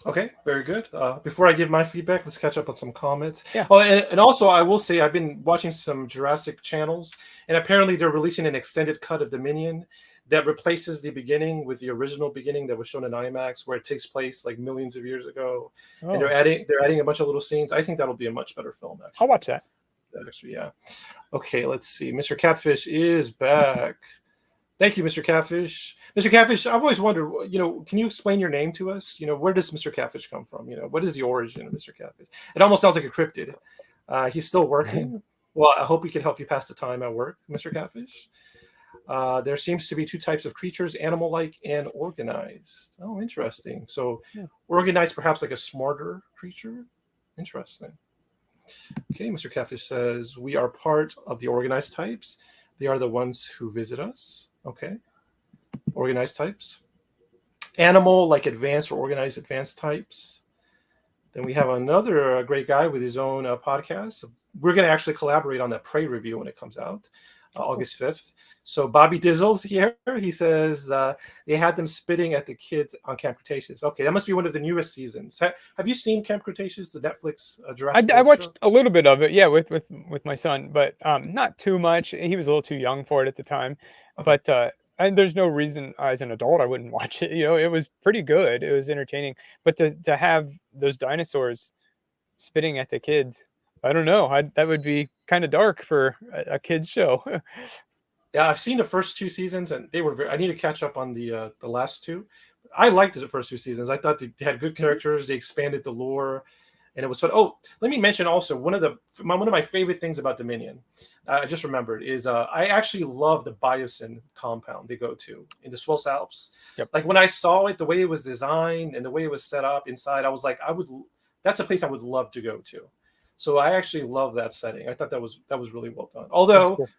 Okay, very good. Before I give my feedback, let's catch up on some comments. Yeah. Oh, and also I will say I've been watching some Jurassic channels, and apparently they're releasing an extended cut of Dominion that replaces the beginning with the original beginning that was shown in IMAX, where it takes place like millions of years ago. And Oh, they're adding a bunch of little scenes. I think that'll be a much better film, I'll actually. watch that. Actually, yeah. Okay, let's see. Mr. Catfish is back. Thank you, Mr. Catfish. Mr. Catfish, I've always wondered, can you explain your name to us? Where does Mr. Catfish come from? What is the origin of Mr. Catfish? It almost sounds like a cryptid. He's still working. Well, I hope we can help you pass the time at work, Mr. Catfish. There seems to be two types of creatures, animal-like and organized. Oh, interesting. So Yeah. organized, perhaps like a smarter creature? Interesting. Okay, Mr. Catfish says, we are part of the organized types. They are the ones who visit us. Okay. Organized types. Animal, like advanced or organized advanced types. Then we have another great guy with his own podcast. We're going to actually collaborate on that Prey review when it comes out, August 5th. So Bobby Dizzle's here. He says they had them spitting at the kids on Camp Cretaceous. Okay, that must be one of the newest seasons. Have you seen Camp Cretaceous, the Netflix Jurassic I World watched show? a little bit of it, yeah, with my son, but not too much. He was a little too young for it at the time. Okay. But and there's no reason as an adult I wouldn't watch it. It was pretty good. It was entertaining. But to have those dinosaurs spitting at the kids, I don't know. That would be kind of dark for a kids show. Yeah, I've seen the first two seasons, and they were very. I need to catch up on the last two. I liked the first two seasons. I thought they had good characters. They expanded the lore, and it was fun. Oh, let me mention also one of my favorite things about Dominion. I just remembered is I actually love the biosin compound they go to in the Swiss Alps. Yep. Like when I saw it, the way it was designed and the way it was set up inside, I was like, That's a place I would love to go to. So I actually love that setting. I thought that was really well done. Although Cool.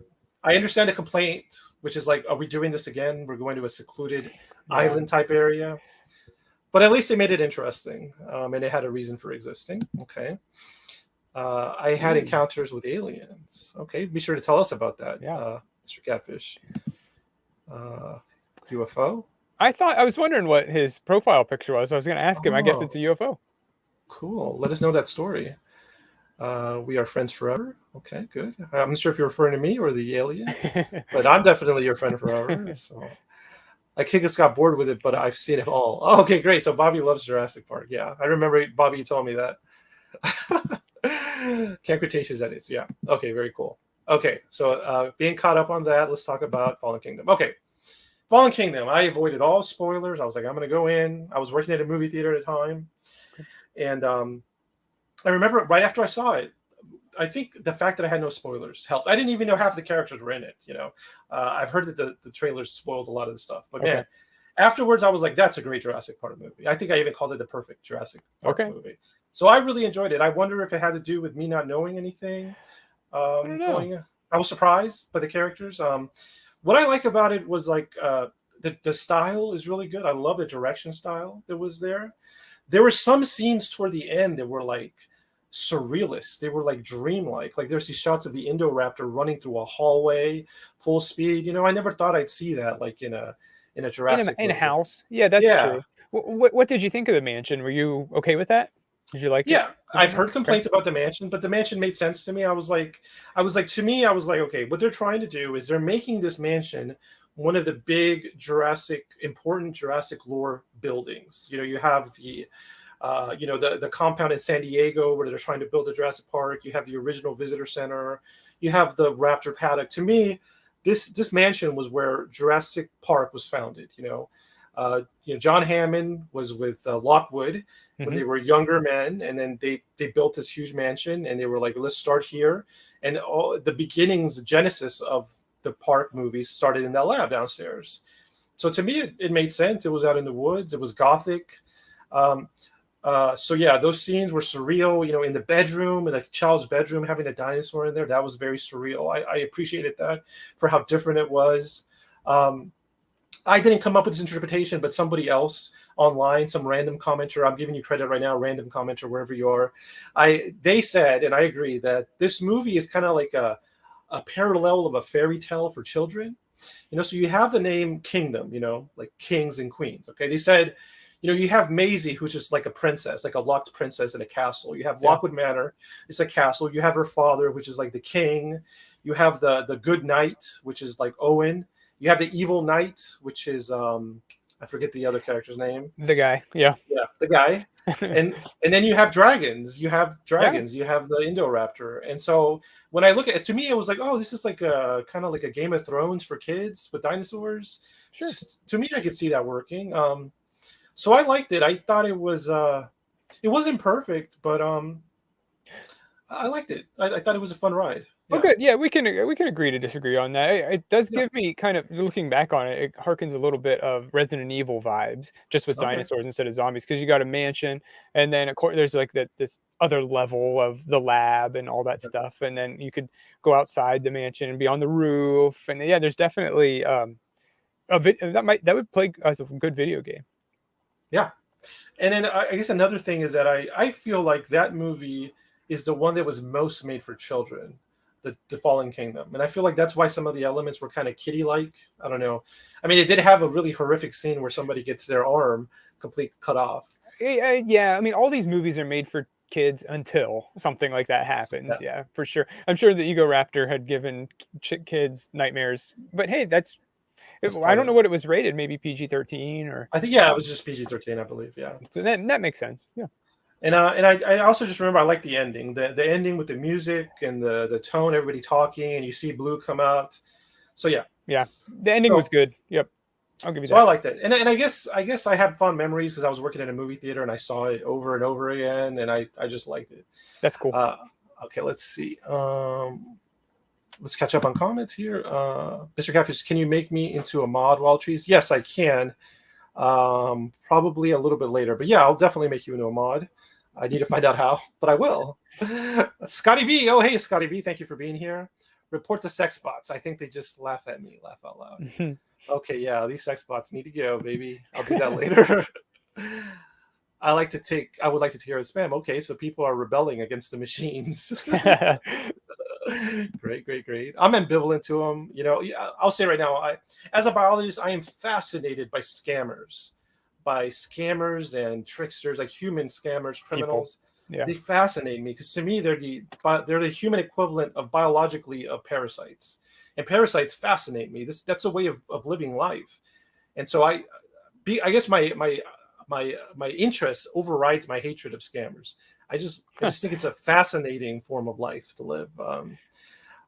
I understand the complaint, which is like, are we doing this again? We're going to a secluded Yeah. island type area. But at least they made it interesting, and it had a reason for existing. Okay. I had encounters with aliens. Okay. Be sure to tell us about that, Yeah. Mr. Catfish. UFO? I was wondering what his profile picture was. I was going to ask him. I guess it's a UFO. Cool. Let us know that story. We are friends forever. Okay, good. I'm not sure if you're referring to me or the alien, but I'm definitely your friend forever. So I just got bored with it, but I've seen it all. Oh, okay, great. So Bobby loves Jurassic Park. Yeah, I remember Bobby told me that. Camp Cretaceous, that is. Yeah. Okay, very cool. Okay, so being caught up on that, let's talk about Fallen Kingdom. Okay, Fallen Kingdom. I avoided all spoilers. I was like, I'm going to go in. I was working at a movie theater at the time, and I remember right after I saw it, I think the fact that I had no spoilers helped. I didn't even know half the characters were in it. I've heard that the trailers spoiled a lot of the stuff, but man, afterwards I was like, that's a great Jurassic Park movie. I think I even called it the perfect Jurassic Park movie. So I really enjoyed it. I wonder if it had to do with me not knowing anything. I don't know. I was surprised by the characters. What I like about it was like the style is really good. I love the direction style that was there. There were some scenes toward the end that were like surrealist. They were like dreamlike. Like there's these shots of the Indoraptor running through a hallway full speed. I never thought I'd see that like in a Jurassic In a movie. house. Yeah, that's Yeah. true. What did you think of the mansion? Were you okay with that? Did you like it Yeah, living I've there? heard complaints about the mansion, but the mansion made sense to me. To me, I was like, okay, what they're trying to do is they're making this mansion one of the big important Jurassic lore buildings. You have the compound in San Diego where they're trying to build a Jurassic Park. You have the original visitor center. You have the Raptor paddock. To me, this mansion was where Jurassic Park was founded. John Hammond was with Lockwood when Hmm. they were younger men, and then they built this huge mansion, and they were like, let's start here. And all the beginnings, the genesis of the park movies started in that lab downstairs. So to me, it made sense. It was out in the woods. It was gothic. Um, so yeah, those scenes were surreal. In the bedroom, in the child's bedroom, having a dinosaur in there, that was very surreal. I appreciated that for how different it was. I didn't come up with this interpretation, but somebody else online, some random commenter, I'm giving you credit right now, random commenter, wherever you are, they said, and I agree, that this movie is kind of like a parallel of a fairy tale for children. So you have the name Kingdom, like kings and queens. Okay. They said, you have Maisie, who's just like a princess, like a locked princess in a castle. You have Yeah. Lockwood Manor, it's a castle. You have her father, which is like the king. You have the good knight, which is like Owen. You have the evil knight, which is I forget the other character's name. The guy. Yeah. Yeah, the guy. And then you have dragons. You have Yeah. You have the Indoraptor. And so when I look at it, to me, it was like, oh, this is like a kind of like a Game of Thrones for kids with dinosaurs. Sure. To me, I could see that working. So I liked it. I thought it wasn't perfect, but I liked it. I thought it was a fun ride. Oh, Yeah. good. Yeah, we can agree to disagree on that. It does Yeah. give me kind of looking back on it, it harkens a little bit of Resident Evil vibes, just with Okay. dinosaurs instead of zombies, because you got a mansion, and then of course there's like this other level of the lab and all that stuff, and then you could go outside the mansion and be on the roof, and yeah, there's definitely that would play as a good video game. Yeah. And then I guess another thing is that I feel like that movie is the one that was most made for children, the Fallen Kingdom. And I feel like that's why some of the elements were kind of kiddie-like. I don't know. I mean, it did have a really horrific scene where somebody gets their arm complete cut off. Yeah, I mean, all these movies are made for kids until something like that happens. Yeah. Yeah, for sure. I'm sure the Ego Raptor had given kids nightmares, but hey, I don't know what it was rated. Maybe PG-13 or. I think, yeah, it was just PG-13, I believe. Yeah. So that makes sense. Yeah. And I also just remember I like the ending, the ending with the music and the tone, everybody talking, and you see Blue come out. So yeah. Yeah, the ending was good. Yep, I'll give you that. So I like that, and I guess I had fun memories because I was working in a movie theater and I saw it over and over again, and I just liked it. That's cool. Okay, let's see. Let's catch up on comments here. Mr. Catfish, can you make me into a mod, Wild Trees? Yes, I can. Probably a little bit later, but yeah, I'll definitely make you into a mod. I need to find out how, but I will. Scotty B. Oh, hey, Scotty B. Thank you for being here. Report the sex bots. I think they just laugh at me, laugh out loud. Okay, yeah, these sex bots need to go, baby. I'll do that later. I would like to take care of spam. Okay, so people are rebelling against the machines. Great. I'm ambivalent to them. I'll say right now, as a biologist, I am fascinated by scammers and tricksters, like human scammers, criminals. Yeah. They fascinate me because to me they're the human equivalent of biologically of parasites, and parasites fascinate me. That's a way of living life, and so I guess my interest overrides my hatred of scammers. I just think it's a fascinating form of life to live.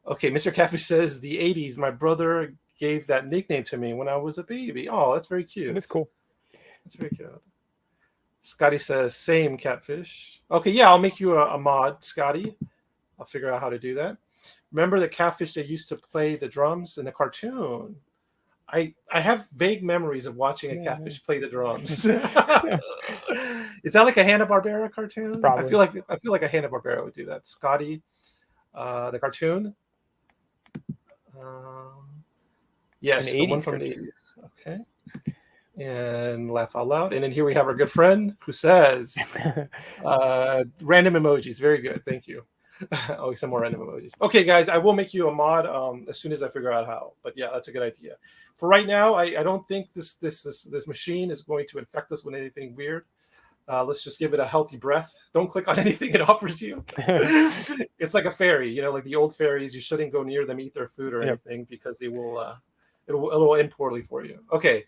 Okay, Mr. Catfish says the 80s. My brother gave that nickname to me when I was a baby. Oh, that's very cute. That's cool. That's very cute. Scotty says, same, Catfish. Okay, yeah, I'll make you a mod, Scotty. I'll figure out how to do that. Remember the Catfish that used to play the drums in the cartoon? I have vague memories of watching a catfish play the drums. Is that like a Hanna-Barbera cartoon? Probably. I feel like a Hanna-Barbera would do that. Scotty, the cartoon. Yes, the one from the 80s. Okay. and laugh out loud. And then here we have our good friend who says, random emojis. Very good. Thank you. Oh, some more random emojis. Okay, guys, I will make you a mod as soon as I figure out how. But yeah, that's a good idea. For right now, I don't think this machine is going to infect us with anything weird. Let's just give it a healthy breath. Don't click on anything it offers you. It's like a fairy, like the old fairies. You shouldn't go near them, eat their food or anything, because they will it'll end poorly for you. Okay,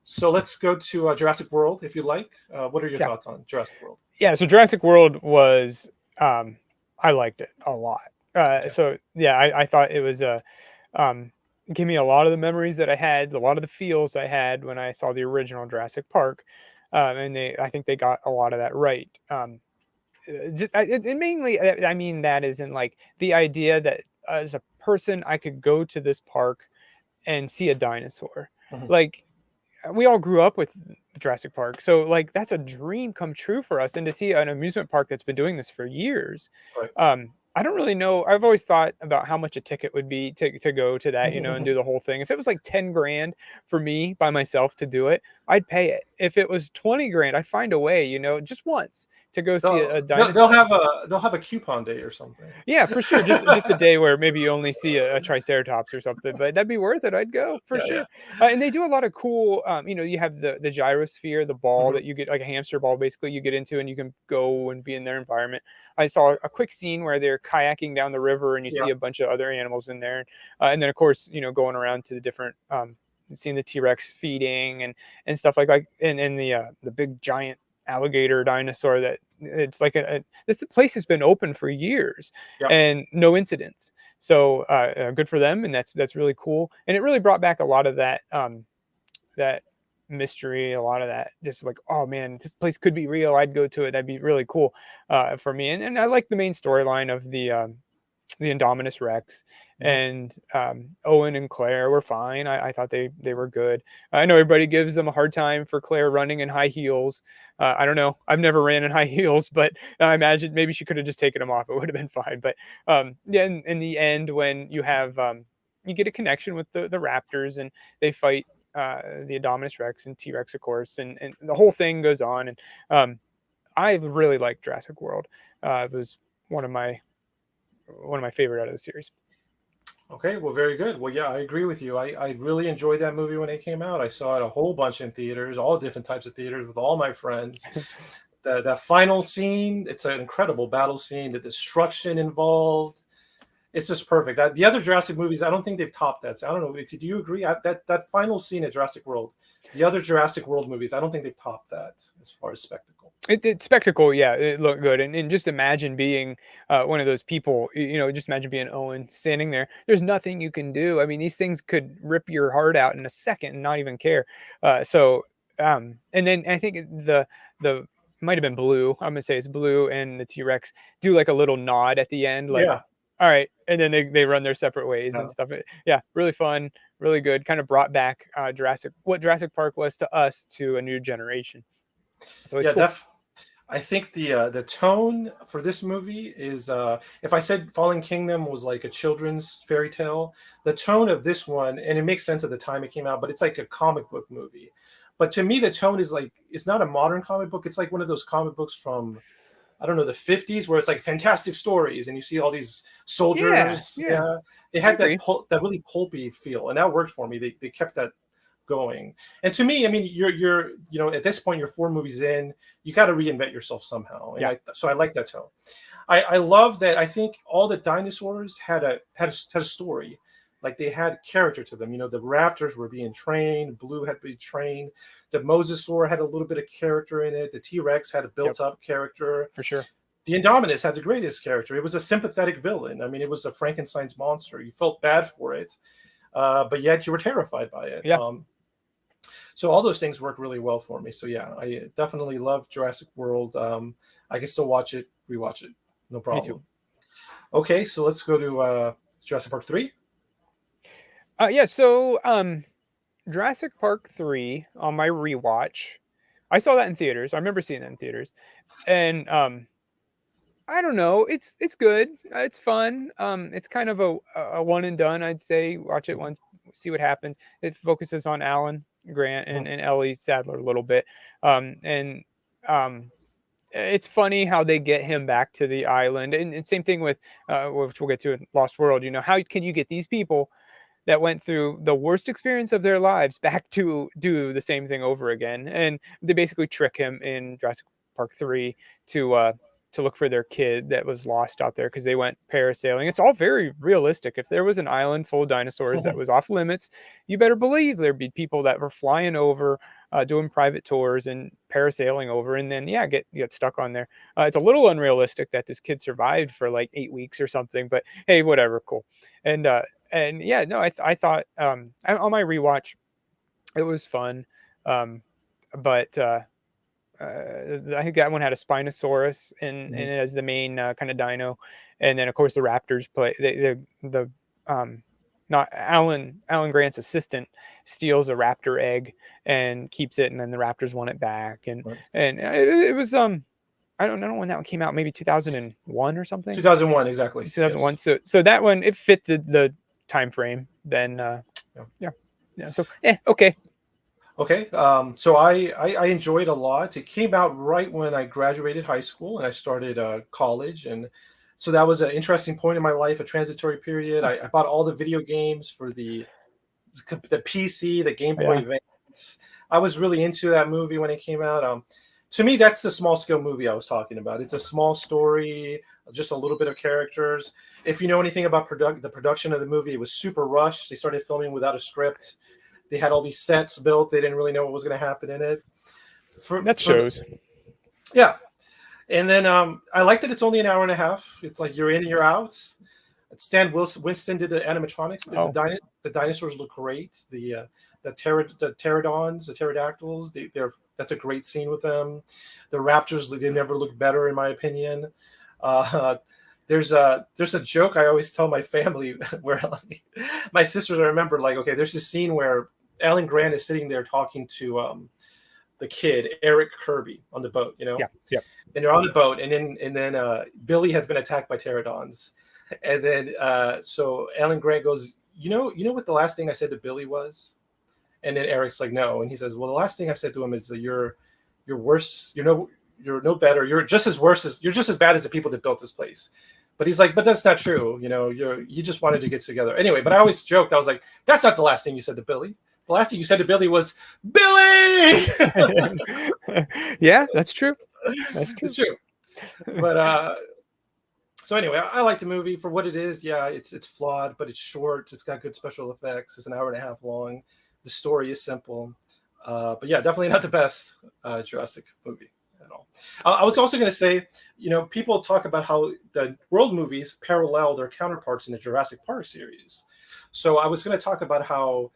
so let's go to Jurassic World, if you like. What are your thoughts on Jurassic World? Yeah, so Jurassic World was I liked it a lot. So yeah, I thought it was it gave me a lot of the memories that I had, a lot of the feels I had when I saw the original Jurassic Park, and I think they got a lot of that right. It mainly, I mean, that isn't like the idea that as a person I could go to this park and see a dinosaur. Mhm. Like, we all grew up with Jurassic Park, so like that's a dream come true for us. And to see an amusement park that's been doing this for years, Right. I don't really know. I've always thought about how much a ticket would be to go to that, and do the whole thing. If it was like 10 grand for me by myself to do it, I'd pay it. If it was 20 grand, I'd find a way, just once to go see a They'll dinosaur. have a coupon day or something. Yeah, for sure. Just a day where maybe you only see a triceratops or something, but that'd be worth it. I'd go for Yeah, yeah. sure. And they do a lot of cool. You have the gyrosphere, the ball Mhm. that you get, like a hamster ball, basically you get into, and you can go and be in their environment. I saw a quick scene where they're kayaking down the river, and you Yeah. see a bunch of other animals in there, and then of course going around to the different. Seeing the T-Rex feeding and stuff like and the big giant alligator dinosaur that it's like this place has been open for years Yeah. and no incidents. So good for them, and that's really cool. And it really brought back a lot of that mystery, a lot of that just like, oh man, this place could be real. I'd go to it. That'd be really cool for me. And I like the main storyline of the Indominus Rex, Mhm. and Owen and Claire were fine. I thought they were good. I know everybody gives them a hard time for Claire running in high heels. I don't know. I've never ran in high heels, but I imagine maybe she could have just taken them off. It would have been fine. But yeah, in the end, when you get a connection with the Raptors, and they fight the Indominus Rex and T Rex, of course, and the whole thing goes on. And I really liked Jurassic World. It was one of my favorite out of the series. Okay, well, very good. Well, yeah, I agree with you. I really enjoyed that movie when it came out. I saw it a whole bunch in theaters, all different types of theaters with all my friends. That final scene, it's an incredible battle scene. The destruction involved, it's just perfect. The other Jurassic movies, I don't think they've topped that. So I don't know. Do you agree? That final scene at Jurassic World, the other Jurassic World movies, I don't think they've topped that as far as spectacle. It spectacle, yeah, it looked good. And just imagine being one of those people, just imagine being Owen standing there. There's nothing you can do. I mean, these things could rip your heart out in a second and not even care. And then I think the might have been Blue. I'm gonna say it's Blue and the T-Rex do like a little nod at the end, like, Yeah, all right, and then they run their separate ways yeah, and stuff. Yeah, really fun, really good. Kind of brought back what Jurassic Park was to us to a new generation. It's always yeah. cool. I think the tone for this movie is if I said Fallen Kingdom was like a children's fairy tale, the tone of this one, and it makes sense at the time it came out, but it's like a comic book movie. But to me, the tone is like it's not a modern comic book. It's like one of those comic books from I don't know the 50s where it's like fantastic stories and you see all these Yeah, soldiers. yeah, Yeah, they I had agree. that really pulpy feel, and that worked for me. They kept that going. And to me, I mean, you're at this point, you're 4 movies in, you got to reinvent yourself somehow. And Yeah, I like that tone. I love that. I think all the dinosaurs had a story. Like they had character to them. The raptors were being trained. Blue had to be trained. The mosasaur had a little bit of character in it. The T-Rex had a yep, built-up character. for sure. The Indominus had the greatest character. It was a sympathetic villain. I mean, it was a Frankenstein's monster. You felt bad for it, but yet you were terrified by it. Yeah, So all those things work really well for me. So yeah, I definitely love Jurassic World. I can still watch it, rewatch it, no me too. problem. Okay, so let's go to Jurassic Park 3. Yeah, so Jurassic Park 3 on my rewatch. I saw that in theaters. I remember seeing that in theaters. And I don't know, it's good. It's fun. It's kind of a one and done, I'd say. Watch it once, see what happens. It focuses on Alan. Grant and Ellie Sadler a little bit. And it's funny how they get him back to the island, and same thing with which we'll get to in Lost World. How can you get these people that went through the worst experience of their lives back to do the same thing over again? And they basically trick him in Jurassic Park 3 to look for their kid that was lost out there because they went parasailing. It's all very realistic. If there was an island full of dinosaurs that was off limits, you better believe there'd be people that were flying over, doing private tours and parasailing over, and then get stuck on there. It's a little unrealistic that this kid survived for like 8 weeks or something, but hey, whatever, cool. And yeah, no, I thought on my rewatch, it was fun, but I think that one had a Spinosaurus in it as the main kind of dino, and then of course the Raptors play the not Alan Grant's assistant steals a raptor egg and keeps it, and then the Raptors want it back, and it was I don't know when that one came out, maybe 2001 or something. 2001, exactly. 2001. Yes. So that one, it fit the time frame. Then yeah. So okay. Okay, so I enjoyed a lot. It came out right when I graduated high school and I started college, and so that was an interesting point in my life, a transitory period. I bought all the video games for the PC, the Game Boy Advance. I was really into that movie when it came out. To me, that's the small scale movie I was talking about. It's a small story, just a little bit of characters. If you know anything about the production of the movie, it was super rushed. They started filming without a script. They had all these sets built. They didn't really know what was going to happen in it. That shows. Yeah. And then I like that it's only an hour and a half. It's like you're in and you're out. Stan Winston did the animatronics. The dinosaurs look great. The pterodons, the pterodactyls, that's a great scene with them. The raptors, they never look better, in my opinion. There's a joke I always tell my family where my sisters, I remember, like, okay, there's this scene where Alan Grant is sitting there talking to the kid, Eric Kirby, on the boat, Yeah. And they're on the boat, and then Billy has been attacked by pterodons. And then so Alan Grant goes, you know what the last thing I said to Billy was? And then Eric's like, no. And he says, well, the last thing I said to him is that you're worse, you're no better, you're just as bad as the people that built this place. But he's like, but that's not true. You just wanted to get together. Anyway, but I always joked. I was like, that's not the last thing you said to Billy. The last thing you said to Billy was, Billy! Yeah, that's true. It's true. But so anyway, I like the movie for what it is. Yeah, it's flawed, but it's short. It's got good special effects. It's an hour and a half long. The story is simple. But yeah, definitely not the best Jurassic movie at all. I was also going to say, people talk about how the world movies parallel their counterparts in the Jurassic Park series. So I was going to talk about how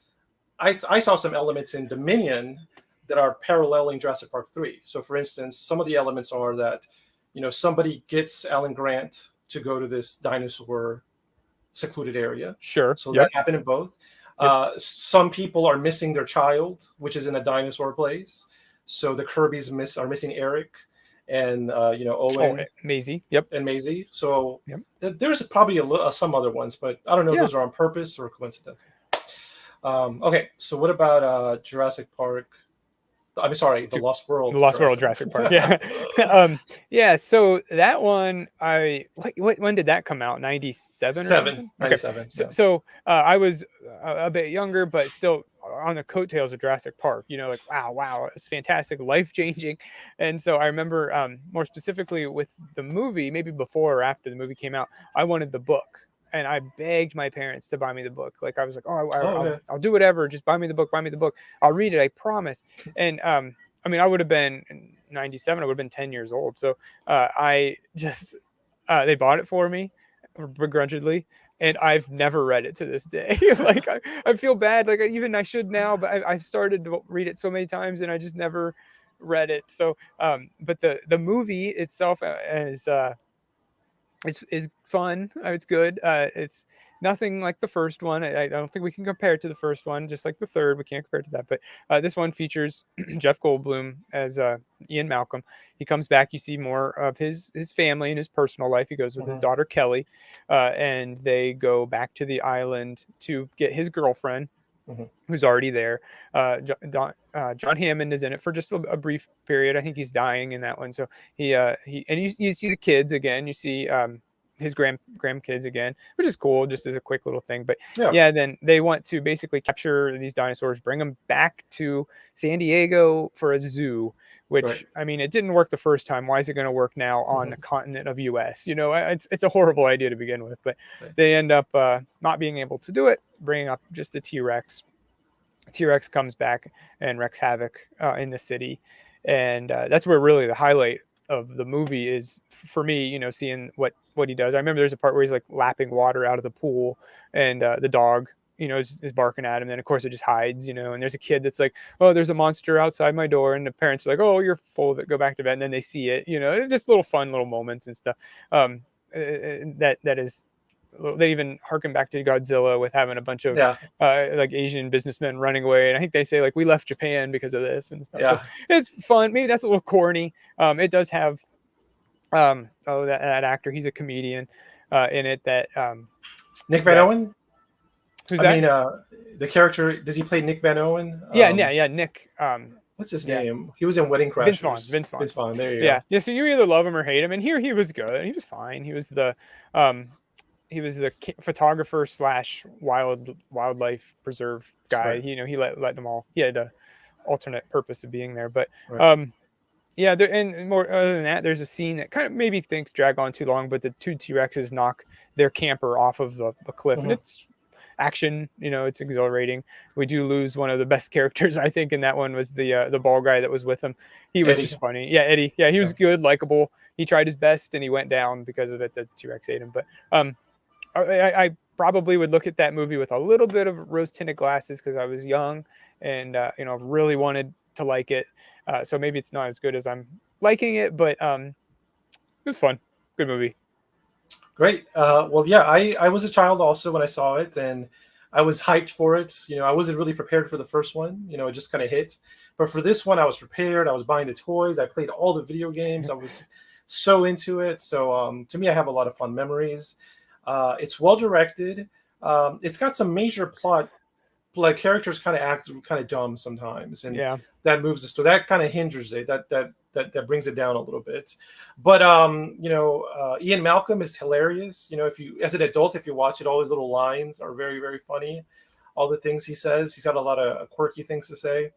I saw some elements in Dominion that are paralleling Jurassic Park 3. So for instance, some of the elements are that, somebody gets Alan Grant to go to this dinosaur secluded area. Sure. So that happened in both. Some people are missing their child, which is in a dinosaur place. So the Kirbys are missing Eric and Owen, Maisie. And Maisie. So there's probably some other ones, but I don't know if those are on purpose or coincidental. Okay, so what about Jurassic Park? I'm sorry, the Lost World. The Lost World Jurassic Park. Yeah. So that one, when did that come out? 97 or something? 97. Okay. So I was a bit younger, but still on the coattails of Jurassic Park. Like wow, it's fantastic, life changing. And so I remember more specifically with the movie, maybe before or after the movie came out, I wanted the book. And I begged my parents to buy me the book. Like I was like, I'll do whatever. Just buy me the book. I'll read it. I promise. And I mean, I would have been 97. I would have been 10 years old. So I just they bought it for me begrudgingly, and I've never read it to this day. Like I feel bad. Like I should now, but I've started to read it so many times, and I just never read it. So but the movie itself is fun. It's good. It's nothing like the first one. I don't think we can compare it to the first one. Just like the third, we can't compare it to that. But this one features Jeff Goldblum as Ian Malcolm. He comes back. You see more of his family and his personal life. He goes with his daughter Kelly, and they go back to the island to get his girlfriend, who's already there. John Hammond is in it for just a brief period. I think he's dying in that one. So he and you see the kids again. You see his grandkids again, which is cool, just as a quick little thing. But Yeah. yeah, then they want to basically capture these dinosaurs, bring them back to San Diego for a zoo. Which, Right. I mean, it didn't work the first time. Why is it going to work now on the continent of US? You know, it's a horrible idea to begin with. But Right. they end up not being able to do it, bringing up just the T-Rex. T-Rex comes back and wreaks havoc in the city, and that's where really the highlight of the movie is for me. You know, seeing what he does. I remember there's a part where he's like lapping water out of the pool, and the dog, you know, is barking at him. Then of course it just hides, you know. And there's a kid that's like, "Oh, there's a monster outside my door," and the parents are like, "Oh, you're full of it. Go back to bed." And then they see it, you know. Just little fun little moments and stuff. That is. They even harken back to Godzilla with having a bunch of Yeah. like Asian businessmen running away, and I think they say like we left Japan because of this and stuff. Yeah. So it's fun. Maybe that's a little corny. It does have that actor. He's a comedian in it. That Nick Van Owen. Who's I that? mean, the character. Does he play Nick Van Owen? Yeah. Nick. What's his name? He was in Wedding Crashers. Vince Vaughn. There you go. Yeah. So you either love him or hate him. And here he was good. He was fine. He was the photographer / wildlife preserve guy. Right. You know, he let them all. He had a alternate purpose of being there. But right. Yeah, and more other than that, there's a scene that kind of maybe things drag on too long, but the two T-Rexes knock their camper off of the cliff, and it's action. You know, it's exhilarating. We do lose one of the best characters, I think, in that one was the ball guy that was with him. He was just funny. Yeah, Eddie. Yeah, he was good, likable. He tried his best, and he went down because of it. The T-Rex ate him. But I probably would look at that movie with a little bit of rose-tinted glasses because I was young and you know, really wanted to like it. So maybe it's not as good as I'm liking it, but it was fun. Good movie. Great. Well, yeah, I was a child also when I saw it, and I was hyped for it. You know, I wasn't really prepared for the first one. You know, it just kind of hit. But for this one, I was prepared. I was buying the toys. I played all the video games. I was so into it. So to me, I have a lot of fun memories. It's well directed. It's got some major plot. Like characters kind of act kind of dumb sometimes, and that moves the story. That kind of hinders it. That brings it down a little bit. But you know, Ian Malcolm is hilarious. You know, if you as an adult, if you watch it, all his little lines are very, very funny. All the things he says, he's got a lot of quirky things to say.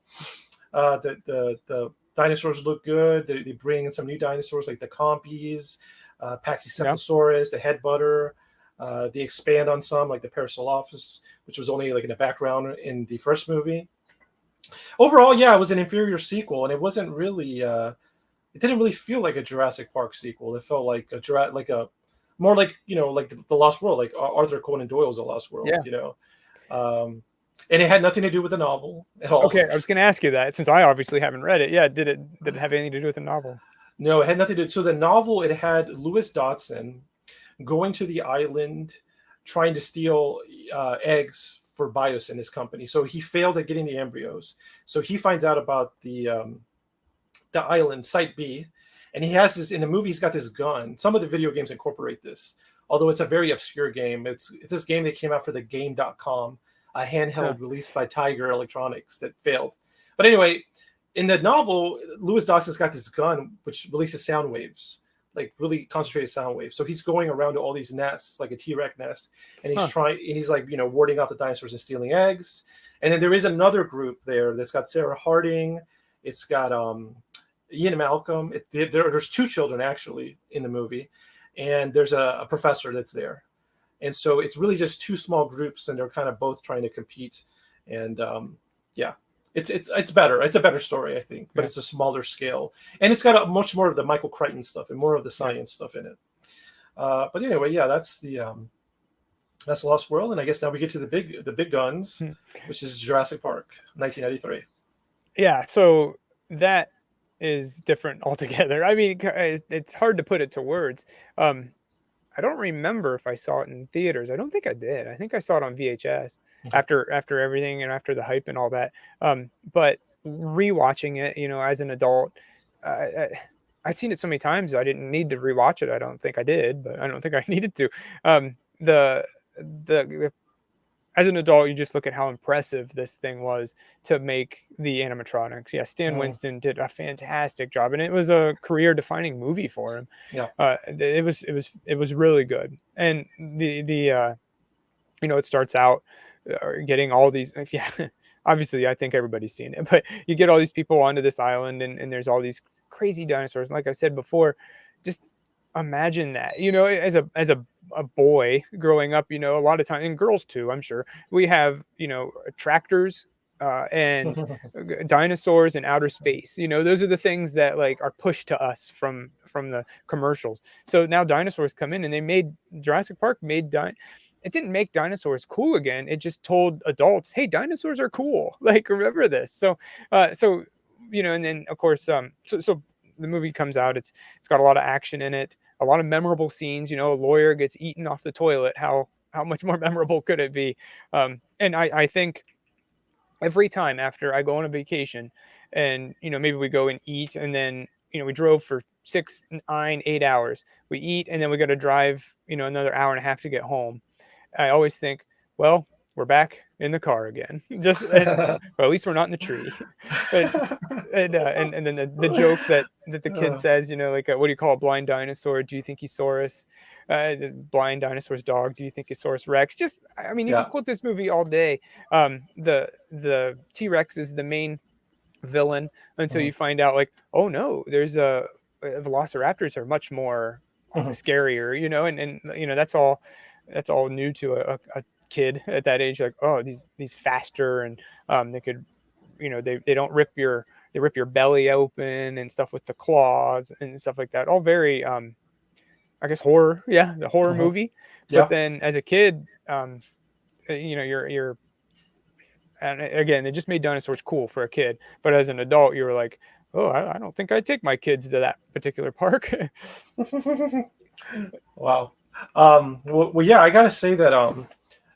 The dinosaurs look good. They bring in some new dinosaurs like the Compies, Pachycephalosaurus, the Headbutter. They expand on some, like the Parasaurolophus, which was only like in the background in the first movie. Overall, yeah, it was an inferior sequel, and it wasn't really. It didn't really feel like a Jurassic Park sequel. It felt like a more like, you know, like the Lost World, like Arthur Conan Doyle's The Lost World. You know, and it had nothing to do with the novel at all. Okay, I was going to ask you that since I obviously haven't read it. Yeah, did it have anything to do with the novel? No, it had nothing to do. So the novel, it had Lewis Dotson going to the island, trying to steal eggs for Bios in his company. So he failed at getting the embryos. So he finds out about the island, Site B, and he has this, in the movie, he's got this gun. Some of the video games incorporate this, although it's a very obscure game. It's this game that came out for the Game.com, a handheld released by Tiger Electronics that failed. But anyway, in the novel, Lewis Dotson's got this gun which releases sound waves, like really concentrated sound waves. So he's going around to all these nests, like a T-Rex nest, and he's trying, and he's like, you know, warding off the dinosaurs and stealing eggs. And then there is another group there that's got Sarah Harding. It's got Ian Malcolm. There's two children actually in the movie, and there's a professor that's there. And so it's really just two small groups, and they're kind of both trying to compete. And it's better. It's a better story, I think, but it's a smaller scale, and it's got much more of the Michael Crichton stuff and more of the science stuff in it. But anyway, that's the Lost World, and I guess now we get to the big guns, which is Jurassic Park, 1993. Yeah, so that is different altogether. I mean, it's hard to put it to words. I don't remember if I saw it in theaters. I don't think I did. I think I saw it on VHS after everything and after the hype and all that. But rewatching it, you know, as an adult, I've seen it so many times I didn't need to rewatch it. I don't think I did, but I don't think I needed to. The as an adult, you just look at how impressive this thing was to make the animatronics. Yeah, Stan Mm, Winston did a fantastic job, and it was a career-defining movie for him. yeah. It was really good, and the it starts out getting all these. Yeah, obviously, I think everybody's seen it, but you get all these people onto this island, and there's all these crazy dinosaurs. And like I said before, just imagine that. As a boy growing up, a lot of time, and girls too, I'm sure we have tractors and dinosaurs in outer space. Those are the things that like are pushed to us from the commercials. So now dinosaurs come in, and they made Jurassic Park made it didn't make dinosaurs cool again. It just told adults, "Hey, dinosaurs are cool. Like, remember this." And then of course, so the movie comes out. It's got a lot of action in it, a lot of memorable scenes. A lawyer gets eaten off the toilet. How much more memorable could it be? And I think every time after I go on a vacation, and maybe we go and eat, and then we drove for 6, 9, 8 hours. We eat, and then we got to drive another hour and a half to get home. I always think, well, we're back in the car again. Or at least we're not in the tree. and and then the joke that the kid says, like, what do you call a blind dinosaur? Do you think he saw us? The blind dinosaur's dog. Do you think he saw us Rex? Just, I mean, you can Yeah. quote this movie all day. The T-Rex is the main villain until Mhm, you find out, like, oh no, there's velociraptors are much more mhm. scarier, and that's all new to a kid at that age. Like, oh, these faster, and they could, they don't rip your belly open and stuff with the claws and stuff like that. All very I guess horror, yeah, the horror Mhm. movie. But Yeah. then as a kid, you're and again, they just made dinosaurs cool for a kid. But as an adult, you were like, oh, I don't think I'd take my kids to that particular park. Wow. Well, yeah, I gotta say that,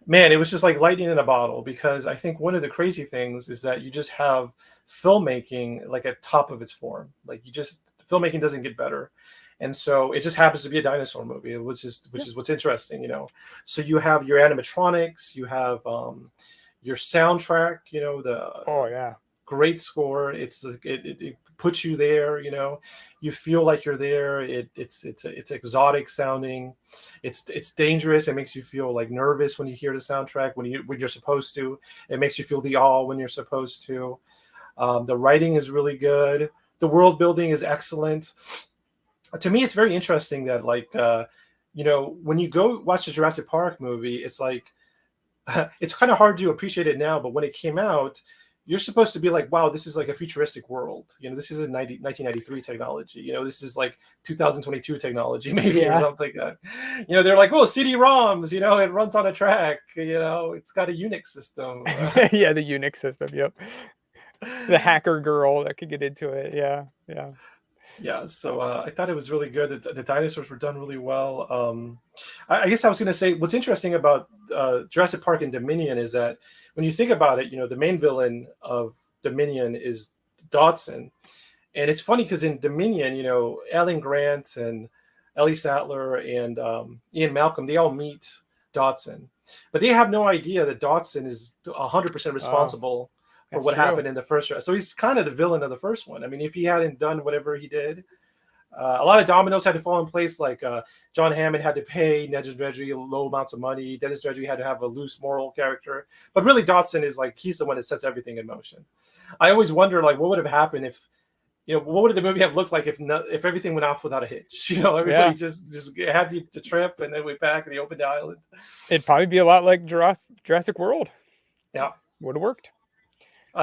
man, it was just like lightning in a bottle, because I think one of the crazy things is that you just have filmmaking like at top of its form. Like, filmmaking doesn't get better. And so it just happens to be a dinosaur movie, which Yeah. is what's interesting. So you have your animatronics, you have your soundtrack, Oh yeah. great score. It puts you there. You feel like you're there. It's exotic sounding. It's dangerous. It makes you feel like nervous when you hear the soundtrack, when you're supposed to. It makes you feel the awe when you're supposed to. The writing is really good. The world building is excellent. To me, it's very interesting that, like, when you go watch the Jurassic Park movie, it's like it's kind of hard to appreciate it now, but when it came out, you're supposed to be like, wow, this is like a futuristic world. This is 1993 technology. This is like 2022 technology, maybe, or Yeah. something. They're like, oh, CD-ROMs, it runs on a track, it's got a Unix system. Yeah, the Unix system. Yep. The hacker girl that could get into it. Yeah. Yeah. Yeah, so I thought it was really good. The dinosaurs were done really well. I guess I was going to say, what's interesting about Jurassic Park and Dominion is that when you think about it, the main villain of Dominion is Dotson. And it's funny because in Dominion, Alan Grant and Ellie Sattler and Ian Malcolm, they all meet Dotson. But they have no idea that Dotson is 100% Oh, responsible for that's what true. happened in the first round. So he's kind of the villain of the first one. I mean, if he hadn't done whatever he did, a lot of dominoes had to fall in place. Like John Hammond had to pay Dennis Dredry low amounts of money. Dennis Dredry had to have a loose moral character. But really, Dotson is like, he's the one that sets everything in motion. I always wonder, like, what would have happened if, what would the movie have looked like if everything went off without a hitch? Everybody Yeah. just had the trip and then went back and they opened the island. It'd probably be a lot like Jurassic World. Yeah, Would have worked.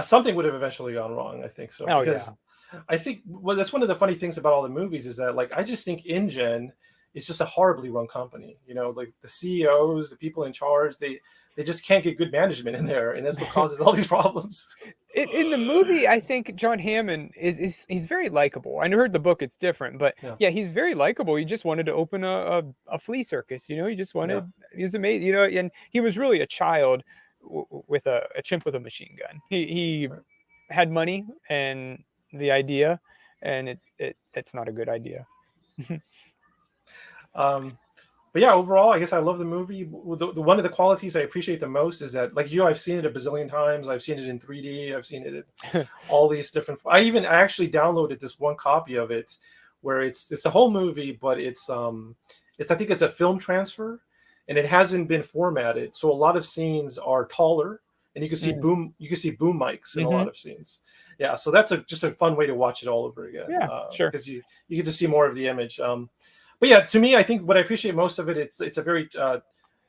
something would have eventually gone wrong. I think so, Oh because yeah. I think, well, that's one of the funny things about all the movies is that, like, I just think InGen is just a horribly run company. Like the CEOs, the people in charge, they just can't get good management in there, and that's what causes all these problems. In the movie, I think John Hammond he's very likable. I heard the book; it's different, but Yeah, yeah, he's very likable. He just wanted to open a flea circus. He just yeah, he was amazing. And he was really a child with a chimp with a machine gun. He right. had money and the idea, and it's not a good idea. Um, But yeah, overall, I guess I love the movie. The one of the qualities I appreciate the most is that, like you, I've seen it a bazillion times. I've seen it in 3D. I've seen it in all these different. I actually downloaded this one copy of it, where it's a whole movie, but it's I think it's a film transfer, and it hasn't been formatted, so a lot of scenes are taller, and you can see boom mics in a lot of scenes. Yeah, so that's just a fun way to watch it all over again. Yeah, sure. Because you get to see more of the image. But yeah, to me, I think what I appreciate most of it, it's a very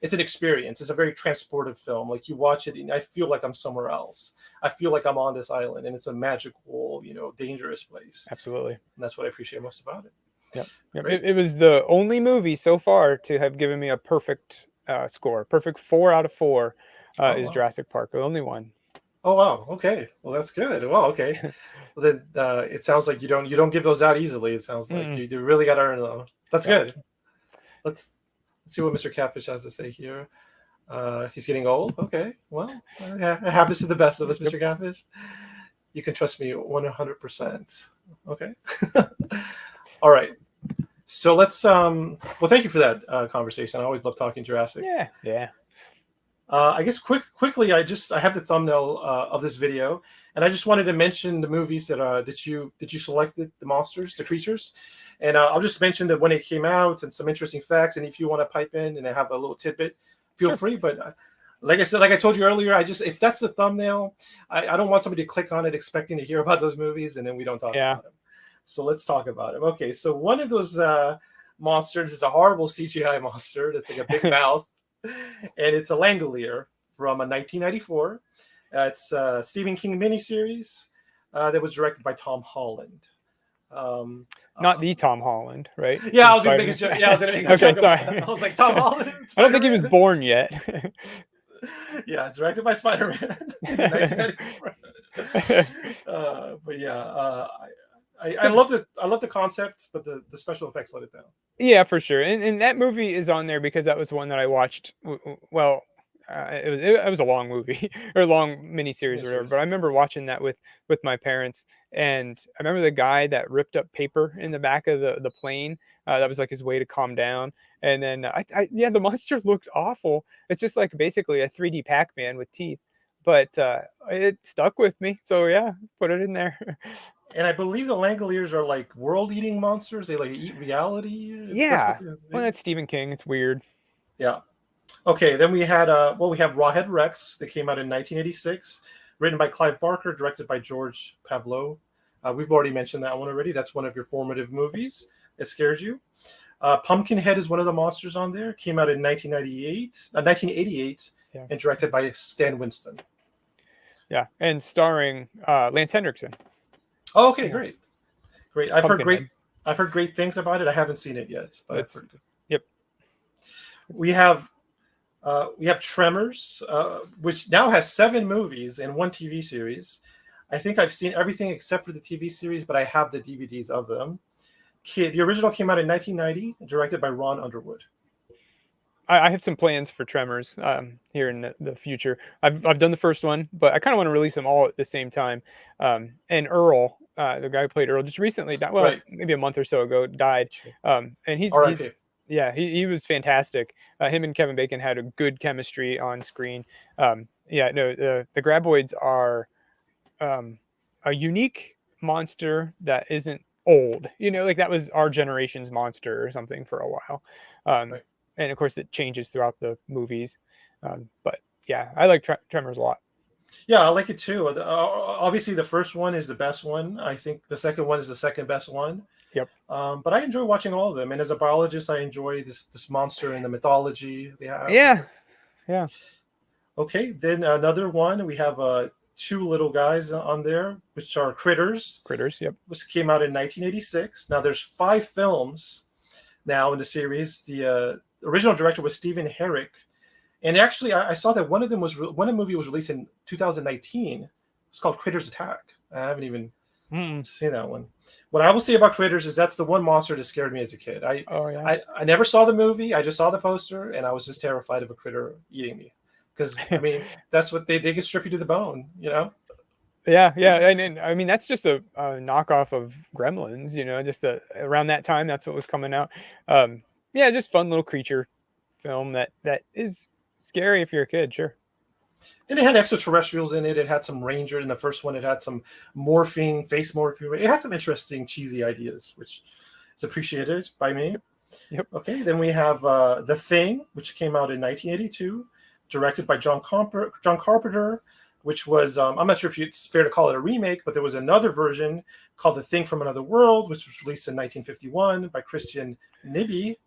it's an experience. It's a very transportive film. Like you watch it, and I feel like I'm somewhere else. I feel like I'm on this island, and it's a magical, dangerous place. Absolutely. And that's what I appreciate most about it. Yep. It was the only movie so far to have given me a perfect score. Perfect 4 out of 4 is wow. Jurassic Park. The only one. Oh wow. Okay. Well, that's good. Well, okay. Well, then it sounds like you don't give those out easily. It sounds like you really got to earn them. That's good. Let's see what Mr. Catfish has to say here. He's getting old. Okay. Well, it happens to the best of us, Mr. Catfish. You can trust me 100%. Okay. All right. So let's well, thank you for that conversation. I always love talking Jurassic. Yeah. I guess quickly, I have the thumbnail of this video, and I just wanted to mention the movies that you selected, the monsters, the creatures, and I'll just mention that when it came out and some interesting facts. And if you want to pipe in and have a little tidbit, feel free. But like I said, like I told you earlier, if that's the thumbnail, I don't want somebody to click on it expecting to hear about those movies, and then we don't talk about them. So let's talk about them. Okay, so one of those monsters is a horrible CGI monster that's like a big mouth. And it's a Langolier from a 1994. It's a Stephen King miniseries that was directed by Tom Holland. Not the Tom Holland, right? Yeah, I was going to make a joke. Yeah, I was going to make a joke. Sorry. I was like, Tom Holland? I don't think he was born yet. Yeah, it's directed by Spider-Man in 1994. But yeah, I love the concept, but the special effects let it down. Yeah, for sure. And that movie is on there because that was one that I watched. Well, it was a long movie or a long miniseries or whatever. But I remember watching that with my parents, and I remember the guy that ripped up paper in the back of the plane. That was like his way to calm down. And then the monster looked awful. It's just like basically a 3D Pac-Man with teeth. But it stuck with me, so yeah, put it in there. And I believe the Langoliers are like world-eating monsters. They like eat reality. Yeah. Well, that's Stephen King. It's weird. Yeah. Okay. Then we had we have Rawhead Rex that came out in 1986, written by Clive Barker, directed by George Pavlov. We've already mentioned that one already. That's one of your formative movies. It scares you. Pumpkinhead is one of the monsters on there. Came out in 1988, and directed by Stan Winston. Yeah, and starring Lance Henriksen. Oh, okay, great. I've heard great things about it. I haven't seen it yet, but I've heard good. Yep. We have Tremors, which now has 7 movies and 1 TV series. I think I've seen everything except for the TV series, but I have the DVDs of them. The original came out in 1990, directed by Ron Underwood. I have some plans for Tremors here in the future. I've done the first one, but I kind of want to release them all at the same time. And Earl, the guy who played Earl, just recently died. Well, maybe a month or so ago, died. And he was fantastic. Him and Kevin Bacon had a good chemistry on screen. The Graboids are a unique monster that isn't old. Like that was our generation's monster or something for a while. And of course, it changes throughout the movies. But yeah, I like Tremors a lot. Yeah, I like it too. Obviously, the first one is the best one. I think the second one is the second best one. Yep. But I enjoy watching all of them. And as a biologist, I enjoy this monster and the mythology they have. Yeah. Okay, then another one. We have 2 little guys on there, which are Critters. Yep. Which came out in 1986. Now, there's 5 films now in the series. The original director was Stephen Herrick. And actually, I saw that one of the movie was released in 2019. It's called Critters Attack. I haven't even seen that one. What I will say about Critters is that's the one monster that scared me as a kid. I never saw the movie. I just saw the poster, and I was just terrified of a critter eating me. Because, I mean, that's what they can strip you to the bone, Yeah. And I mean, that's just a knockoff of Gremlins, just around that time, that's what was coming out. Just fun little creature. film that is scary if you're a kid, sure. And it had extraterrestrials in it. It had some ranger in the first one. It had some morphing, face morphing. It had some interesting, cheesy ideas, which is appreciated by me. Yep. Okay, then we have The Thing, which came out in 1982, directed by John Carpenter, which was, I'm not sure if it's fair to call it a remake, but there was another version called The Thing from Another World, which was released in 1951 by Christian Nibby.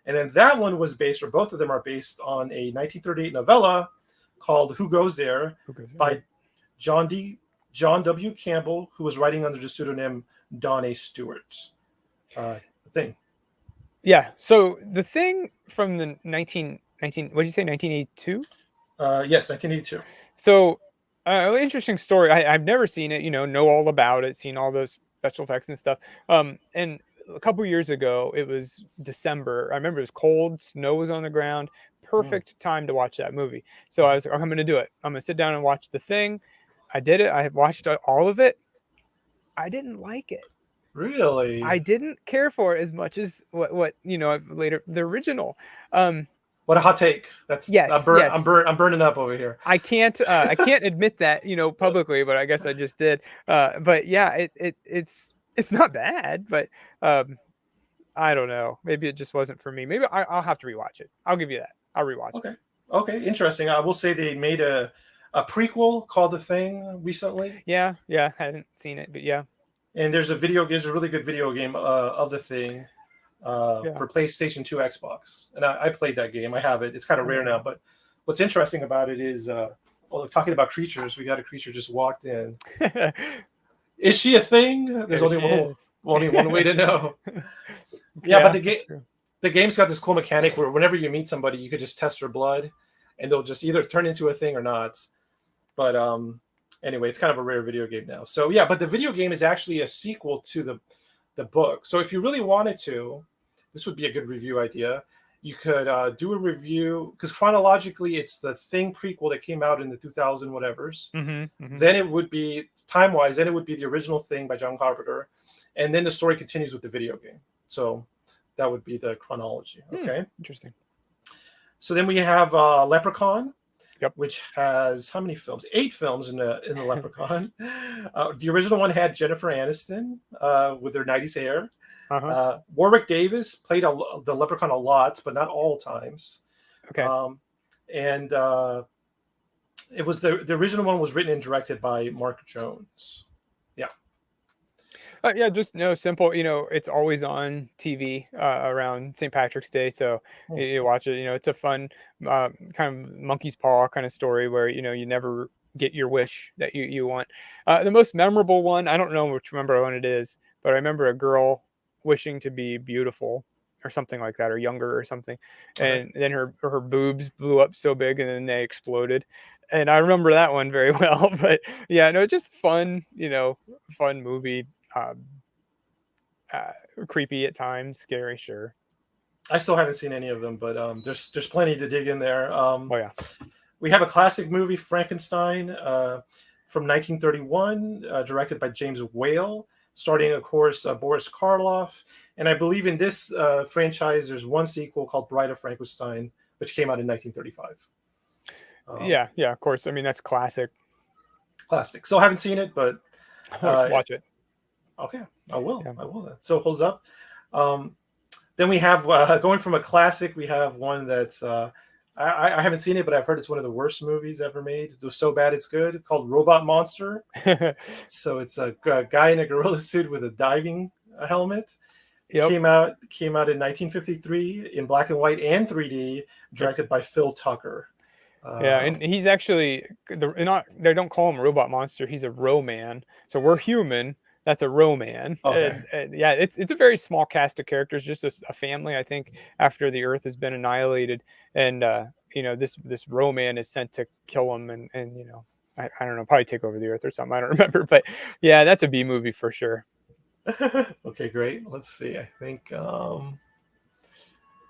And then that one was based, or both of them are based on a 1938 novella called Who Goes There by John W. Campbell, who was writing under the pseudonym Don A. Stewart. The Thing. Yeah. So The Thing from the 19 what did you say, 1982? Yes, 1982. So interesting story. I've never seen it, know all about it, seen all those special effects and stuff. And a couple years ago, it was December. I remember it was cold, snow was on the ground. Perfect time to watch that movie. So I was like, I'm going to do it. I'm going to sit down and watch The Thing. I did it. I watched all of it. I didn't like it. Really? I didn't care for it as much as what later the original. What a hot take! That's yes. I'm burning up over here. I can't admit that publicly, but I guess I just did. But yeah, it's not bad, but I don't know. Maybe it just wasn't for me. Maybe I'll have to rewatch it. I'll give you that. I'll rewatch it. Okay, interesting. I will say they made a prequel called The Thing recently. Yeah, I hadn't seen it, but yeah. And there's a really good video game of The Thing for PlayStation 2, Xbox, and I played that game. I have it. It's kind of rare now, but what's interesting about it is, talking about creatures, we got a creature just walked in. Is she a thing? There's only one way to know. But the game's got this cool mechanic where whenever you meet somebody, you could just test their blood, and they'll just either turn into a thing or not. But anyway, it's kind of a rare video game now. So yeah, but the video game is actually a sequel to the book. So if you really wanted to, this would be a good review idea. You could do a review, because chronologically it's The Thing prequel that came out in the 2000 whatevers. Then it would be time-wise, then it would be the original Thing by John Carpenter, and then the story continues with the video game. So that would be the chronology. Okay, interesting. So then we have Leprechaun, which has how many films? 8 films in the Leprechaun. The original one had Jennifer Aniston with her 90s hair. Warwick Davis played the Leprechaun a lot, but not all times. Okay. And it was the original one was written and directed by Mark Jones. Yeah. Just simple. It's always on TV around St. Patrick's Day, so you watch it. It's a fun kind of monkey's paw kind of story where you never get your wish that you want. The most memorable one, I don't know which one it is, but I remember a girl wishing to be beautiful or something like that, or younger or something, and then her boobs blew up so big and then they exploded, and I remember that one very well. But yeah, no, just fun, fun movie. Creepy at times, scary, sure. I still haven't seen any of them, but there's plenty to dig in there. We have a classic movie, Frankenstein, from 1931, directed by James Whale, starting, of course, Boris Karloff. And I believe in this franchise, there's one sequel called Bride of Frankenstein, which came out in 1935. Yeah, of course. I mean, that's classic. Classic. So I haven't seen it, but watch it. Okay, I will. Yeah. I will then. So it holds up. Then we have, going from a classic, we have one that's, I haven't seen it, but I've heard it's one of the worst movies ever made. It was so bad it's good, called Robot Monster. So it's a guy in a gorilla suit with a diving helmet. Yep. Came out in 1953 in black and white and 3D, directed by Phil Tucker. And he's actually, they don't call him Robot Monster. He's a Ro-Man. So we're human. That's a Ro-Man. Okay. And yeah, it's a very small cast of characters, just a family, I think, after the Earth has been annihilated. And, this Ro-Man is sent to kill them and I don't know, probably take over the Earth or something. I don't remember. But yeah, that's a B movie for sure. Okay, great. Let's see. I think I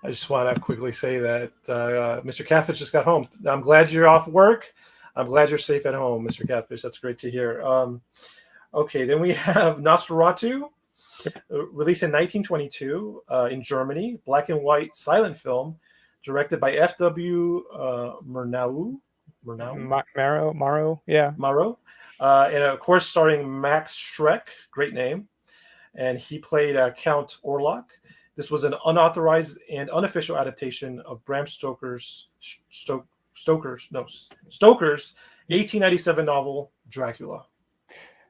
just want to quickly say that Mr. Catfish just got home. I'm glad you're off work. I'm glad you're safe at home, Mr. Catfish. That's great to hear. Okay, then we have Nosferatu, released in 1922 in Germany, black and white silent film, directed by F.W. Murnau. Morrow, yeah. Morrow. And of course, starring Max Schreck, great name. And he played Count Orlok. This was an unauthorized and unofficial adaptation of Bram Stoker's 1897 novel Dracula.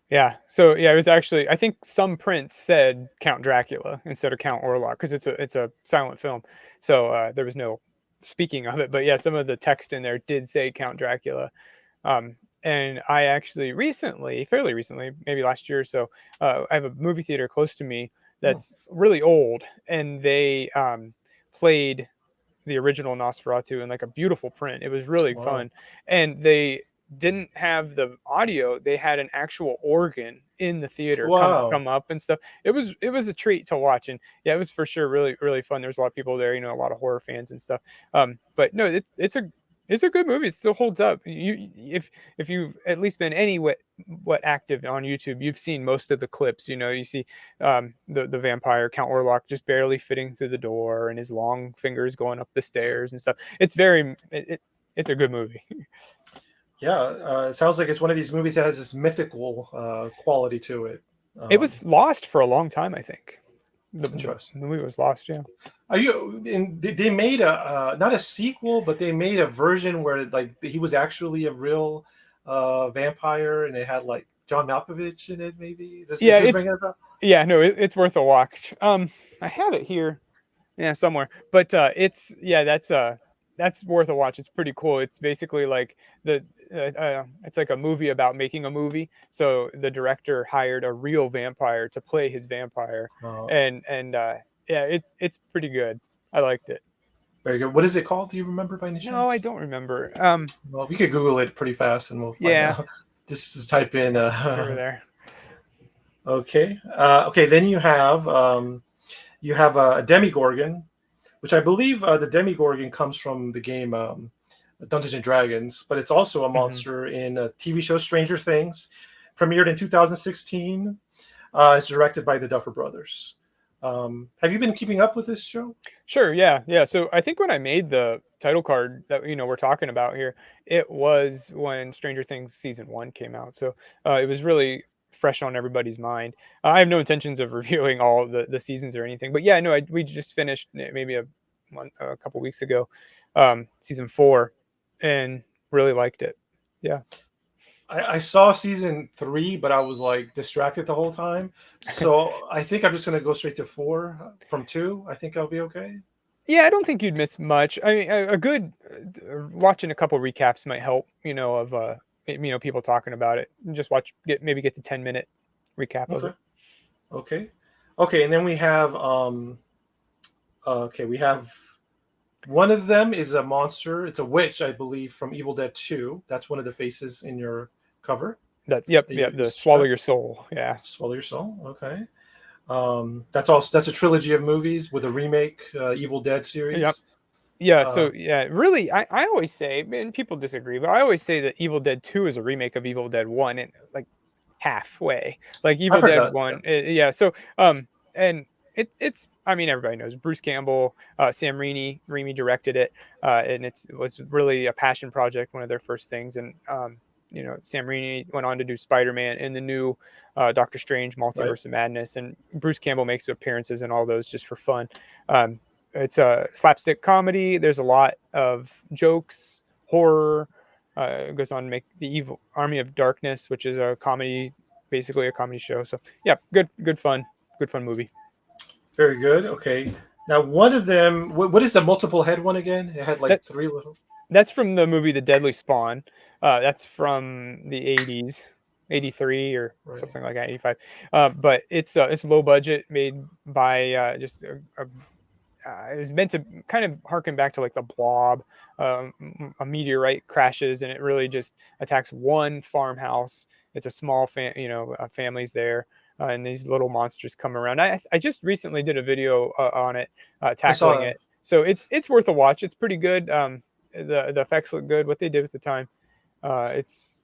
Yeah. So yeah, it was actually, I think some prints said Count Dracula instead of Count Orlok because it's a silent film. So there was no speaking of it, but yeah, some of the text in there did say Count Dracula. And I actually fairly recently, maybe last year or so, I have a movie theater close to me that's really old, and they played the original Nosferatu in like a beautiful print. It was really fun, and they didn't have the audio; they had an actual organ in the theater come up and stuff. It was a treat to watch, and yeah, it was for sure really fun. There's a lot of people there, a lot of horror fans and stuff. But no, it's a good movie. It still holds up. If you've at least been what active on YouTube, you've seen most of the clips. You see the vampire Count Orlok just barely fitting through the door and his long fingers going up the stairs and stuff. It's it's a good movie. Yeah, it sounds like it's one of these movies that has this mythical quality to it. It was lost for a long time, I think. The movie was lost. Yeah. They made a not a sequel, but they made a version where like he was actually a real vampire, and it had like John Malkovich in it. Maybe. No, it's worth a watch. I have it here, somewhere. But that's worth a watch. It's pretty cool. It's basically like it's like a movie about making a movie. So the director hired a real vampire to play his vampire, and it's pretty good. I liked it. Very good. What is it called? Do you remember by any chance? No, I don't remember. Well, we could Google it pretty fast, and we'll find out. Just type in over there. Okay. Then you have a Demigorgon, which I believe the Demigorgon comes from the game Dungeons and Dragons, but it's also a monster in a TV show Stranger Things, premiered in 2016. It's directed by the Duffer Brothers. Have you been keeping up with this show? Sure, yeah. So I think when I made the title card that we're talking about here, it was when Stranger Things season 1 came out. So it was really fresh on everybody's mind. I have no intentions of reviewing all the seasons or anything, but yeah, no, we just finished maybe a couple weeks ago, season 4, and really liked it. Yeah. I saw season 3, but I was like distracted the whole time. So I think I'm just going to go straight to 4 from 2. I think I'll be okay. Yeah, I don't think you'd miss much. I mean, a good watching a couple recaps might help, of people talking about it. Just get the 10-minute recap of it. Okay. And then we have one of them is a monster. It's a witch, I believe, from Evil Dead 2. That's one of the faces in your cover. The Swallow Your Soul. Yeah. Swallow Your Soul. Okay. That's a trilogy of movies with a remake, Evil Dead series. Yep. Yeah, really, I always say, and people disagree, but I always say that Evil Dead 2 is a remake of Evil Dead 1, and like halfway. Like Evil Dead 1. Yeah. So and it's I mean, everybody knows Bruce Campbell, Sam Raimi directed it, and it was really a passion project, one of their first things. And Sam Raimi went on to do Spider-Man and the new Doctor Strange Multiverse of Madness, and Bruce Campbell makes appearances in all those just for fun. It's a slapstick comedy. There's a lot of jokes, horror. It goes on to make the Evil Army of Darkness, which is a comedy, basically a comedy show. So yeah, good fun movie. Very good. Okay. Now, one of them, what is the multiple head one again? It had like 3 little. That's from the movie The Deadly Spawn. That's from the 80s, 83 or something like that, 85. But it's low budget, made by just it was meant to kind of harken back to like the Blob. A meteorite crashes and it really just attacks one farmhouse. It's a small family's there. And these little monsters come around. I just recently did a video on it, tackling it. So it's worth a watch. It's pretty good. The effects look good. What they did at the time, it's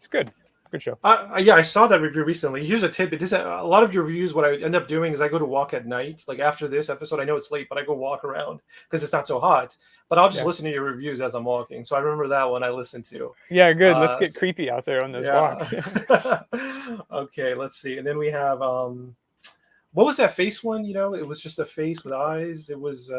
good. Good show. Yeah, I saw that review recently. Here's a tidbit. A lot of your reviews, what I end up doing is I go to walk at night. Like after this episode, I know it's late, but I go walk around because it's not so hot. But I'll just listen to your reviews as I'm walking. So I remember that one I listened to. Yeah, good. Let's get creepy out there on those walks. Okay, let's see. And then we have what was that face one? You know, it was just a face with eyes. It was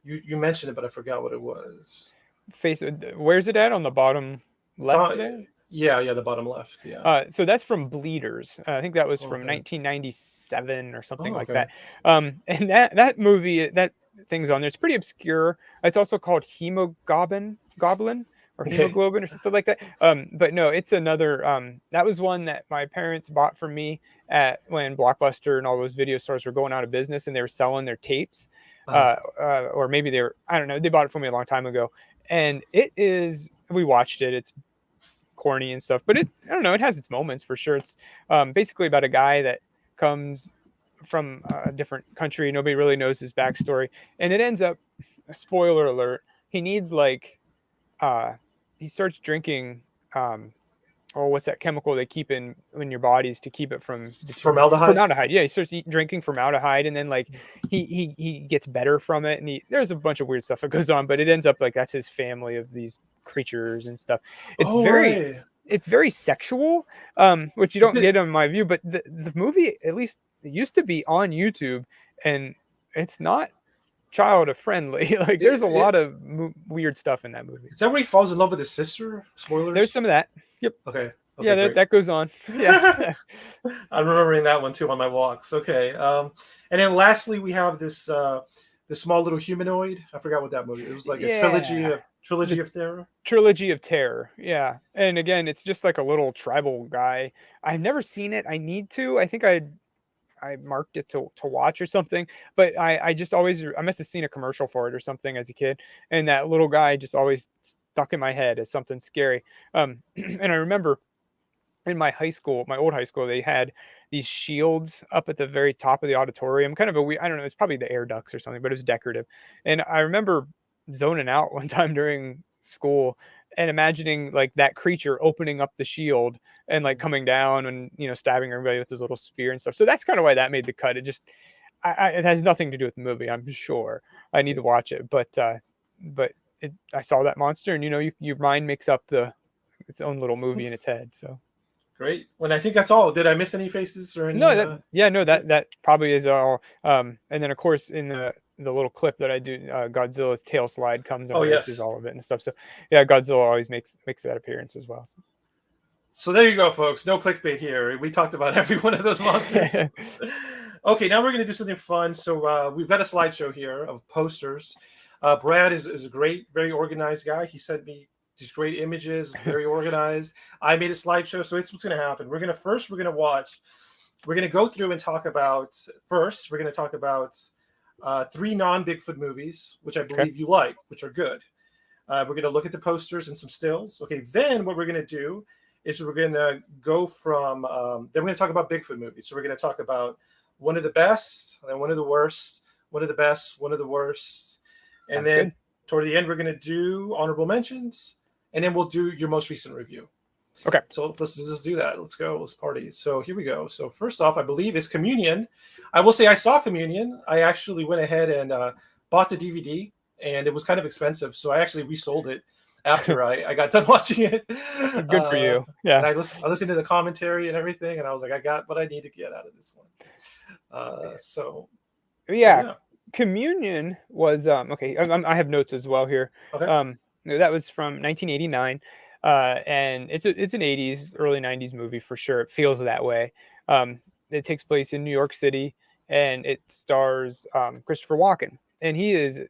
you mentioned it, but I forgot what it was. Face. Where's it at on the bottom left there? Yeah, the bottom left. Yeah. So that's from Bleeders. I think that was from 1997 or something like that. And that movie, that thing's on there. It's pretty obscure. It's also called Goblin or Hemoglobin or something like that. But no, it's another. That was one that my parents bought for me when Blockbuster and all those video stores were going out of business and they were selling their tapes. Or maybe they were. I don't know. They bought it for me a long time ago, and it is. We watched it. It's corny and stuff, but I don't know, it has its moments for sure. It's basically about a guy that comes from a different country. Nobody really knows his backstory, and it ends up, spoiler alert, he needs he starts drinking what's that chemical they keep in your bodies to keep it from formaldehyde. Yeah, he starts drinking formaldehyde, and then he gets better from it, and there's a bunch of weird stuff that goes on, but it ends up that's his family of these creatures and stuff. It's very sexual, which you don't get on my view, but the movie, at least it used to be on YouTube, and it's not child friendly. There's a lot of weird stuff in that movie. Is that where he falls in love with his sister? Spoilers. There's some of that. Yep. Okay. Yeah, that goes on. Yeah. I'm remembering that one too on my walks. Okay. And then lastly, we have this the small little humanoid. I forgot what that movie. It was like a trilogy of terror. Trilogy of Terror. Yeah. And again, it's just like a little tribal guy. I've never seen it. I need to. I think I marked it to watch or something, but I just always, I must have seen a commercial for it or something as a kid, and that little guy just always stuck in my head as something scary. And I remember in my old high school, they had these shields up at the very top of the auditorium, kind of I don't know, it's probably the air ducts or something, but it was decorative. And I remember zoning out one time during school and imagining that creature opening up the shield and coming down and stabbing everybody with his little spear and stuff. So that's kind of why that made the cut. It just it has nothing to do with the movie. I'm sure I need to watch it, but I saw that monster, and your mind makes up its own little movie in its head. So great. Well, I think that's all. Did I miss any faces or any? No, that probably is all. And then of course in the little clip that I do, Godzilla's tail slide comes and erases all of it and stuff. So yeah, Godzilla always makes that appearance as well. So there you go, folks. No clickbait here. We talked about every one of those monsters. Okay, now we're going to do something fun. So we've got a slideshow here of posters. Brad is a great, very organized guy. He sent me these great images, very organized. I made a slideshow. So it's what's going to happen. We're going to go through and talk about, first, we're going to talk about 3 non-Bigfoot movies, which I believe you like, which are good. We're going to look at the posters and some stills. Okay, then what we're going to do is we're going to go from, then we're going to talk about Bigfoot movies. So we're going to talk about one of the best, and then one of the worst, one of the best, one of the worst. And then toward the end, we're going to do honorable mentions, and then we'll do your most recent review. Okay. So let's just do that. Let's go. Let's party. So here we go. So first off, I believe is Communion. I will say I saw Communion. I actually went ahead and bought the DVD, and it was kind of expensive. So I actually resold it after I got done watching it. Good for you. Yeah. And I listened to the commentary and everything, and I was like, I got what I need to get out of this one. So Communion was okay. I have notes as well here. Okay. That was from 1989. And it's an 80s, early 90s movie for sure. It feels that way. It takes place in New York City, and it stars Christopher Walken, and he is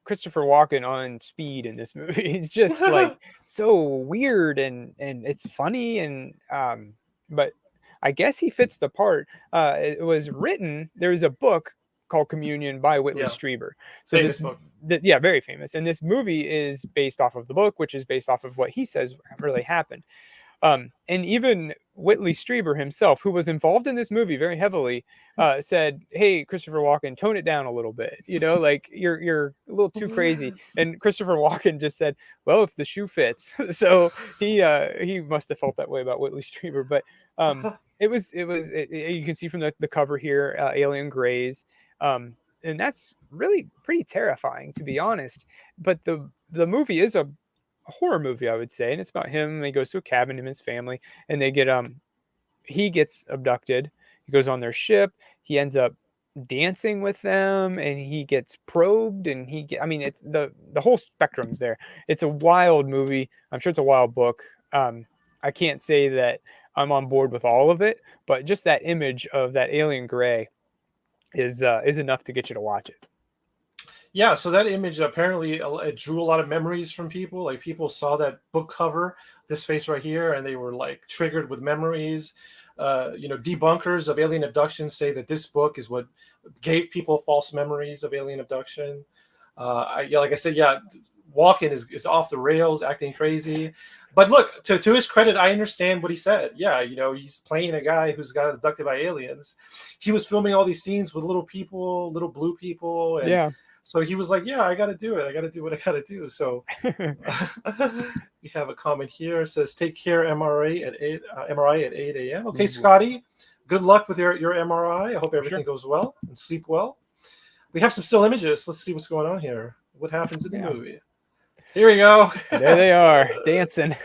Christopher Walken on speed in this movie. It's just so weird, and it's funny, and but I guess he fits the part. It was written. There was a book called Communion by Whitley Strieber. So famous book. Very famous. And this movie is based off of the book, which is based off of what he says really happened. And even Whitley Strieber himself, who was involved in this movie very heavily, said, "Hey, Christopher Walken, tone it down a little bit. Like you're a little too crazy." And Christopher Walken just said, "Well, if the shoe fits." So he must have felt that way about Whitley Strieber. But you can see from the cover here, alien grays, and that's really pretty terrifying, to be honest. But the movie is a horror movie, I would say, and it's about him. He goes to a cabin, him and his family, and they get he gets abducted. He goes on their ship. He ends up dancing with them, and he gets probed, and I mean, it's the whole spectrum's there. It's a wild movie. I'm sure it's a wild book. I can't say that I'm on board with all of it, but just that image of that alien gray is enough to get you to watch it. Yeah, so that image apparently it drew a lot of memories from people. Like people saw that book cover, this face right here, and they were like triggered with memories. Debunkers of alien abduction say that this book is what gave people false memories of alien abduction. Like I said, Walken is off the rails, acting crazy. But look, to his credit, I understand what he said. Yeah, he's playing a guy who's got abducted by aliens. He was filming all these scenes with little people, little blue people, and yeah. So he was like, "Yeah, I got to do it. I got to do what I got to do." So we have a comment here. It says, "Take care, MRI at 8 a.m." Okay, Scotty, good luck with your MRI. I hope everything goes well and sleep well. We have some still images. Let's see what's going on here. What happens in the movie? Here we go. There they are, dancing.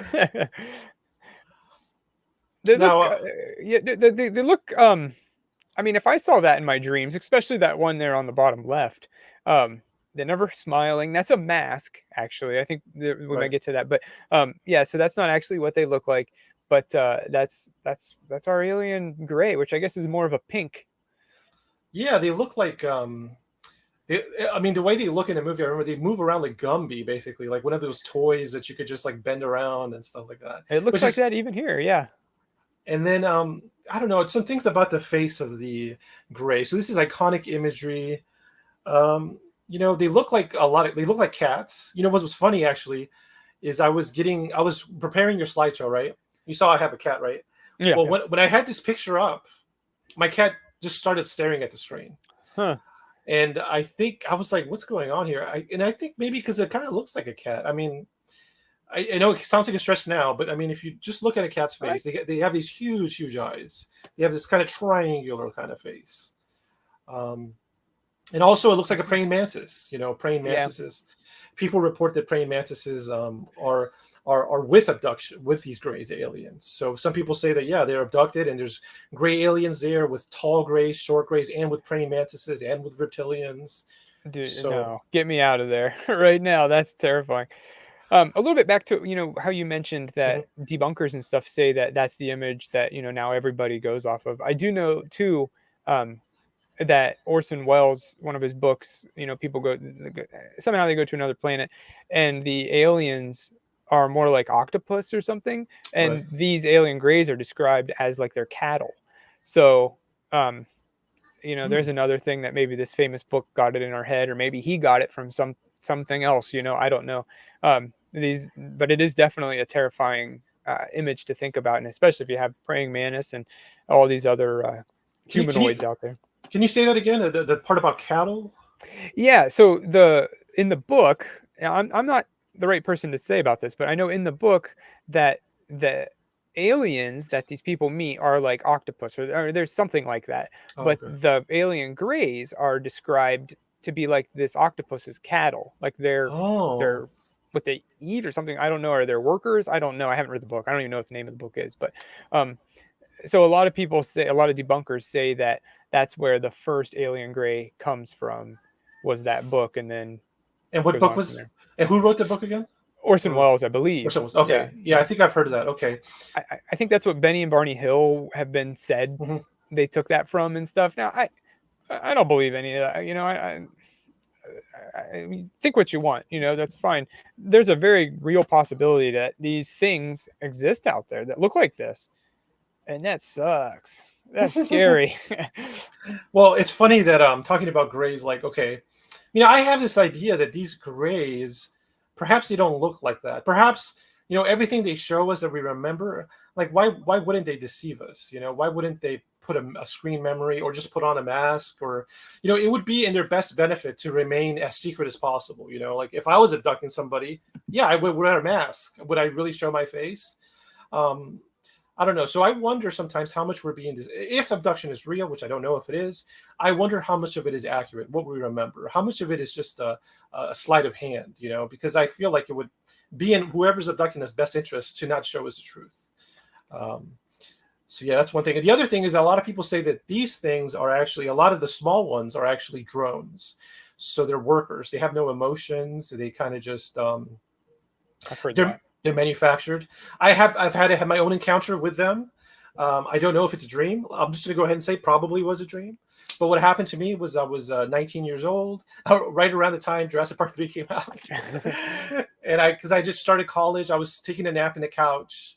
They look. I mean, if I saw that in my dreams, especially that one there on the bottom left, they're never smiling. That's a mask, actually. I think we might get to that, but so that's not actually what they look like. But that's our alien gray, which I guess is more of a pink. Yeah, they look like the way they look in the movie, I remember they move around like Gumby, basically, like one of those toys that you could just like bend around and stuff like that. It looks like that even here, yeah. And then I don't know, it's some things about the face of the gray. So this is iconic imagery. They look like they look like cats. What was funny actually is I was preparing your slideshow, right? You saw I have a cat, right? Yeah. Well, when I had this picture up, my cat just started staring at the screen. Huh. And I think I was like, what's going on here? I think maybe because it kind of looks like a cat. I mean, I know it sounds like a stretch now, but I mean, if you just look at a cat's face, they have these huge eyes. They have this kind of triangular kind of face. And also it looks like a praying mantis, praying mantises. Yeah. People report that praying mantises are with abduction, with these gray aliens. So some people say that, they're abducted and there's gray aliens there with tall grays, short grays, and with praying mantises and with reptilians. Dude, no, get me out of there right now. That's terrifying. A little bit back to, how you mentioned that debunkers and stuff say that that's the image that, now everybody goes off of. I do know too, that Orson Welles, one of his books, people somehow they go to another planet and the aliens are more like octopus or something. And these alien grays are described as like their cattle. So, there's another thing that maybe this famous book got it in our head, or maybe he got it from something else, I don't know. But it is definitely a terrifying image to think about. And especially if you have praying mantis and all these other humanoids out there. Can you say that again? The part about cattle? Yeah. So in the book, I'm not the right person to say about this, but I know in the book that the aliens that these people meet are like octopus, or there's something like that. But the alien grays are described to be like this octopus's cattle, like they're what they eat or something. I don't know. Are they workers? I don't know. I haven't read the book. I don't even know what the name of the book is. But so a lot of debunkers say that that's where the first alien gray comes from, was that book. And what book was, and who wrote the book again? Orson Welles, I believe. Orson Welles. Okay. Yeah, I think I've heard of that. Okay. I think that's what Benny and Barney Hill have been said. They took that from and stuff. Now, I don't believe any of that. I mean, think what you want, that's fine. There's a very real possibility that these things exist out there that look like this. And that sucks. That's scary. Well, it's funny that I'm talking about grays. Like, okay, I have this idea that these grays, perhaps they don't look like that. Perhaps everything they show us that we remember, like why wouldn't they deceive us? Why wouldn't they put a screen memory or just put on a mask? Or it would be in their best benefit to remain as secret as possible. Like if I was abducting somebody, yeah, I would wear a mask. Would I really show my face? um I don't know. So I wonder sometimes how much we're being, if abduction is real, which I don't know if it is. I wonder how much of it is accurate, what we remember, how much of it is just a sleight of hand, because I feel like it would be in whoever's abducting us best interest to not show us the truth. Um, so yeah, that's one thing. And the other thing is a lot of people say that these things are actually, a lot of the small ones are actually drones. So they're workers. They have no emotions. They kind of just, I've heard they're that. they're manufactured. I've had to have my own encounter with them. I don't know if it's a dream. I'm just gonna go ahead and say probably was a dream. But what happened to me was I was 19 years old, right around the time Jurassic Park 3 came out, and because I just started college, I was taking a nap in the couch.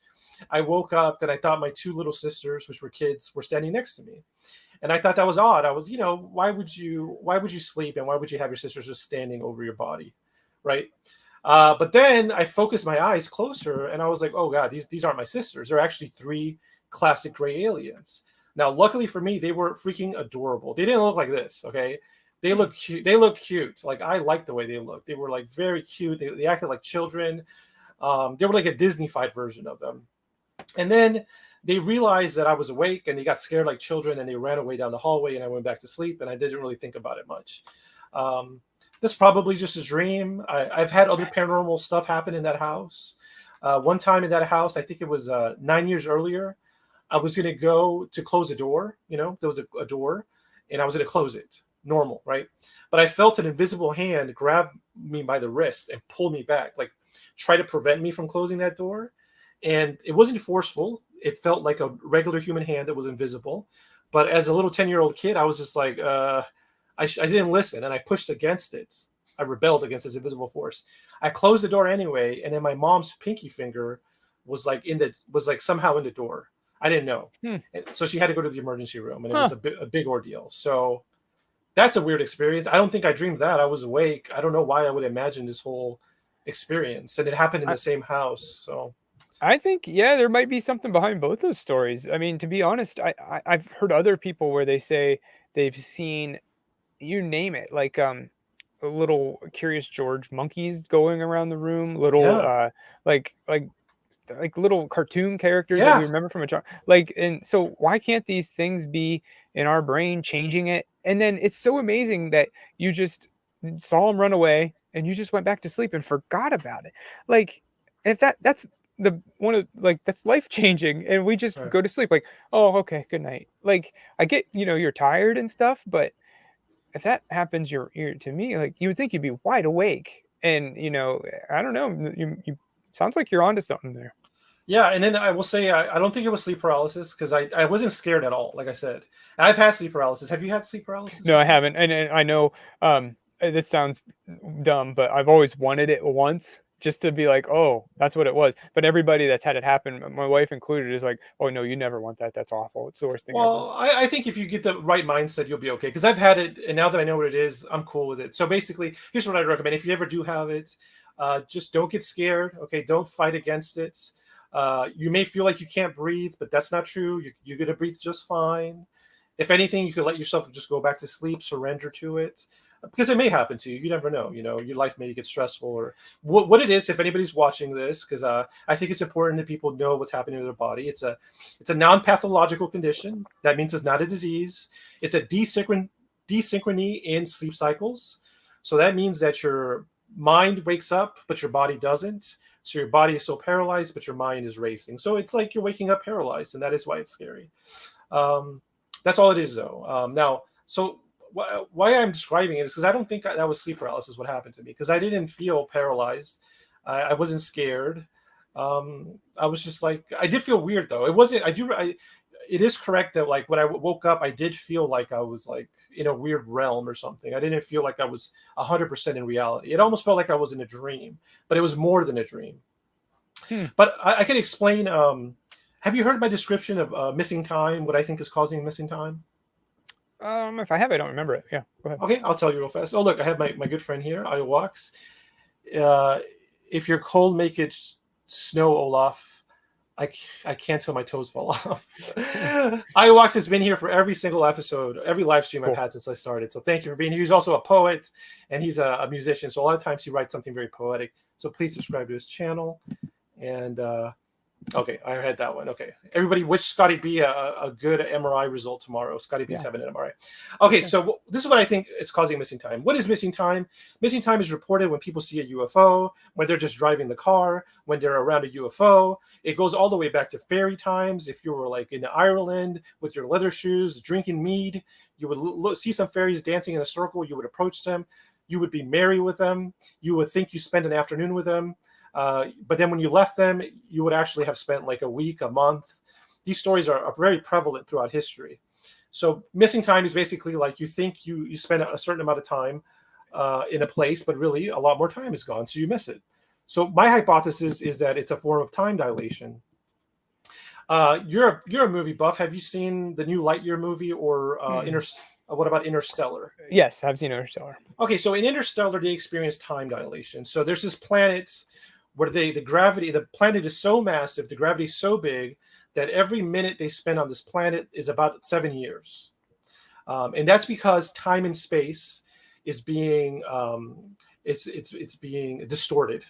I woke up and I thought my two little sisters, which were kids, were standing next to me, and I thought that was odd. I was, why would you sleep and why would you have your sisters just standing over your body, right? But then I focused my eyes closer and I was like, oh God, these aren't my sisters. They're actually three classic gray aliens. Now, luckily for me, they were freaking adorable. They didn't look like this, okay? They look cute. They look cute. Like I liked the way they looked. They were like very cute. They acted like children. They were like a Disney-fied version of them. And then they realized that I was awake and they got scared like children and they ran away down the hallway and I went back to sleep and I didn't really think about it much. This is probably just a dream. I've had other paranormal stuff happen in that house. One time in that house, I think it was 9 years earlier, I was going to go to close a door. There was a door and I was going to close it. Normal, right? But I felt an invisible hand grab me by the wrist and pull me back, like try to prevent me from closing that door. And it wasn't forceful. It felt like a regular human hand that was invisible. But as a little 10-year-old kid, I was just like, I didn't listen and I pushed against it. I rebelled against this invisible force. I closed the door anyway, and then my mom's pinky finger was like somehow in the door. I didn't know, and so she had to go to the emergency room, and it was a big ordeal. So that's a weird experience. I don't think I dreamed that. I was awake. I don't know why I would imagine this whole experience, and it happened in the same house. So I think, yeah, there might be something behind both those stories. I mean, to be honest, I've heard other people where they say they've seen, you name it, like little Curious George monkeys going around the room, little yeah, like little cartoon characters that we yeah, remember from a child. Like, and so why can't these things be in our brain changing it? And then it's so amazing that you just saw them run away and you just went back to sleep and forgot about it. Like, if that's the one of, like, that's life changing, and we just right. go to sleep like, oh, okay, good night. Like, I get, you're tired and stuff, but if that happens, you're to me, like, you would think you'd be wide awake. And I don't know, you sounds like you're onto something there. Yeah, and then I will say I don't think it was sleep paralysis because I wasn't scared at all. Like I said, I've had sleep paralysis. Have you had sleep paralysis No, I before? haven't, and I know, this sounds dumb, but I've always wanted it once just to be like, "Oh, that's what it was." But everybody that's had it happen, my wife included, is like, "Oh, no, you never want that. That's awful. It's the worst thing ever." Well, I think if you get the right mindset, you'll be okay. Because I've had it, and now that I know what it is, I'm cool with it. So basically, here's what I'd recommend: if you ever do have it, just don't get scared. Okay, don't fight against it. You may feel like you can't breathe, but that's not true. You're gonna breathe just fine. If anything, you could let yourself just go back to sleep, surrender to it, because it may happen to you. You never know. Your life may get stressful, or what it is. If anybody's watching this, because I think it's important that people know what's happening to their body. It's a non-pathological condition. That means it's not a disease. It's a desynchrony in sleep cycles. So that means that your mind wakes up, but your body doesn't. So your body is so paralyzed, but your mind is racing. So it's like you're waking up paralyzed, and that is why it's scary. Um, that's all it is, though. Now, so why I'm describing it is because I don't think that was sleep paralysis. What happened to me? Because I didn't feel paralyzed. I wasn't scared. I was just like I did feel weird though. It wasn't. It is correct that like when I woke up, I did feel like I was like in a weird realm or something. I didn't feel like I was 100% in reality. It almost felt like I was in a dream, but it was more than a dream. Hmm. But I can explain. Have you heard my description of missing time? What I think is causing missing time? If I have, I don't remember it. Yeah, go ahead. Okay, I'll tell you real fast. Oh, look, I have my good friend here, Io Walks. Uh, if you're cold, make it snow Olaf. I can't till my toes fall off. Iowax has been here for every single episode, every live stream I've had since I started. So thank you for being here. He's also a poet and he's a musician. So a lot of times he writes something very poetic. So please subscribe to his channel. And okay, I heard that one. Okay, everybody, wish Scotty B a good MRI result tomorrow. Scotty B's having an MRI. Okay, so this is what I think is causing missing time. What is missing time? Missing time is reported when people see a UFO, when they're just driving the car, when they're around a UFO. It goes all the way back to fairy times. If you were like in Ireland with your leather shoes, drinking mead, you would see some fairies dancing in a circle. You would approach them. You would be merry with them. You would think you spent an afternoon with them. But then when you left them, you would actually have spent like a week, a month. These stories are very prevalent throughout history. So missing time is basically like you think you spend a certain amount of time in a place, but really a lot more time is gone, so you miss it. So my hypothesis is that it's a form of time dilation. You're a movie buff. Have you seen the new Lightyear movie or what about Interstellar? Yes, I've seen Interstellar. Okay, so in Interstellar, they experience time dilation. So there's this planet where the planet is so massive, the gravity is so big that every minute they spend on this planet is about 7 years. And that's because time and space is being it's being distorted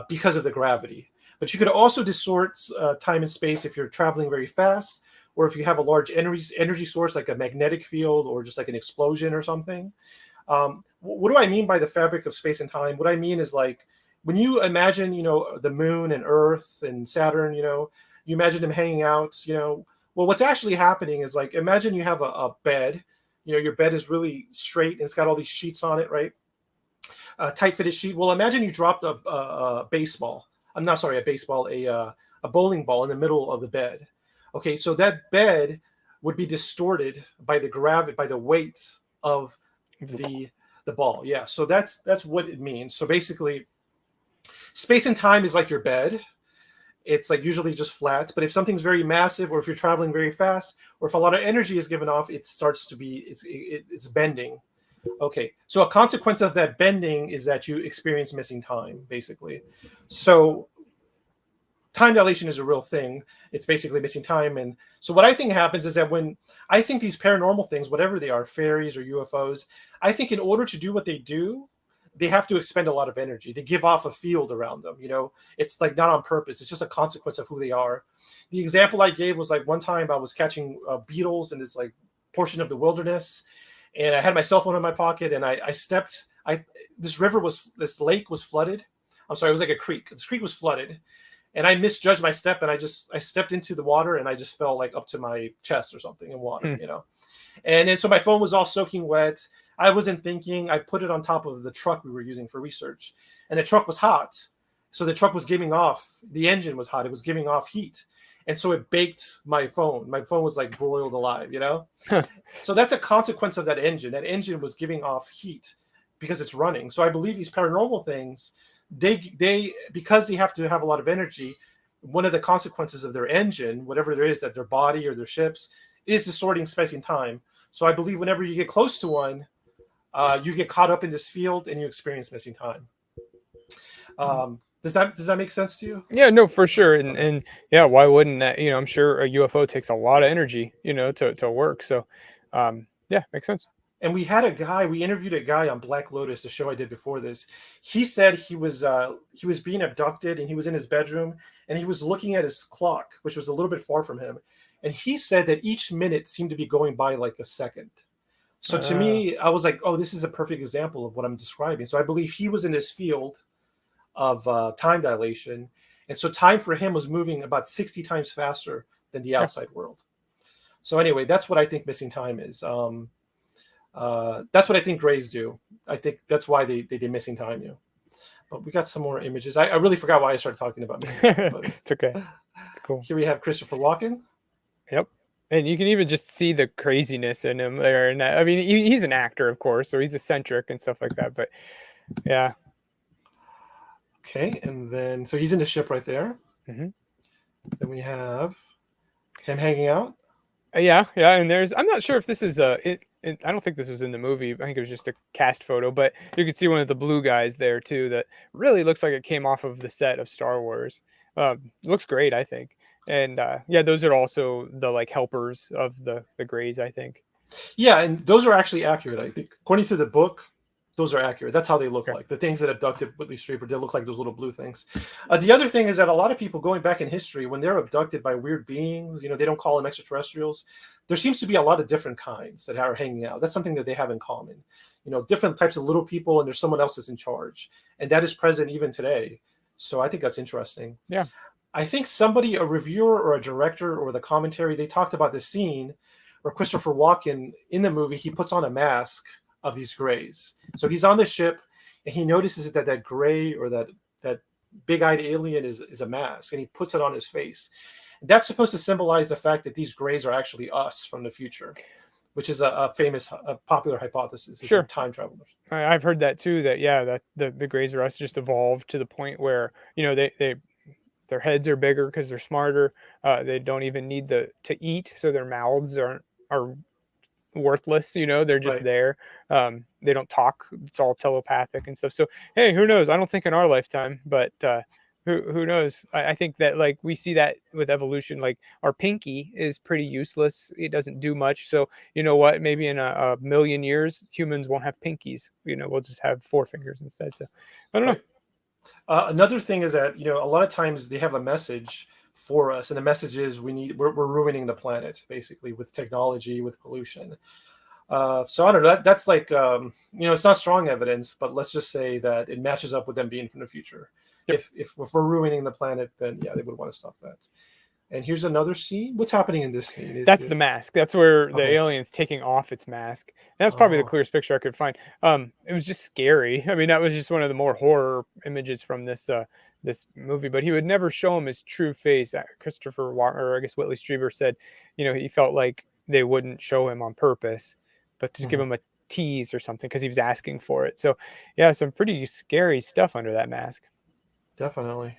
because of the gravity. But you could also distort time and space if you're traveling very fast, or if you have a large energy source like a magnetic field or just like an explosion or something. What do I mean by the fabric of space and time? What I mean is like when you imagine, the moon and Earth and Saturn, you imagine them hanging out, well, what's actually happening is like, imagine you have a bed, your bed is really straight and it's got all these sheets on it, right? A tight fitted sheet. Well, imagine you dropped a baseball. I'm not sorry, a bowling ball in the middle of the bed. Okay, so that bed would be distorted by the weight of the ball. Yeah, so that's what it means. So basically, space and time is like your bed. It's like usually just flat, but if something's very massive, or if you're traveling very fast, or if a lot of energy is given off, it starts to be it's bending. Okay, so a consequence of that bending is that you experience missing time, basically. So time dilation is a real thing. It's basically missing time. And so what I think happens is that when I think these paranormal things, whatever they are, fairies or UFOs, I think in order to do what they do, they have to expend a lot of energy. They give off a field around them. It's like not on purpose. It's just a consequence of who they are. The example I gave was like one time I was catching beetles in this like portion of the wilderness, and I had my cell phone in my pocket, and this lake was flooded. I'm sorry, it was like a creek. This creek was flooded, and I misjudged my step, and I stepped into the water, and I just fell like up to my chest or something in water, And then so my phone was all soaking wet. I wasn't thinking. I put it on top of the truck we were using for research, and the truck was hot. So the truck was giving off, the engine was hot. It was giving off heat. And so it baked my phone. My phone was like broiled alive, So that's a consequence of that engine. That engine was giving off heat because it's running. So I believe these paranormal things, they because they have to have a lot of energy, one of the consequences of their engine, whatever there is, that their body or their ships, is distorting space and time. So I believe whenever you get close to one, you get caught up in this field and you experience missing time. Does that make sense to you? Yeah, no, for sure. And yeah, why wouldn't that? I'm sure a UFO takes a lot of energy, to work. So, yeah, makes sense. And we interviewed a guy on Black Lotus, the show I did before this. He said he was being abducted, and he was in his bedroom, and he was looking at his clock, which was a little bit far from him. And he said that each minute seemed to be going by like a second. So to me, I was like, oh, this is a perfect example of what I'm describing. So I believe he was in this field of time dilation. And so time for him was moving about 60 times faster than the outside world. So anyway, that's what I think missing time is. That's what I think grays do. I think that's why they missing time you. But we got some more images. I really forgot why I started talking about missing time. But it's okay. It's cool. Here we have Christopher Walken. Yep. And you can even just see the craziness in him there. And I mean, he's an actor, of course, so he's eccentric and stuff like that. But yeah. Okay, and then so he's in the ship right there. Mm-hmm. Then we have him hanging out. Yeah, and I'm not sure if this is I don't think this was in the movie. I think it was just a cast photo, but you could see one of the blue guys there too. That really looks like it came off of the set of Star Wars. Looks great, I think. And yeah, those are also the like helpers of the Greys, I think. Yeah, and those are actually accurate. I think, according to the book, those are accurate. That's how they look Okay. like. The things that abducted Whitley Strieber, they look like those little blue things. The other thing is that a lot of people going back in history, when they're abducted by weird beings, they don't call them extraterrestrials. There seems to be a lot of different kinds that are hanging out. That's something that they have in common. Different types of little people, and there's someone else that's in charge, and that is present even today. So I think that's interesting. Yeah. I think somebody, a reviewer or a director or the commentary, they talked about this scene where Christopher Walken in the movie, he puts on a mask of these Greys. So he's on the ship and he notices that gray or that big-eyed alien is a mask, and he puts it on his face. That's supposed to symbolize the fact that these Greys are actually us from the future, which is a famous, popular hypothesis. Sure. Time travelers. I've heard that too. That yeah, that the Greys are us just evolved to the point where they their heads are bigger because they're smarter. They don't even need to eat, so their mouths are worthless. They're just Right. there. They don't talk. It's all telepathic and stuff. So hey, who knows? I don't think in our lifetime, but who knows? I think that like we see that with evolution. Like our pinky is pretty useless. It doesn't do much. So you know what? Maybe in a million years, humans won't have pinkies. We'll just have forefingers instead. So I don't know. Another thing is that a lot of times they have a message for us, and the message is we're ruining the planet basically with technology, with pollution. So I don't know. That's like it's not strong evidence, but let's just say that it matches up with them being from the future. Yep. If we're ruining the planet, then yeah, they would want to stop that. And here's another scene. What's happening in this scene? That's the mask. That's where the Okay. alien's taking off its mask. And that's probably the clearest picture I could find. It was just scary. I mean, that was just one of the more horror images from this movie. But he would never show him his true face. Christopher Walken, or I guess Whitley Strieber said, he felt like they wouldn't show him on purpose, but to give him a tease or something because he was asking for it. So yeah, some pretty scary stuff under that mask. Definitely.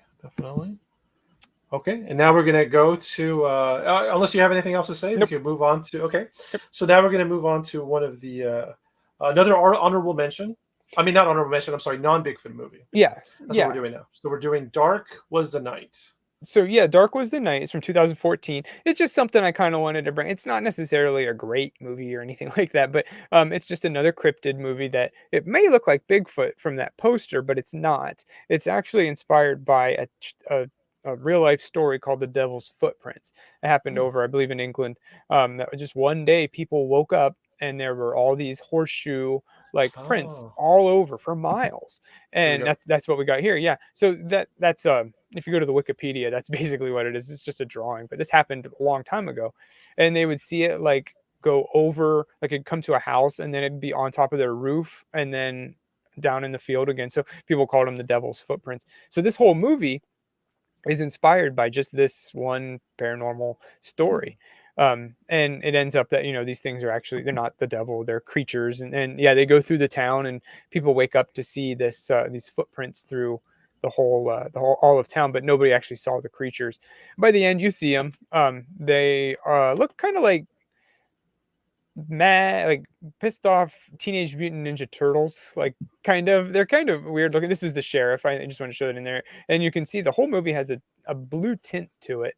Okay, and now we're going to go to, unless you have anything else to say, Nope. we can move on to, okay. Yep. So now we're going to move on to one of the, another honorable mention. I mean, not honorable mention, I'm sorry, non-Bigfoot movie. Yeah. That's what we're doing now. So we're doing Dark Was the Night. So yeah, Dark Was the Night. It's from 2014. It's just something I kind of wanted to bring. It's not necessarily a great movie or anything like that, but it's just another cryptid movie that it may look like Bigfoot from that poster, but it's not. It's actually inspired by a real life story called The Devil's Footprints. It happened over, I believe, in England. That was just one day people woke up and there were all these horseshoe like prints all over for miles, and that's what we got here. Yeah, so that's if you go to the Wikipedia, that's basically what it is. It's just a drawing, but this happened a long time ago, and they would see it like go over, like it'd come to a house and then it'd be on top of their roof and then down in the field again. So people called them the Devil's Footprints. So this whole movie is inspired by just this one paranormal story. And it ends up that these things are actually, they're not the devil, they're creatures, and yeah, they go through the town and people wake up to see this these footprints through the whole all of town, but nobody actually saw the creatures. By the end you see them. They look kind of like mad, like pissed off Teenage Mutant Ninja Turtles, like they're kind of weird looking. This is the sheriff. I just want to show it in there, and you can see the whole movie has a blue tint to it.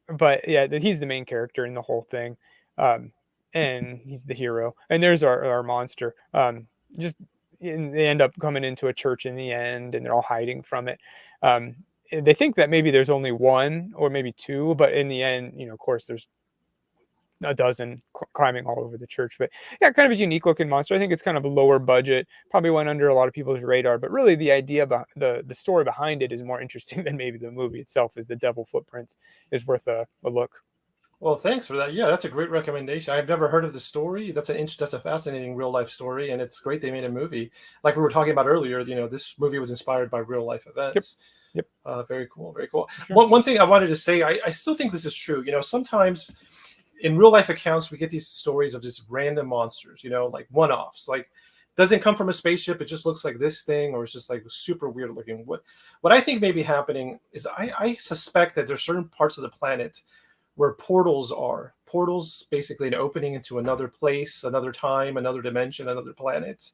But yeah, he's the main character in the whole thing, and he's the hero. And there's our monster. They end up coming into a church in the end, and they're all hiding from it. They think that maybe there's only one or maybe two, but in the end, of course, there's a dozen climbing all over the church. But yeah, kind of a unique looking monster. I think it's kind of a lower budget, probably went under a lot of people's radar, but really the idea about the story behind it is more interesting than maybe the movie itself. Is The Devil Footprints is worth a look. Well, thanks for that. Yeah, that's a great recommendation. I've never heard of the story. That's a fascinating real life story, and it's great they made a movie. Like we were talking about earlier, this movie was inspired by real life events. Yep. Very cool. Very cool. Sure. One thing I wanted to say, I still think this is true. Sometimes in real life accounts, we get these stories of just random monsters, like one-offs, like doesn't come from a spaceship. It just looks like this thing, or it's just like super weird looking. What I think may be happening is I suspect that there's certain parts of the planet where portals are. Portals, basically an opening into another place, another time, another dimension, another planet.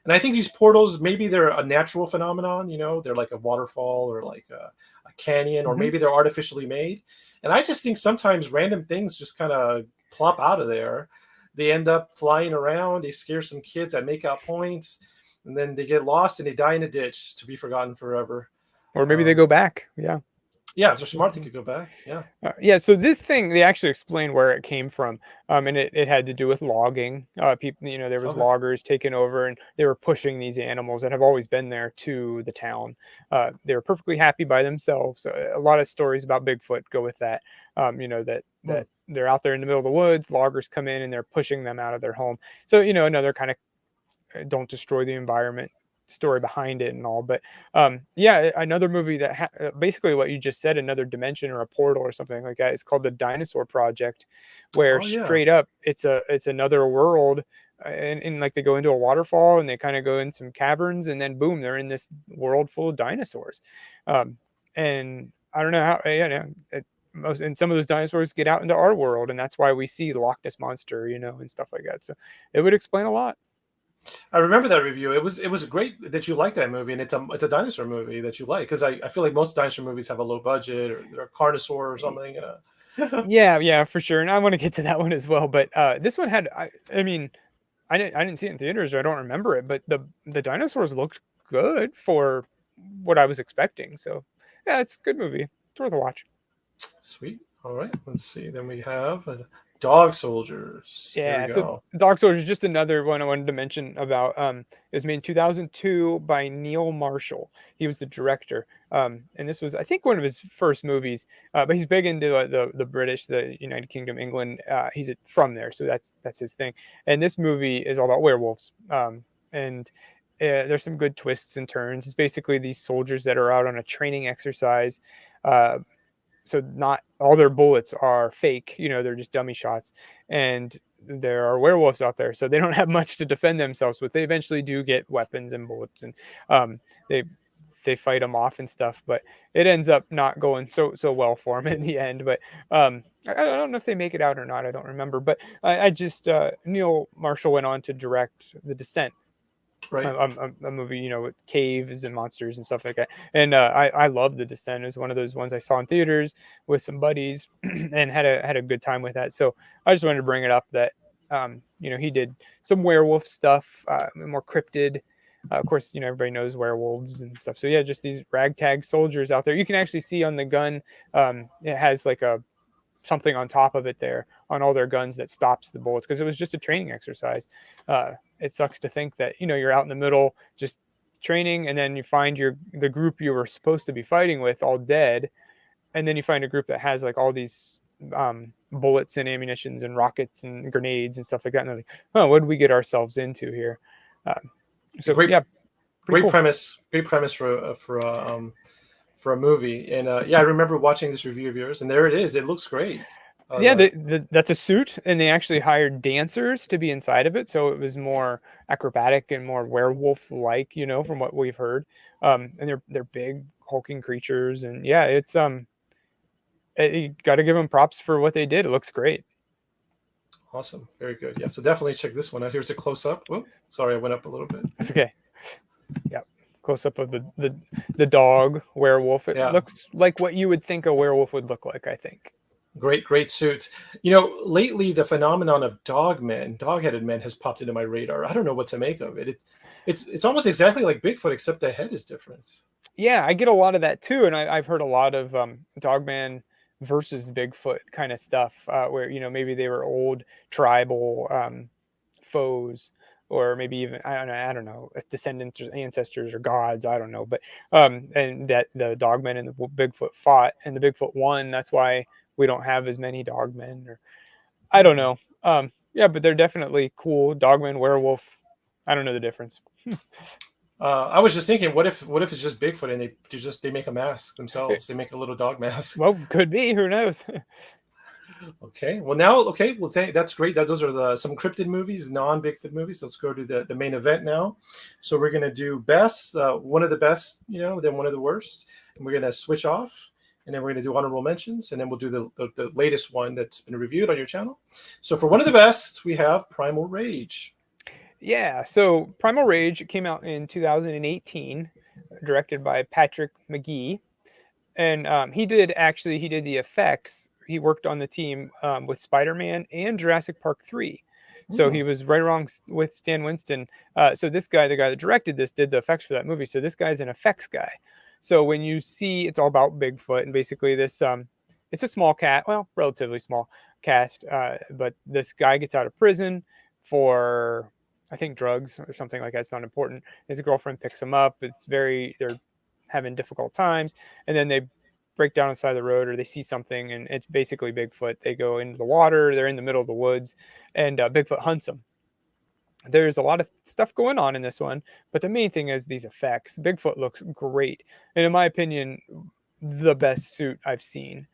And I think these portals, maybe they're a natural phenomenon, they're like a waterfall or like a canyon, or maybe they're artificially made. And I just think sometimes random things just kind of plop out of there. They end up flying around, they scare some kids at makeout points, and then they get lost and they die in a ditch to be forgotten forever. Or maybe they go back. Yeah. Yeah, if they're smart, they could go back. Yeah. Yeah, so this thing, they actually explained where it came from, and it had to do with logging. People, there was Okay. loggers taking over, and they were pushing these animals that have always been there to the town. They were perfectly happy by themselves. A lot of stories about Bigfoot go with that. That they're out there in the middle of the woods, loggers come in and they're pushing them out of their home. So another kind of don't destroy the environment story behind it and all. But yeah, another movie that basically what you just said, another dimension or a portal or something like that, is called The Dinosaur Project, where Oh, yeah. straight up it's another world, and like they go into a waterfall and they kind of go in some caverns, and then boom, they're in this world full of dinosaurs. And I don't know how, and some of those dinosaurs get out into our world, and that's why we see the Loch Ness monster, and stuff like that. So it would explain a lot. I remember that review. It was great that you like that movie, and it's a dinosaur movie that you like, because I feel like most dinosaur movies have a low budget, or they're a carnosaur or something. Yeah, for sure. And I want to get to that one as well. But this one had, I mean, I didn't see it in theaters, or I don't remember it, but the dinosaurs looked good for what I was expecting. So yeah, it's a good movie. It's worth a watch. Sweet. All right. Let's see. Then we have Dog Soldiers. There Yeah, we so go. Dog Soldier is just another one I wanted to mention about. It was made in 2002 by Neil Marshall. He was the director, and this was, I think, one of his first movies. But he's big into the British, the United Kingdom, England. He's from there, so that's his thing. And this movie is all about werewolves, and there's some good twists and turns. It's basically these soldiers that are out on a training exercise. Uh, so not all their bullets are fake, they're just dummy shots, and there are werewolves out there, so they don't have much to defend themselves with. They eventually do get weapons and bullets, and they fight them off and stuff, but it ends up not going so well for them in the end. But I don't know if they make it out or not, I don't remember. But I just Neil Marshall went on to direct The Descent, Right. a movie, with caves and monsters and stuff like that. And I love The Descent. It was one of those ones I saw in theaters with some buddies and had a good time with that. So I just wanted to bring it up that he did some werewolf stuff, more cryptid. Of course, everybody knows werewolves and stuff. So yeah, just these ragtag soldiers out there. You can actually see on the gun, it has like something on top of it there on all their guns that stops the bullets, because it was just a training exercise. It sucks to think that you're out in the middle just training, and then you find the group you were supposed to be fighting with all dead, and then you find a group that has like all these bullets and ammunitions and rockets and grenades and stuff like that, and they're like, oh, what did we get ourselves into here? Great, yeah, great cool. premise. Great premise for a movie. And yeah, I remember watching this review of yours, and there it is. It looks great. Yeah, that's a suit, and they actually hired dancers to be inside of it, so it was more acrobatic and more werewolf-like, from what we've heard. And they're big, hulking creatures, and yeah, it's you got to give them props for what they did. It looks great. Awesome, very good. Yeah, so definitely check this one out. Here's a close up. Oh, sorry, I went up a little bit. It's okay. Yeah, close up of the dog werewolf. It looks like what you would think a werewolf would look like, I think. Great suit. Lately the phenomenon of dog-headed men has popped into my radar. I don't know what to make of it. It's almost exactly like Bigfoot, except the head is different. Yeah, I get a lot of that too, and I've heard a lot of Dogman versus Bigfoot kind of stuff, where maybe they were old tribal foes, or maybe even I don't know, descendants or ancestors or gods, I don't know, but and that the Dogmen and the Bigfoot fought, and the Bigfoot won. That's why we don't have as many dogmen, or I don't know. Yeah, but they're definitely cool. Dogman, werewolf. I don't know the difference. I was just thinking, what if it's just Bigfoot and they make a mask themselves? They make a little dog mask. Well, could be. Who knows? Okay. Well, that's great. Those are some cryptid movies, non-Bigfoot movies. Let's go to the main event now. So we're gonna do best, one of the best, then one of the worst, and we're gonna switch off. and then we're going to do honorable mentions, and then we'll do the latest one that's been reviewed on your channel. So for one of the best, we have Primal Rage. Yeah, so Primal Rage came out in 2018, directed by Patrick McGee, and he did the effects. He worked on the team with Spider-Man and Jurassic Park 3. So he was right along with Stan Winston. So this guy, the guy that directed this, did the effects for that movie. So this guy's an effects guy. So when you see, it's all about Bigfoot, and basically this, it's a small cat, well, relatively small cast, but this guy gets out of prison for, I think, drugs or something like that. It's not important. His girlfriend picks him up. They're having difficult times, and then they break down on the side of the road, or they see something, and it's basically Bigfoot. They go into the water. They're in the middle of the woods, and Bigfoot hunts them. There's a lot of stuff going on in this one, but the main thing is these effects. Bigfoot looks great, and in my opinion, the best suit I've seen.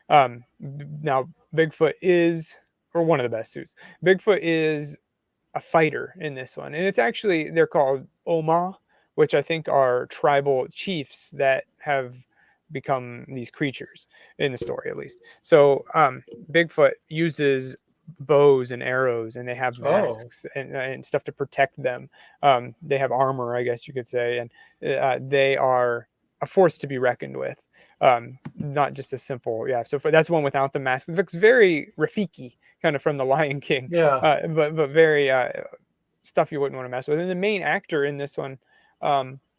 Now, Bigfoot is, or one of the best suits. Bigfoot is a fighter in this one, and it's actually, they're called Oma, which I think are tribal chiefs that have become these creatures in the story, at least. So Bigfoot uses bows and arrows, and they have masks and stuff to protect them. They have armor, I guess you could say, and they are a force to be reckoned with. Not just a simple, so that's one without the mask. It looks very Rafiki, kind of from The Lion King, but very stuff you wouldn't want to mess with. And the main actor in this one,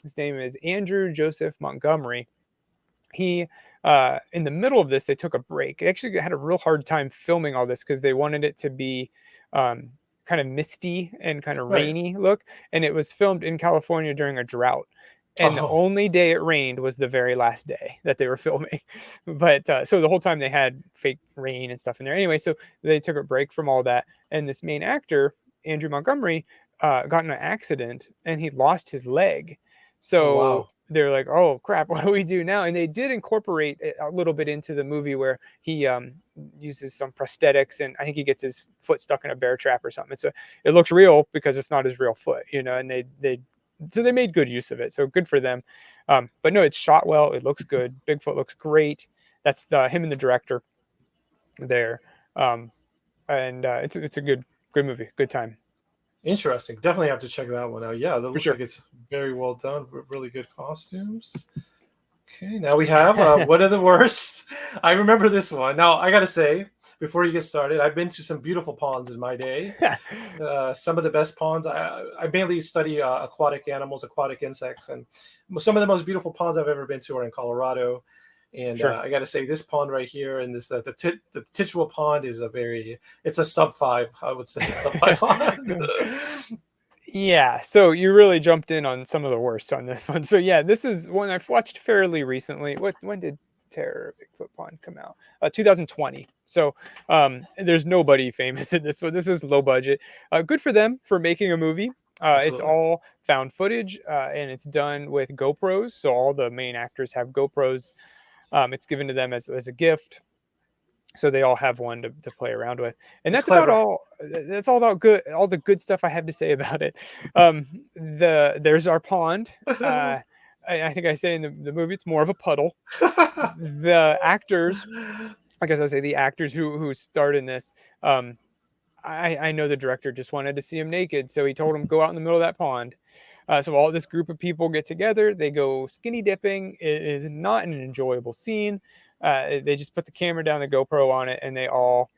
his name is Andrew Joseph Montgomery. He in the middle of this, they took a break. They actually had a real hard time filming all this because they wanted it to be kind of misty and kind of rainy look, and it was filmed in California during a drought. And the only day it rained was the very last day that they were filming. But so the whole time they had fake rain and stuff in there. Anyway, so they took a break from all that. And this main actor, Andrew Montgomery, got in an accident, and he lost his leg. So they're like, oh, crap, what do we do now? And they did incorporate a little bit into the movie where he uses some prosthetics, and I think he gets his foot stuck in a bear trap or something. It looks real because it's not his real foot, and so they made good use of it. So good for them. But no, it's shot well. It looks good. Bigfoot looks great. That's him and the director there. And it's a good movie. Good time. Interesting. Definitely have to check that one out. Yeah, that looks like it's very well done. Really good costumes. Okay, now we have one of the worst. I remember this one. Now, I got to say, before you get started, I've been to some beautiful ponds in my day. Some of the best ponds. I mainly study aquatic animals, aquatic insects, and some of the most beautiful ponds I've ever been to are in Colorado. And I got to say, this pond right here, and this the Titchwell Pond is it's a sub 5, I would say, sub 5 pond. Yeah, so you really jumped in on some of the worst on this one. So yeah, this is one I've watched fairly recently. When did Terror of Bigfoot Pond come out? 2020. So there's nobody famous in this one. This is low budget. Good for them for making a movie. It's all found footage, and it's done with GoPros. So all the main actors have GoPros. It's given to them as a gift. So they all have one to play around with, and that's about all. That's all about good. All the good stuff I have to say about it. There's our pond. I think I say in the movie it's more of a puddle. The actors, I guess I'll say the actors who starred in this. I know the director just wanted to see him naked, so he told him go out in the middle of that pond. So all this group of people get together. They go skinny dipping. It is not an enjoyable scene. They just put the camera down, the GoPro on it, and they all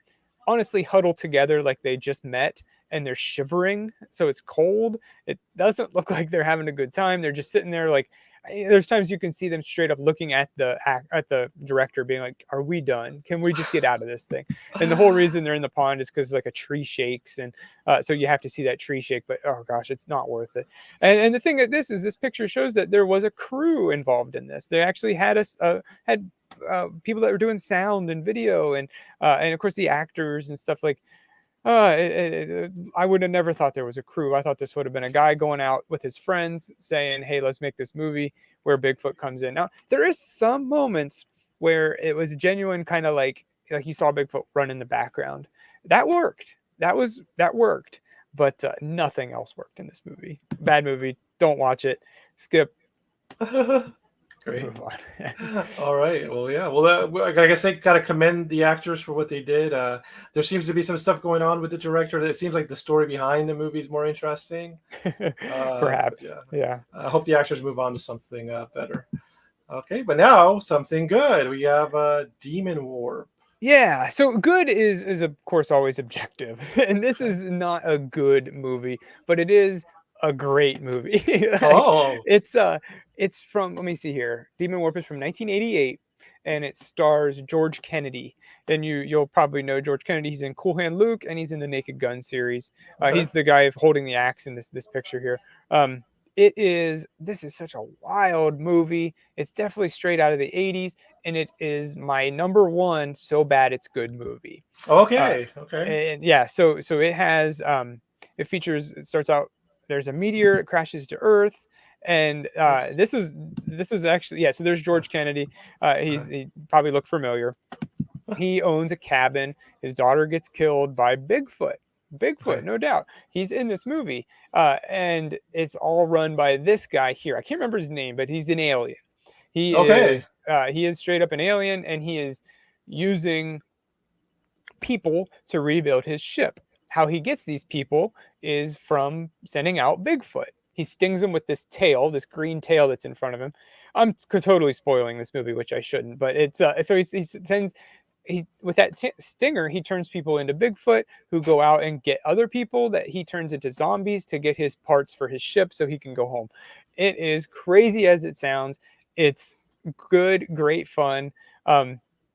honestly huddle together like they just met, and they're shivering. So it's cold. It doesn't look like they're having a good time. They're just sitting there like, there's times you can see them straight up looking at the director being like, are we done? Can we just get out of this thing? And the whole reason they're in the pond is because like a tree shakes, and so you have to see that tree shake, but oh gosh, it's not worth it. And the thing of this picture shows that there was a crew involved in this. They actually had people that were doing sound and video, and of course the actors and stuff. Like I would have never thought there was a crew. I thought this would have been a guy going out with his friends saying, hey, let's make this movie where Bigfoot comes in. Now there is some moments where it was genuine, kind of like you saw Bigfoot run in the background. That worked. That worked, but nothing else worked in this movie. Bad movie. Don't watch it. Skip. Great. Move on. All right. Well, yeah. Well, I guess I gotta commend the actors for what they did. There seems to be some stuff going on with the director. It seems like the story behind the movie is more interesting. But Perhaps. yeah, Yeah. I hope the actors move on to something better. Okay, but now something good. We have Demon War. Yeah, so good is of course always objective, and this is not a good movie, but it is a great movie. Like, Oh, it's it's from, let me see here. Demon Warp is from 1988, and it stars George Kennedy. And you'll probably know George Kennedy. He's in Cool Hand Luke, and he's in the Naked Gun series. okay. He's the guy holding the axe in this picture here. This is such a wild movie. It's definitely straight out of the 80s, and it is my number one so bad it's good movie. Uh, Okay. Okay. and yeah, so it has it starts out, there's a meteor, it crashes to Earth, and Oops. this is actually, yeah, so there's George Kennedy. He probably look familiar. He owns a cabin. His daughter gets killed by Bigfoot. Bigfoot, Okay. no doubt. He's in this movie, and it's all run by this guy here. I can't remember his name, but he's an alien. Okay. He is straight up an alien, and he is using people to rebuild his ship. How he gets these people is from sending out Bigfoot. He stings them with this tail, this green tail that's in front of him. I'm totally spoiling this movie, which I shouldn't, but it's so he sends he with that stinger, he turns people into Bigfoot, who go out and get other people that he turns into zombies to get his parts for his ship so he can go home. It is crazy as it sounds. It's good, great fun.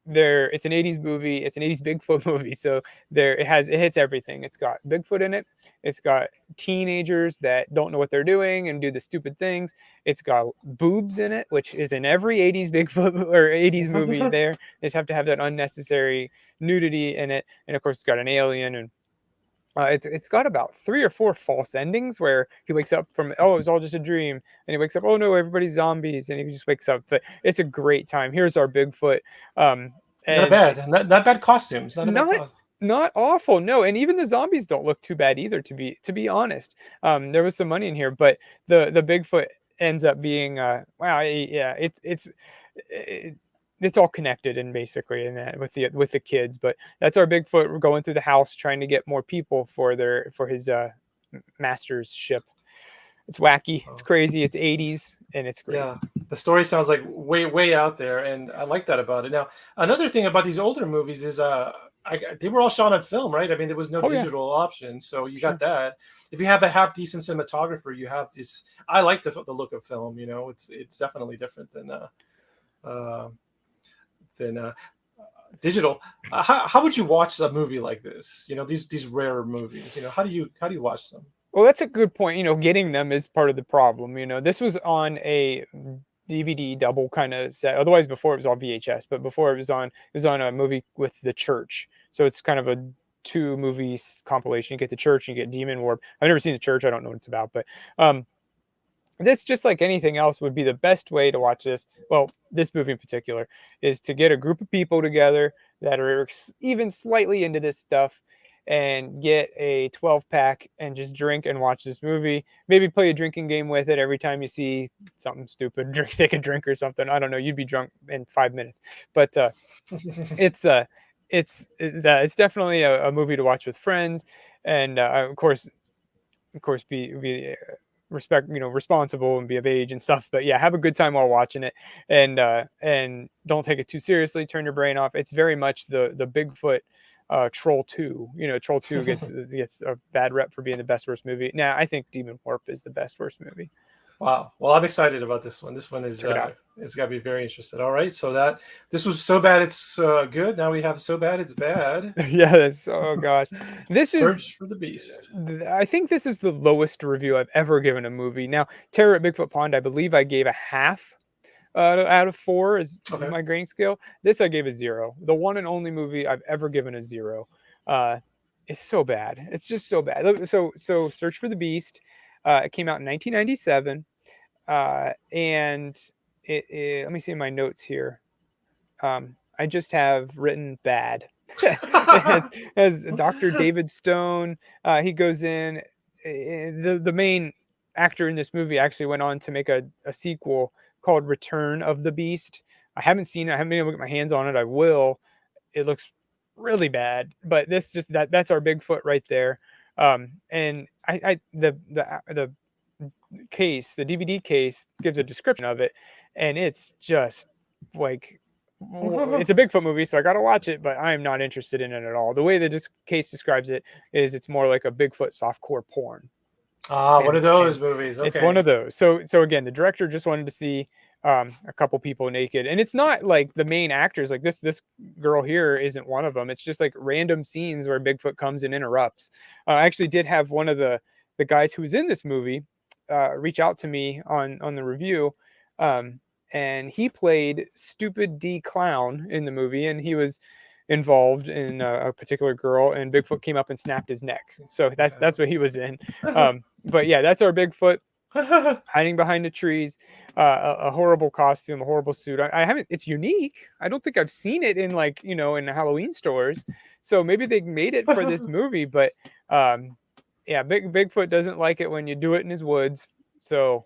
It's an 80s movie, it's an 80s Bigfoot movie, so it hits everything. It's got Bigfoot in it, it's got teenagers that don't know what they're doing and do the stupid things, it's got boobs in it, which is in every 80s Bigfoot or 80s movie. There, they just have to have that unnecessary nudity in it, and of course it's got an alien, and it's got about 3 or 4 false endings where he wakes up from, oh, it was all just a dream, and he wakes up, oh no, everybody's zombies, and he just wakes up. But it's a great time. Here's our Bigfoot, Not and bad. Not bad costumes. Not a bad not costume. not awful, no, and even the zombies don't look too bad either. To be honest, there was some money in here, but the Bigfoot ends up being wow, yeah, it's all connected, and basically in that with the kids. But that's our Bigfoot. We're going through the house trying to get more people for his master's ship. It's wacky, it's crazy, it's 80s, and it's great. Yeah, the story sounds like way out there, and I like that about it. Now, another thing about these older movies is they were all shot on film, right? I mean, there was no Oh yeah, digital option, so you got sure. that. If you have a half decent cinematographer, you have this. I like the look of film. You know, it's definitely different uh, than digital. How would you watch a movie like this? You know, these rare movies. You know, how do you watch them? Well, that's a good point. Getting them is part of the problem. This was on a DVD double kind of set. Otherwise, before it was all VHS, but before it was on a movie with The Church. So it's kind of a 2 movies compilation. You get The Church and you get Demon Warp. I've never seen The Church. I don't know what it's about, but this, just like anything else, would be the best way to watch this. Well, this movie in particular is to get a group of people together that are even slightly into this stuff, and get a 12-pack and just drink and watch this movie. Maybe play a drinking game with it every time you see something stupid. Take a drink or something. I don't know. You'd be drunk in 5 minutes. But it's it's definitely a movie to watch with friends, and of course be responsible and be of age and stuff. But yeah, have a good time while watching it, and don't take it too seriously. Turn your brain off. It's very much the Bigfoot Troll 2. Troll 2 gets a bad rep for being the best worst movie. Now I think Demon Warp is the best worst movie. Wow. Well, I'm excited about this one. This one is Check it out. it's got to be very interesting. All right. So this was so bad it's good. Now we have so bad it's bad. Yeah, oh gosh, this is Search for the beast. I think this is the lowest review I've ever given a movie. Now, Terror at Bigfoot Pond, I believe I gave a half out of 4 is Okay. my grading scale. This I gave a 0. The one and only movie I've ever given a 0. It's so bad. It's just so bad. So Search for the Beast. It came out in 1997, and let me see my notes here. I just have written bad. As Dr. David Stone, he goes in. The main actor in this movie actually went on to make a sequel called Return of the Beast. I haven't seen it. I haven't been able to get my hands on it. I will. It looks really bad, but this just that's our Bigfoot right there. And the case, the DVD case gives a description of it, and it's just like it's a Bigfoot movie, so I got to watch it, but I am not interested in it at all. The way the case describes it is it's more like a Bigfoot softcore porn. One of those movies. Okay. It's one of those. So again, the director just wanted to see a couple people naked, and it's not like the main actors. Like this girl here isn't one of them. It's just like random scenes where Bigfoot comes and interrupts. I actually did have one of the guys who was in this movie reach out to me on the review, and he played Stupid D Clown in the movie, and he was involved in a particular girl, and Bigfoot came up and snapped his neck. So that's what he was in. But yeah, that's our Bigfoot hiding behind the trees. A horrible costume, a horrible suit. I haven't. It's unique. I don't think I've seen it in like in the Halloween stores. So maybe they made it for this movie. But yeah, Bigfoot doesn't like it when you do it in his woods. So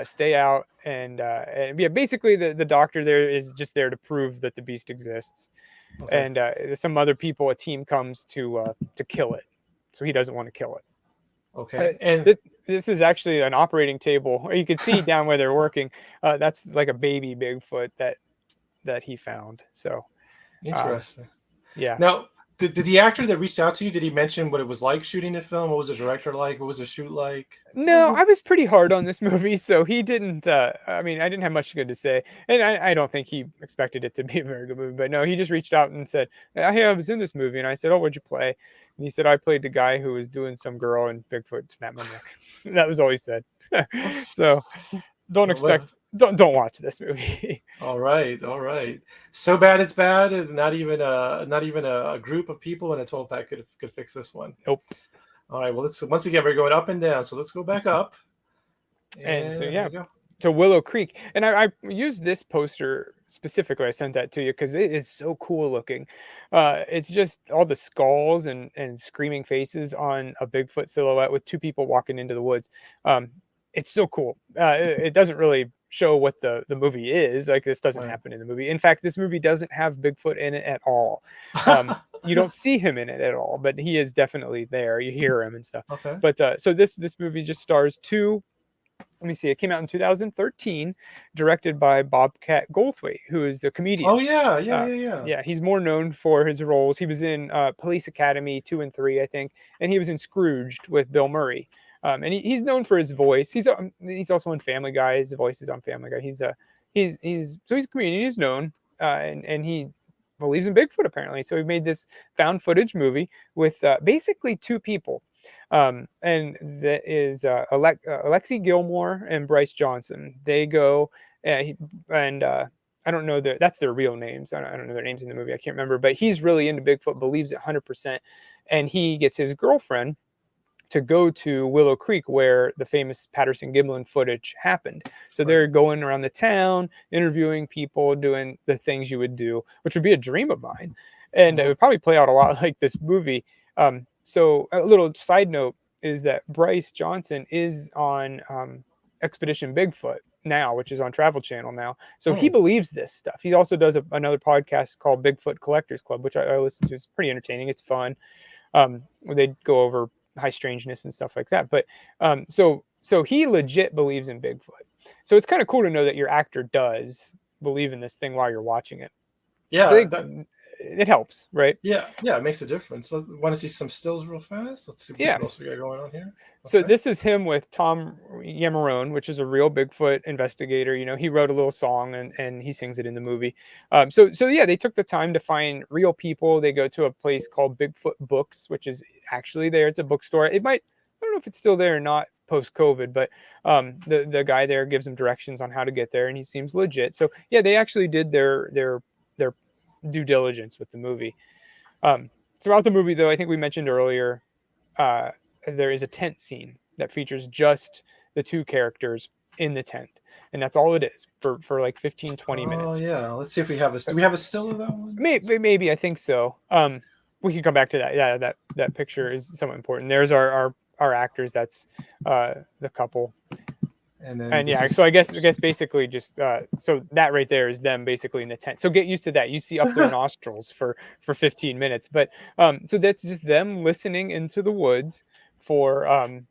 stay out. And yeah, basically the doctor there is just there to prove that the beast exists. Okay. And some other people, a team comes to kill it. So he doesn't want to kill it. Okay. And this is actually an operating table. You can see down where they're working. That's like a baby Bigfoot that he found. So interesting. Yeah. Now, did the actor that reached out to you, did he mention what it was like shooting the film? What was the director like? What was the shoot like? No, I was pretty hard on this movie, so he didn't. I mean, I didn't have much good to say, and I don't think he expected it to be a very good movie. But no, he just reached out and said, "Hey, I was in this movie," and I said, "Oh, what'd you play?" And he said, "I played the guy who was doing some girl, and Bigfoot snapped my neck." That was all he said. So don't watch this movie. All right. So bad it's bad, and not even a group of in a 12-pack could fix this one. Nope. All right. Well, once again we're going up and down, so let's go back up. And so yeah, to Willow Creek, and I used this poster specifically. I sent that to you because it is so cool looking. It's just all the skulls and screaming faces on a Bigfoot silhouette with two people walking into the woods. It's so cool. It doesn't really show what the movie is. Like this doesn't happen in the movie. In fact, this movie doesn't have Bigfoot in it at all. You don't see him in it at all, but he is definitely there. You hear him and stuff. Okay. But so this movie just stars two. Let me see. It came out in 2013, directed by Bobcat Goldthwait, who is a comedian. Oh yeah. Yeah, he's more known for his roles. He was in Police Academy 2 and 3, I think, and he was in Scrooged with Bill Murray. And he's known for his voice. He's also in Family Guy. His voice is on Family Guy. He's a comedian. He's known, and he believes in Bigfoot apparently. So he made this found footage movie with basically two people. And that is Alexi Gilmore and Bryce Johnson. They go I don't know that's their real names. I don't know their names in the movie. I can't remember. But he's really into Bigfoot, believes it 100%, and he gets his girlfriend to go to Willow Creek where the famous Patterson-Gimlin footage happened. So they're going around the town, interviewing people, doing the things you would do, which would be a dream of mine, and it would probably play out a lot like this movie. So a little side note is that Bryce Johnson is on Expedition Bigfoot now, which is on Travel Channel now. So he believes this stuff. He also does another podcast called Bigfoot Collectors Club, which I listen to. It's pretty entertaining. It's fun. Where they go over high strangeness and stuff like that. But so he legit believes in Bigfoot. So it's kind of cool to know that your actor does believe in this thing while you're watching it. Yeah. So it helps, right? Yeah, it makes a difference. Want to see some stills real fast? Let's see what else we got going on here. Okay. So this is him with Tom Yamarone, which is a real Bigfoot investigator. He wrote a little song and he sings it in the movie. So yeah, they took the time to find real people. They go to a place called Bigfoot Books, which is actually there. It's a bookstore. I don't know if it's still there or not post-COVID, but the guy there gives them directions on how to get there, and he seems legit. So yeah, they actually did their due diligence with the movie. Throughout the movie, though, I think we mentioned earlier, there is a tent scene that features just the two characters in the tent, and that's all it is for like 15-20 minutes. Oh yeah, let's see if we have do we have a still of that one? Maybe I think so. We can come back to that. Yeah, that picture is somewhat important. There's our actors. That's the couple. And then And this yeah, is so I guess basically just so that right there is them basically in the tent. So get used to that. You see up their nostrils for 15 minutes, but so that's just them listening into the woods for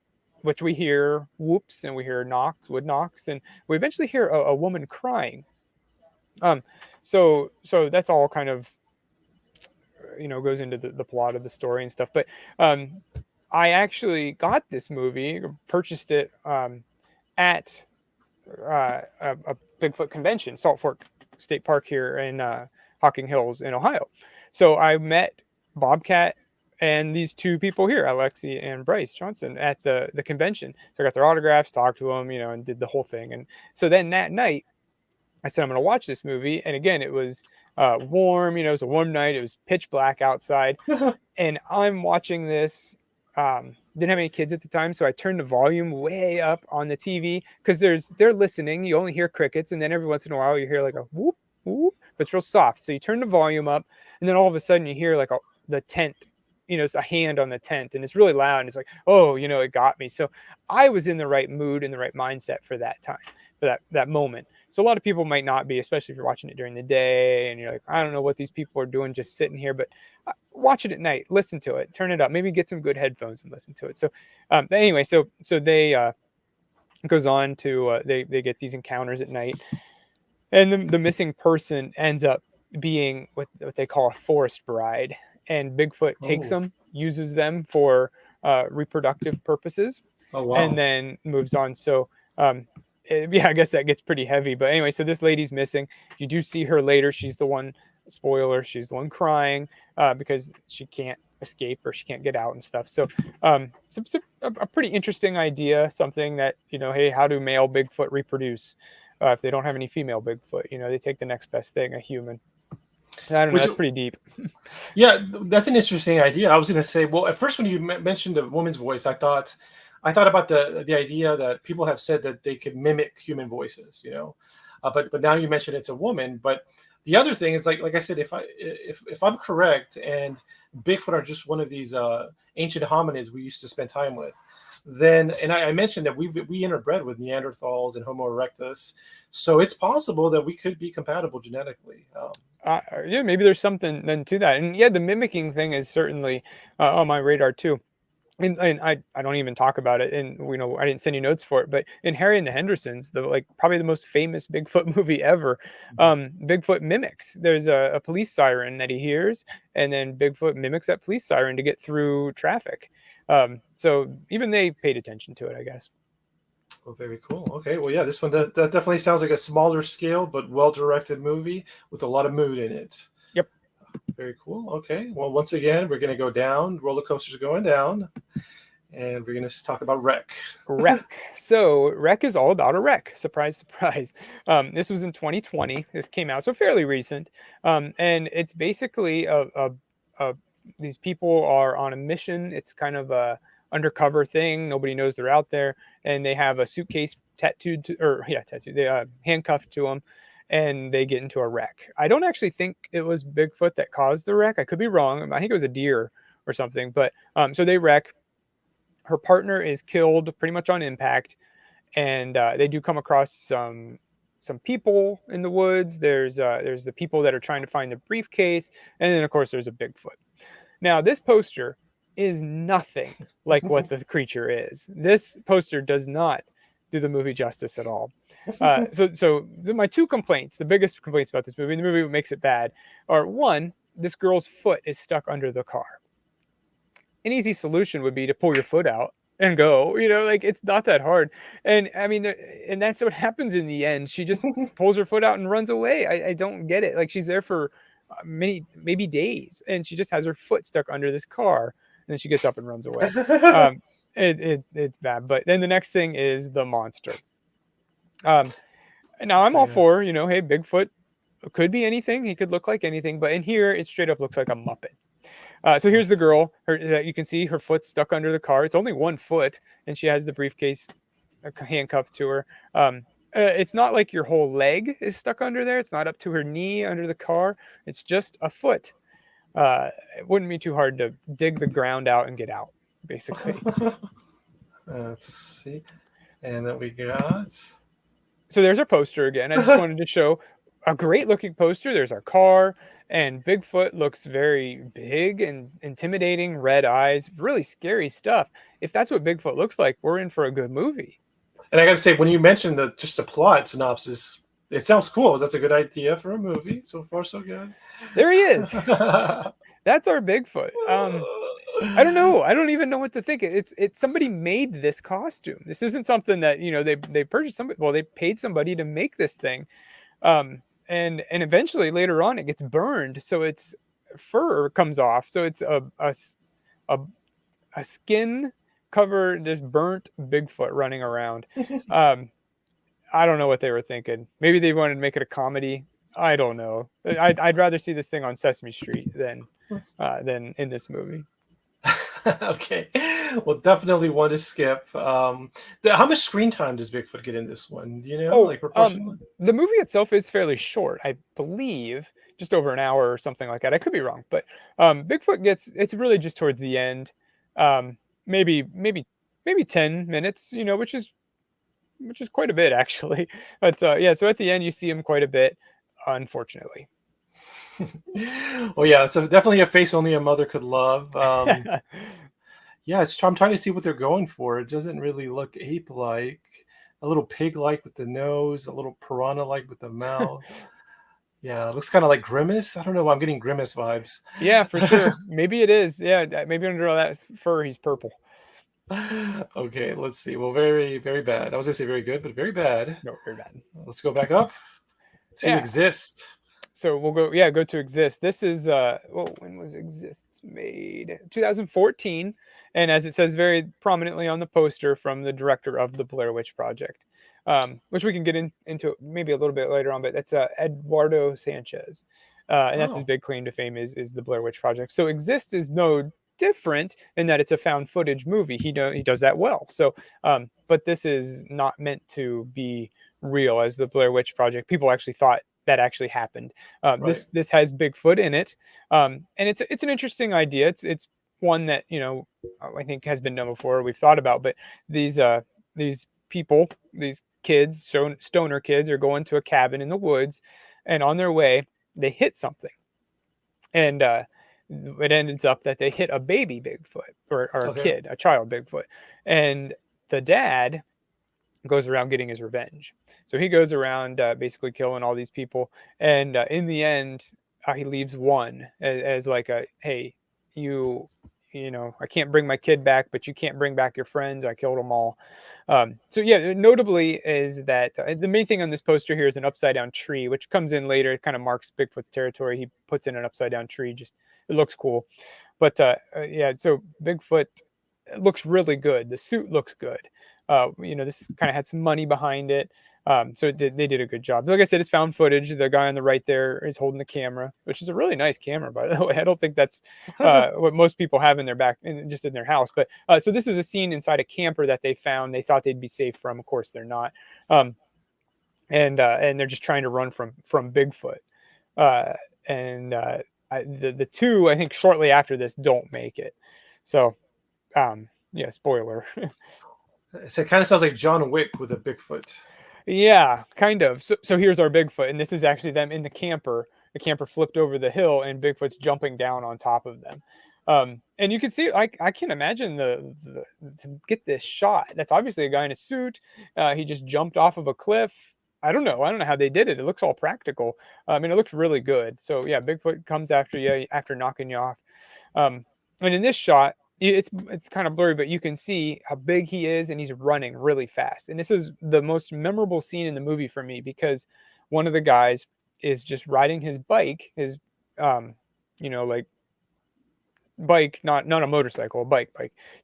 which we hear whoops and we hear knocks, wood knocks, and we eventually hear a woman crying. Um, so that's all kind of goes into the plot of the story and stuff. But I actually got this movie, purchased it at a Bigfoot convention, Salt Fork State Park here in Hocking Hills in Ohio. So I met Bobcat and these two people here, Alexi and Bryce Johnson, at the convention. So I got their autographs, talked to them, and did the whole thing. And so then that night, I said I'm going to watch this movie. And again, it was warm. It was a warm night. It was pitch black outside, and I'm watching this. Didn't have any kids at the time, so I turned the volume way up on the TV because they're listening. You only hear crickets, and then every once in a while you hear like a whoop whoop, but it's real soft. So you turn the volume up, and then all of a sudden you hear like the tent. It's a hand on the tent, and it's really loud. And it's like, oh, it got me. So I was in the right mood and the right mindset for that time, for that moment. So a lot of people might not be, especially if you're watching it during the day and you're like, I don't know what these people are doing just sitting here, but watch it at night, listen to it, turn it up, maybe get some good headphones and listen to it. So anyway, so they goes on to they get these encounters at night, and the missing person ends up being what they call a forest bride, and Bigfoot takes them, uses them for reproductive purposes, and then moves on. So yeah, I guess that gets pretty heavy. But anyway, so this lady's missing. You do see her later. She's the one, spoiler, she's the one crying because she can't escape or she can't get out and stuff. So it's a pretty interesting idea, something that, hey, how do male Bigfoot reproduce if they don't have any female Bigfoot? They take the next best thing, a human. I don't know, that's pretty deep. Yeah, that's an interesting idea. I was going to say, well, at first when you mentioned the woman's voice, I thought about the idea that people have said that they could mimic human voices, but now you mentioned it's a woman. But the other thing is, like I said, if I'm correct, and Bigfoot are just one of these ancient hominids we used to spend time with, then, and I mentioned that we interbred with Neanderthals and Homo erectus, so it's possible that we could be compatible genetically. Yeah, maybe there's something then to that, and yeah, the mimicking thing is certainly on my radar too. And I don't even talk about it, and I didn't send you notes for it, but in Harry and the Hendersons, probably the most famous Bigfoot movie ever, Bigfoot mimics. There's a police siren that he hears, and then Bigfoot mimics that police siren to get through traffic. So even they paid attention to it, I guess. Oh, very cool. Okay, well, yeah, this one that definitely sounds like a smaller scale but well-directed movie with a lot of mood in it. Yep. Very cool. Okay, well, once again, we're going to go down. Roller coaster's going down, and we're going to talk about Wreck. Wreck. So Wreck is all about a wreck. Surprise, surprise. This was in 2020. This came out, so fairly recent. And it's basically these people are on a mission. It's kind of a undercover thing. Nobody knows they're out there, and they have a suitcase tattooed. They handcuffed to them, and they get into a wreck. I don't actually think it was Bigfoot that caused the wreck. I could be wrong. I think it was a deer or something. But so they wreck. Her partner is killed pretty much on impact, and they do come across some people in the woods. There's the people that are trying to find the briefcase, and then of course there's a Bigfoot. Now this poster is nothing like what the creature is. This poster does not do the movie justice at all. So my two complaints, the biggest complaints about this movie, and the movie makes it bad, are one, this girl's foot is stuck under the car. An easy solution would be to pull your foot out and go, it's not that hard. And I mean, and that's what happens in the end. She just pulls her foot out and runs away. I don't get it. Like, she's there for maybe days, and she just has her foot stuck under this car, and then she gets up and runs away. It's bad. But then the next thing is the monster. Now I'm all for, hey, Bigfoot could be anything. He could look like anything, but in here it straight up looks like a Muppet. So here's the girl. You can see her foot stuck under the car. It's only 1 foot, and she has the briefcase handcuffed to her. It's not like your whole leg is stuck under there. It's not up to her knee under the car. It's just a foot. It wouldn't be too hard to dig the ground out and get out, basically. Let's see. And then we got. So there's our poster again. I just wanted to show a great looking poster. There's our car, and Bigfoot looks very big and intimidating, red eyes, really scary stuff. If that's what Bigfoot looks like, we're in for a good movie. And I got to say, when you mentioned just the plot synopsis, it sounds cool. That's a good idea for a movie. So far, so good. There he is. That's our Bigfoot. I don't know. I don't even know what to think. It's somebody made this costume. This isn't something that they purchased somebody. Well, they paid somebody to make this thing, and eventually later on it gets burned, so its fur comes off. So it's a skin covered, just burnt Bigfoot running around. I don't know what they were thinking. Maybe they wanted to make it a comedy. I don't know. I'd rather see this thing on Sesame Street than in this movie. Okay, well, definitely one to skip. How much screen time does Bigfoot get in this one? Do you know, like proportionally? The movie itself is fairly short, I believe, just over an hour or something like that. I could be wrong, but Bigfoot it's really just towards the end, maybe 10 minutes, which is quite a bit actually. But yeah, so at the end you see him quite a bit, unfortunately. Well, yeah, so definitely a face only a mother could love. Yeah, I'm trying to see what they're going for. It doesn't really look ape-like. A little pig-like with the nose, a little piranha-like with the mouth. Yeah, it looks kind of like Grimace. I don't know. I'm getting Grimace vibes. Yeah, for sure. Maybe it is. Yeah, maybe under all that fur, he's purple. Okay, let's see. Well, very, very bad. I was going to say very good, but very bad. No, very bad. Let's go back up to Exist. So we'll go to Exist. This is when was Exist made? 2014, and as it says very prominently on the poster, from the director of the Blair Witch Project, which we can get into maybe a little bit later on, but that's Eduardo Sanchez, and that's his big claim to fame is the Blair Witch Project. So Exist is no different in that it's a found footage movie. He does that well. So but this is not meant to be real, as the Blair Witch Project people actually thought that actually happened. Right. This has Bigfoot in it, and it's an interesting idea. It's one that I think has been done before. We've thought about, but these people, these kids, stoner kids, are going to a cabin in the woods, and on their way they hit something, and it ends up that they hit a baby Bigfoot or a kid, a child Bigfoot, and the dad goes around getting his revenge. So he goes around basically killing all these people, and in the end, he leaves one as like a, hey, I can't bring my kid back, but you can't bring back your friends. I killed them all. So yeah, notably is that the main thing on this poster here is an upside down tree, which comes in later. It kind of marks Bigfoot's territory. He puts in an upside down tree. Just it looks cool, but yeah. So Bigfoot looks really good. The suit looks good. This kind of had some money behind it. So they did a good job. Like I said, it's found footage. The guy on the right there is holding the camera, which is a really nice camera, by the way. I don't think that's what most people have in their just in their house. But so this is a scene inside a camper that they found. They thought they'd be safe from. Of course, they're not. And they're just trying to run from Bigfoot. The two, I think, shortly after this, don't make it. So, yeah, spoiler. So it kind of sounds like John Wick with a Bigfoot. Yeah, kind of. So here's our Bigfoot, and this is actually them in the camper. The camper flipped over the hill, and Bigfoot's jumping down on top of them. And you can see, I can't imagine to get this shot. That's obviously a guy in a suit. He just jumped off of a cliff. I don't know how they did it. It looks all practical. It looks really good. So yeah, Bigfoot comes after you after knocking you off. And in this shot, it's kind of blurry, but you can see how big he is, and he's running really fast. And this is the most memorable scene in the movie for me, because one of the guys is just riding his bike, his like bike, not a motorcycle, a bike,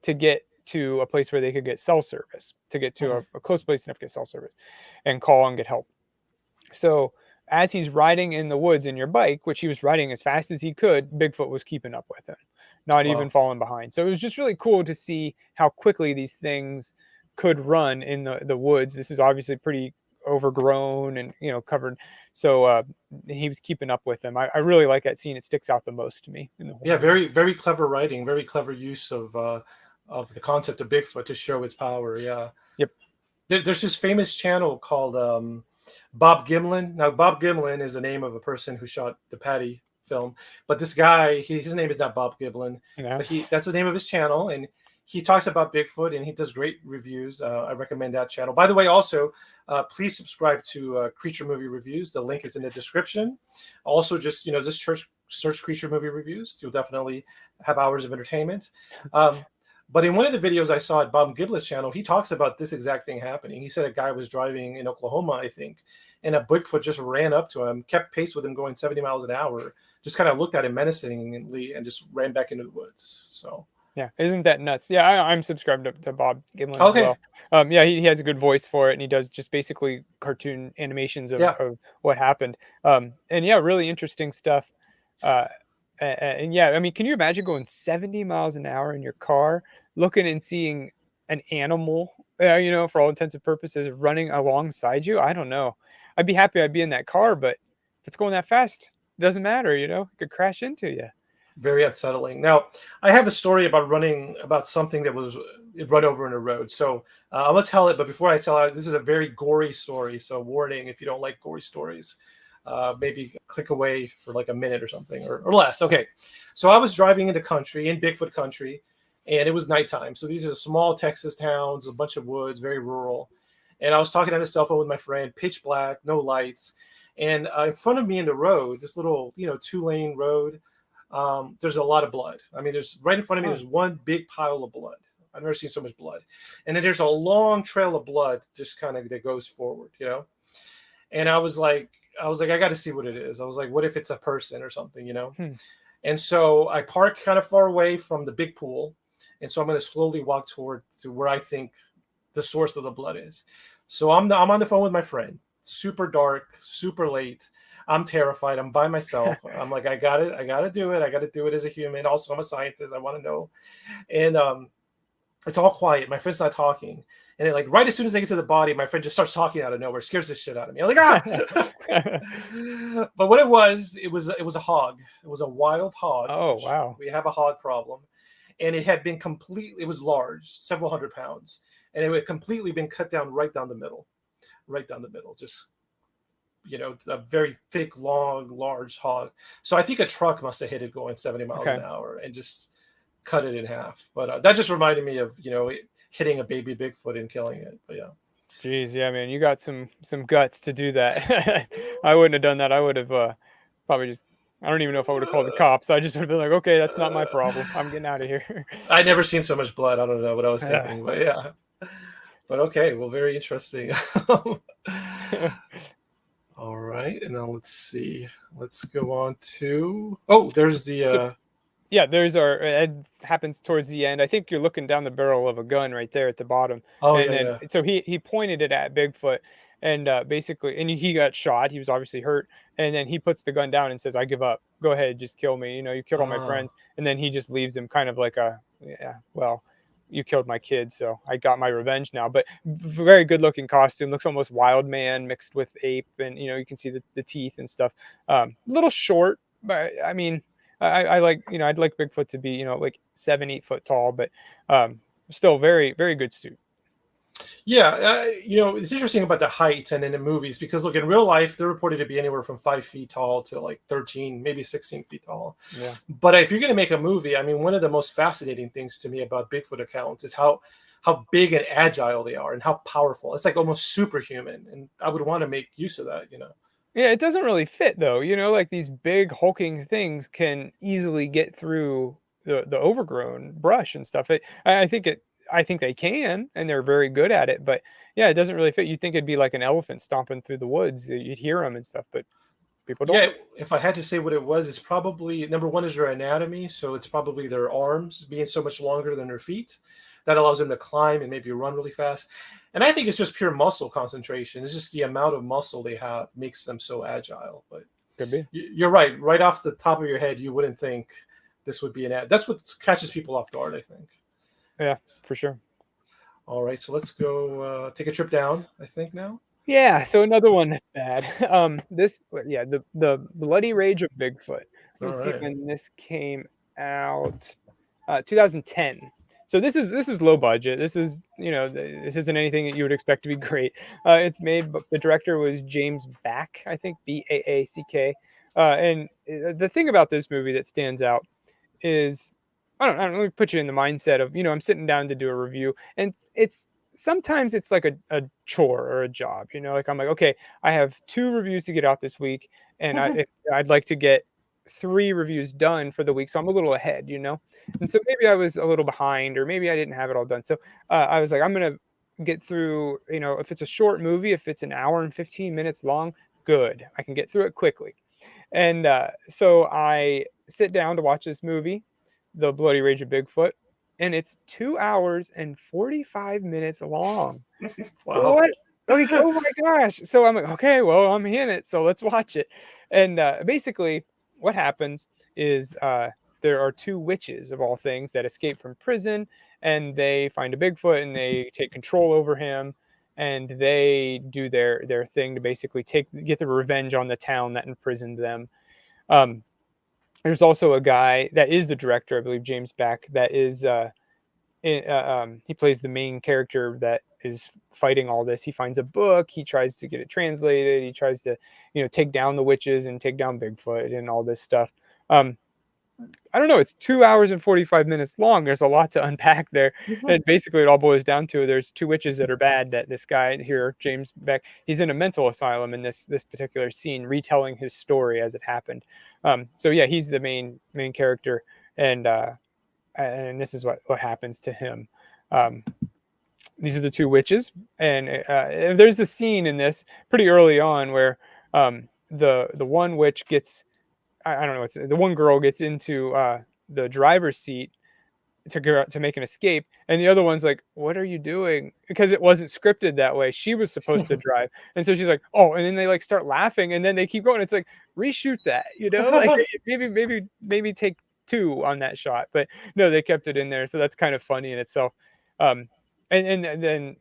to get to a place where they could get cell service, to get to a close place enough to get cell service and call and get help. So as he's riding in the woods in your bike, which he was riding as fast as he could, Bigfoot was keeping up with him, not even falling behind. So it was just really cool to see how quickly these things could run in the woods. This is obviously pretty overgrown and covered. So he was keeping up with them. I really like that scene. It sticks out the most to me. Yeah, very, very clever writing, very clever use of the concept of Bigfoot to show its power. Yeah. Yep. there's this famous channel called Bob Gimlin. Now, Bob Gimlin is the name of a person who shot the Patty film, but this guy, his name is not Bob Gimlin, Yeah. but that's the name of his channel, and he talks about Bigfoot and he does great reviews. I recommend that channel. By the way, also, please subscribe to Creature Movie Reviews. The link is in the description. Also, just just search Creature Movie Reviews. You'll definitely have hours of entertainment. But in one of the videos I saw at Bob Giblet's channel, he talks about this exact thing happening. He said a guy was driving in Oklahoma, I think, and a Bigfoot just ran up to him, kept pace with him going 70 miles an hour, just kind of looked at him menacingly and just ran back into the woods. So yeah, isn't that nuts? Yeah, I'm subscribed to Bob Gimlin as okay. well. Yeah, he has a good voice for it, and he does just basically cartoon animations of what happened. And yeah, really interesting stuff. And yeah, I mean, can you imagine going 70 miles an hour in your car, looking and seeing an animal, for all intents and purposes, running alongside you? I don't know. I'd be happy I'd be in that car, but if it's going that fast, it doesn't matter, it could crash into you. Very unsettling. Now, I have a story about something that was run over in a road. So I'm gonna tell it, but before I tell it, this is a very gory story. So warning, if you don't like gory stories, maybe click away for like a minute or something or less. Okay. So I was driving into country, in Bigfoot country, and it was nighttime. So these are small Texas towns, a bunch of woods, very rural. And I was talking on the cell phone with my friend, pitch black, no lights. And in front of me in the road, this little, 2-lane road, there's a lot of blood. I mean, there's right in front of me, there's one big pile of blood. I've never seen so much blood. And then there's a long trail of blood just kind of that goes forward, And I was like, I got to see what it is. I was like, what if it's a person or something, And so I park kind of far away from the big pool. And so I'm going to slowly walk to where I think the source of the blood is. So I'm on the phone with my friend, super dark, super late. I'm terrified. I'm by myself. I'm like, I got it. I got to do it. I got to do it as a human. Also, I'm a scientist. I want to know. And it's all quiet. My friend's not talking. And then, like, right as soon as they get to the body, my friend just starts talking out of nowhere, scares the shit out of me. I'm like, ah! But what it was a hog. It was a wild hog. Oh, wow. We have a hog problem. And it had been it was large, several hundred pounds. And it had completely been cut down right down the middle. Just, a very thick, long, large hog. So I think a truck must have hit it going 70 miles an hour and just cut it in half. But that just reminded me of, hitting a baby Bigfoot and killing it. But yeah. Jeez, yeah, man, you got some guts to do that. I wouldn't have done that. I would have probably just, I don't even know if I would have called the cops. I just would have been like, okay, that's not my problem. I'm getting out of here. I'd never seen so much blood. I don't know what I was thinking, but yeah. But okay, well, very interesting. All right, and now let's see. Let's go on to, there's the... Yeah, there's it happens towards the end. I think you're looking down the barrel of a gun right there at the bottom. So he pointed it at Bigfoot and basically, and he got shot. He was obviously hurt. And then he puts the gun down and says, I give up. Go ahead, just kill me. You killed all my friends. And then he just leaves him kind of like you killed my kids, so I got my revenge now. But very good looking costume. Looks almost wild man mixed with ape. And, you can see the teeth and stuff. A little short, but I mean, I like, I'd like Bigfoot to be, like 7-8 foot tall, but still very, very good suit. Yeah, it's interesting about the height and in the movies because look, in real life, they're reported to be anywhere from 5 feet tall to like 13, maybe 16 feet tall. Yeah. But if you're going to make a movie, I mean, one of the most fascinating things to me about Bigfoot accounts is how big and agile they are and how powerful. It's like almost superhuman, and I would want to make use of that. Yeah, it doesn't really fit though. Like these big hulking things can easily get through the overgrown brush and stuff. I think they can, and they're very good at it. But yeah, it doesn't really fit. You'd think it'd be like an elephant stomping through the woods. You'd hear them and stuff, but people don't. Yeah, if I had to say what it was, it's probably number one is their anatomy. So it's probably their arms being so much longer than their feet. That allows them to climb and maybe run really fast. And I think it's just pure muscle concentration. It's just the amount of muscle they have makes them so agile. But could be. You're right. Right off the top of your head, you wouldn't think this would be that's what catches people off guard, I think. Yeah, for sure. All right, so let's go take a trip down, I think now. Yeah, so another one that's bad. The Bloody Rage of Bigfoot. Let me see when this came out. 2010. So this is low budget. This is, this isn't anything that you would expect to be great. It's made, but the director was James Back, I think, Baack. And the thing about this movie that stands out is, I don't know, let me put you in the mindset of, I'm sitting down to do a review, and it's sometimes it's like a chore or a job, like I'm like, okay, I have 2 reviews to get out this week, and I'd like to get 3 reviews done for the week, so I'm a little ahead, and so maybe I was a little behind, or maybe I didn't have it all done. So I was like, I'm gonna get through, if it's a short movie, if it's an hour and 15 minutes long, good, I can get through it quickly. And so I sit down to watch this movie, The Bloody Rage of Bigfoot, and it's 2 hours and 45 minutes long. Wow. What? Like, oh my gosh. So I'm like, okay, well, I'm in it, so let's watch it. And basically, what happens is there are 2 witches, of all things, that escape from prison, and they find a Bigfoot, and they take control over him, and they do their thing to basically get the revenge on the town that imprisoned them. Um, there's also a guy that is the director, I believe, James Back, that is he plays the main character that is fighting all this. He finds a book, he tries to get it translated, he tries to, take down the witches and take down Bigfoot and all this stuff. um I don't know, it's 2 hours and 45 minutes long. There's a lot to unpack there. And basically it all boils down to, there's 2 witches that are bad, that this guy here, James Beck, he's in a mental asylum in this particular scene, retelling his story as it happened. So yeah, he's the main character, and this is what happens to him. Um, these are the 2 witches, and there's a scene in this pretty early on where the one witch gets, I don't know, it's the one girl gets into the driver's seat to make an escape, and the other one's like, "What are you doing?" Because it wasn't scripted that way. She was supposed to drive, and so she's like, "Oh," and then they like start laughing, and then they keep going. It's like, reshoot that, like maybe take 2 on that shot, but no, they kept it in there, so that's kind of funny in itself. Um, and then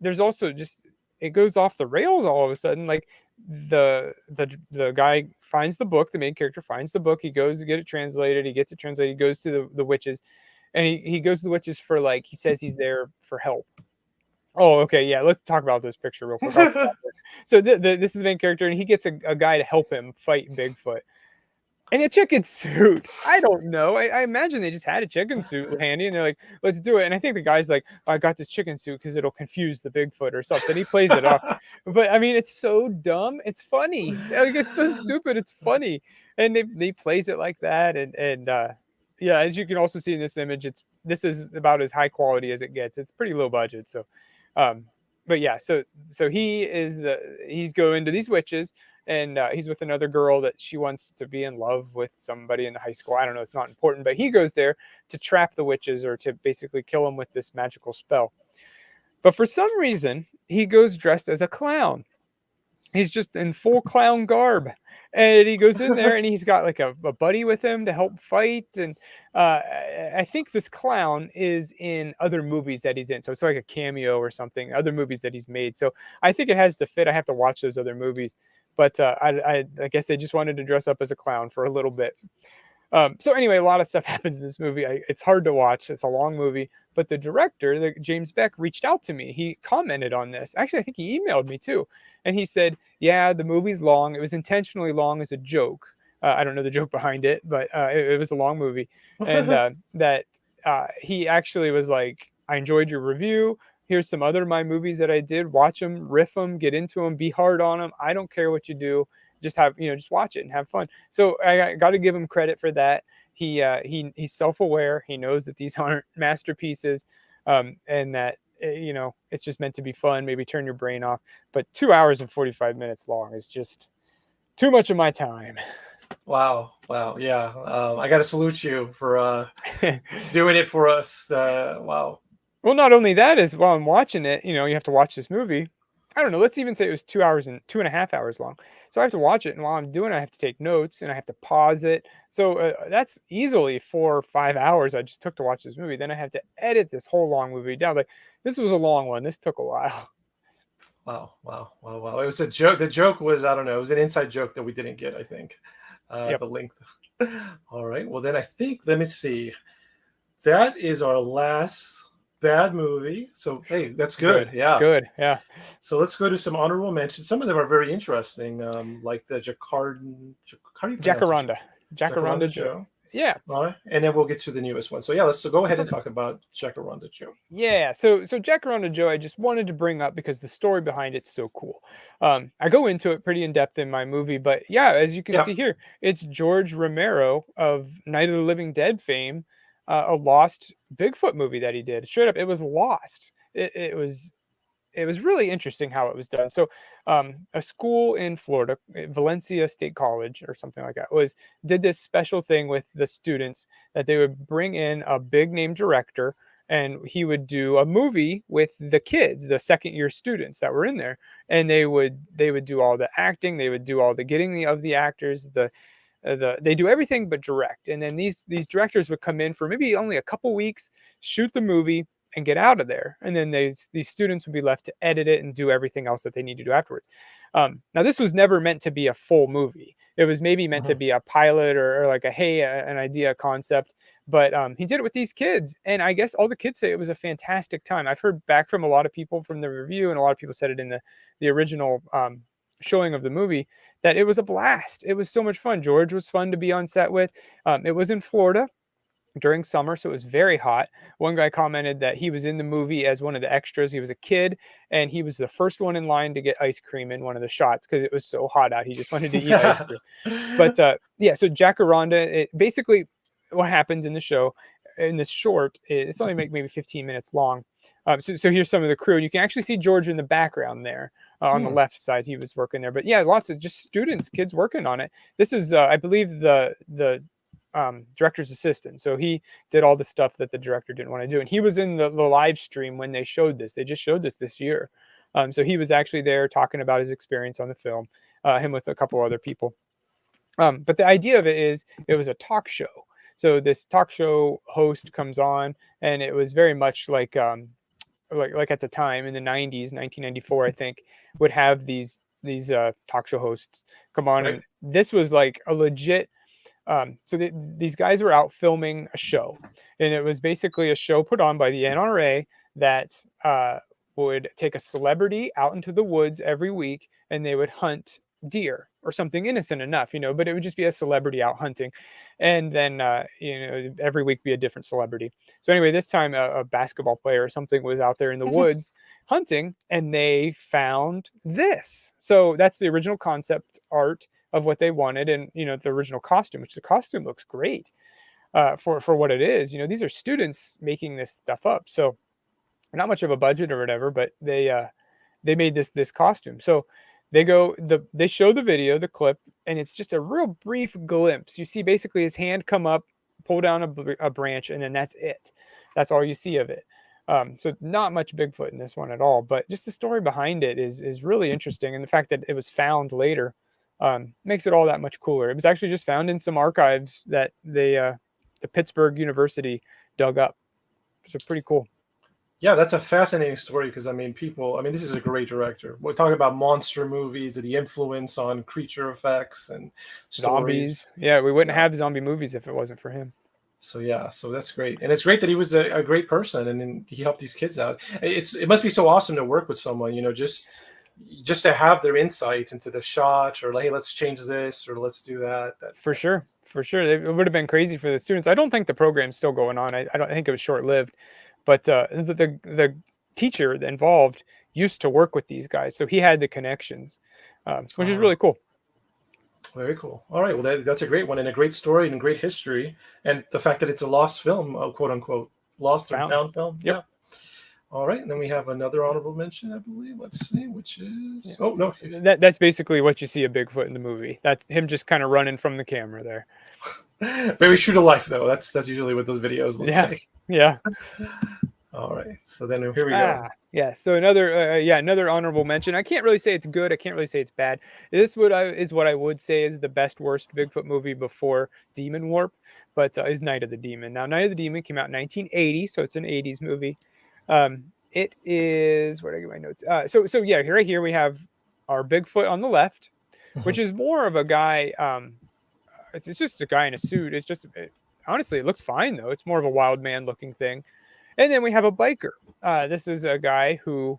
there's also just, it goes off the rails all of a sudden. Like the guy finds the book, the main character finds the book, he goes to get it translated, he gets it translated, he goes to the witches, and he goes to the witches for, like, he says he's there for help. Oh, okay, yeah, let's talk about this picture real quick. So this is the main character, and he gets a guy to help him fight Bigfoot. And a chicken suit. I don't know. I imagine they just had a chicken suit handy, and they're like, let's do it. And I think the guy's like, I got this chicken suit because it'll confuse the Bigfoot or something. He plays it off. But I mean, it's so dumb. It's funny. Like, it's so stupid. It's funny. And they plays it like that. And yeah, as you can also see in this image, this is about as high quality as it gets. It's pretty low budget. So, but yeah, so he's going to these witches, and he's with another girl that she wants to be in love with somebody in the high school. I don't know, it's not important, but he goes there to trap the witches, or to basically kill them with this magical spell. But for some reason, he goes dressed as a clown. He's just in full clown garb, and he goes in there, and he's got like a buddy with him to help fight. And I think this clown is in other movies that he's in, so it's like a cameo or something, other movies that he's made. So I think it has to fit. I have to watch those other movies, but I guess they just wanted to dress up as a clown for a little bit. So anyway, a lot of stuff happens in this movie. It's hard to watch. It's a long movie, but the director, James Beck, reached out to me. He commented on this. Actually, I think he emailed me too, and he said, "Yeah, the movie's long. It was intentionally long as a joke. I don't know the joke behind it, but it was a long movie." And that he actually was like, "I enjoyed your review. Here's some other my movies that I did. Watch them, riff them, get into them, be hard on them. I don't care what you do. Just watch it and have fun." So I got to give him credit for that. He's self-aware. He knows that these aren't masterpieces, and that it's just meant to be fun. Maybe turn your brain off. But 2 hours and 45 minutes long is just too much of my time. Wow. Yeah. I got to salute you for doing it for us. Wow. Well, not only that, is while I'm watching it, you have to watch this movie. I don't know, let's even say it was 2 hours and 2.5 hours long. So I have to watch it, and while I'm doing it, I have to take notes, and I have to pause it. So that's easily 4 or 5 hours I just took to watch this movie. Then I have to edit this whole long movie down. Like, this was a long one. This took a while. Wow. It was a joke. The joke was, I don't know, it was an inside joke that we didn't get, I think. Yep. The length. All right. Well, then I think, let me see. that is our last bad movie. So hey, that's good. Yeah. Good. Yeah. So let's go to some honorable mentions. Some of them are very interesting, like the how do you pronounce it? Jacaranda. Jacaranda Joe. Joe. Yeah. All right, and then we'll get to the newest one. So yeah, let's go ahead and talk about Jacaranda Joe. Yeah, so Jacaranda Joe, I just wanted to bring up because the story behind it's so cool. I go into it pretty in depth in my movie, but yeah, as you can see here, it's George Romero of Night of the Living Dead fame, a lost Bigfoot movie that he did. Straight up, it was lost. It was really interesting how it was done. So, a school in Florida, Valencia State College or something like that, did this special thing with the students that they would bring in a big name director, and he would do a movie with the kids, the second year students that were in there, and they would do all the acting, they would do all the of the actors, they do everything but direct. And then these directors would come in for maybe only a couple weeks, shoot the movie, and get out of there. And then these students would be left to edit it and do everything else that they need to do afterwards. Now, this was never meant to be a full movie. It was maybe meant to be a pilot or like an idea, a concept. But he did it with these kids. And I guess all the kids say it was a fantastic time. I've heard back from a lot of people from the review, and a lot of people said it in the original showing of the movie, that it was a blast. It was so much fun. George was fun to be on set with. It was in Florida during summer, so it was very hot. One guy commented that he was in the movie as one of the extras. He was a kid, and he was the first one in line to get ice cream in one of the shots because it was so hot out. He just wanted to eat ice cream. But yeah, so Jacaranda, basically what happens in the show, in this short, it's only maybe 15 minutes long. So here's some of the crew. You can actually see George in the background there. On the left side, he was working there. But yeah, lots of just students, kids working on it. This is, I believe, the director's assistant. So he did all the stuff that the director didn't want to do. And he was in the live stream when they showed this. They just showed this year. So he was actually there talking about his experience on the film, him with a couple other people. But the idea of it is it was a talk show. So this talk show host comes on, and it was very much like at the time in the 90s, 1994, I think, would have these talk show hosts come on. Right. And this was like a legit, these guys were out filming a show, and it was basically a show put on by the NRA that would take a celebrity out into the woods every week, and they would hunt deer or something innocent enough, but it would just be a celebrity out hunting. And then, every week be a different celebrity. So anyway, this time a basketball player or something was out there in the woods hunting, and they found this. So that's the original concept art of what they wanted. And, the original costume, which the costume looks great for what it is. These are students making this stuff up. So not much of a budget or whatever, but they made this costume. So they show the video, the clip, and it's just a real brief glimpse. You see basically his hand come up, pull down a branch, and then that's it. That's all you see of it. So not much Bigfoot in this one at all, but just the story behind it is really interesting. And the fact that it was found later makes it all that much cooler. It was actually just found in some archives that the Pittsburgh University dug up. So pretty cool. Yeah, that's a fascinating story because, this is a great director. We're talking about monster movies, the influence on creature effects and stories. Zombies. Yeah, we wouldn't have zombie movies if it wasn't for him. So yeah, so that's great. And it's great that he was a great person and he helped these kids out. It must be so awesome to work with someone, just to have their insight into the shot, or like, hey, let's change this or let's do that. For sure. It would have been crazy for the students. I don't think the program's still going on. I don't think it was short-lived. But the teacher involved used to work with these guys, so he had the connections, which is really cool. Very cool. All right, well, that's a great one and a great story and a great history, and the fact that it's a lost film, quote unquote, lost or found film. Yep. Yeah. All right, and then we have another honorable mention, I believe. Let's see, which is that's basically what you see a Bigfoot in the movie. That's him just kind of running from the camera there. Very true to life, though. That's usually what those videos look like. Yeah. All right. So then here we go. Yeah. So another honorable mention. I can't really say it's good. I can't really say it's bad. This is what I would say is the best worst Bigfoot movie before Demon Warp, but is Night of the Demon. Now, Night of the Demon came out in 1980, so it's an 80s movie. It is, where did I get my notes? So yeah, right here we have our Bigfoot on the left, which is more of a guy. It's just a guy in a suit. It's just honestly, it looks fine though. It's more of a wild man looking thing. And then we have a biker. This is a guy who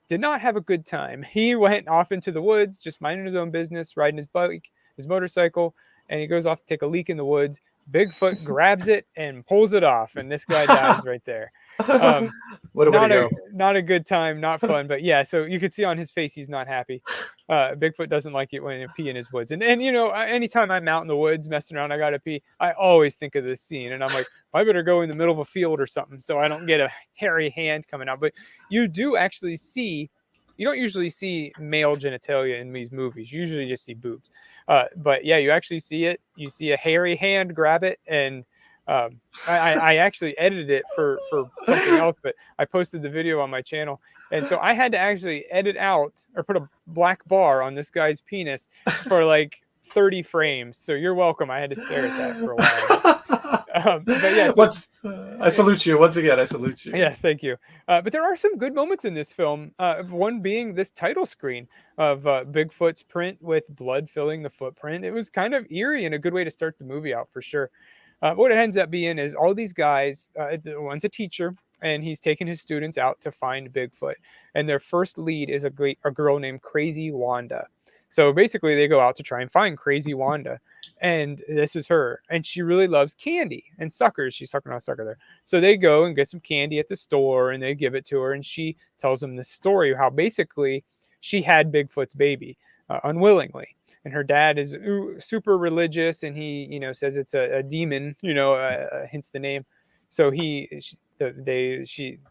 did not have a good time. He went off into the woods, just minding his own business, riding his bike, his motorcycle, and he goes off to take a leak in the woods. Bigfoot grabs it and pulls it off, and this guy dies right there. Um, What a way to go. not a good time, not fun, but yeah. So you could see on his face he's not happy. Bigfoot doesn't like it when you pee in his woods, and you know, anytime I'm out in the woods messing around, I gotta pee. I always think of this scene, and I'm like, I better go in the middle of a field or something so I don't get a hairy hand coming out. But you do actually see. You don't usually see male genitalia in these movies. You usually just see boobs. But yeah, you actually see it. You see a hairy hand grab it, and I actually edited it for something else, but I posted the video on my channel. And so I had to actually edit out or put a black bar on this guy's penis for like 30 frames. So you're welcome. I had to stare at that for a while. But yeah, I salute you once again. I salute you. Yes, thank you. But there are some good moments in this film. One being this title screen of Bigfoot's print with blood filling the footprint. It was kind of eerie and a good way to start the movie out for sure. What it ends up being is all these guys. One's a teacher, and he's taking his students out to find Bigfoot. And their first lead is a girl named Crazy Wanda. So basically, they go out to try and find Crazy Wanda. And this is her. And she really loves candy and suckers. She's sucking on a sucker there. So they go and get some candy at the store and they give it to her. And she tells them this story of how basically she had Bigfoot's baby unwillingly. And her dad is super religious and he, you know, says it's a demon, you know, hence the name. So she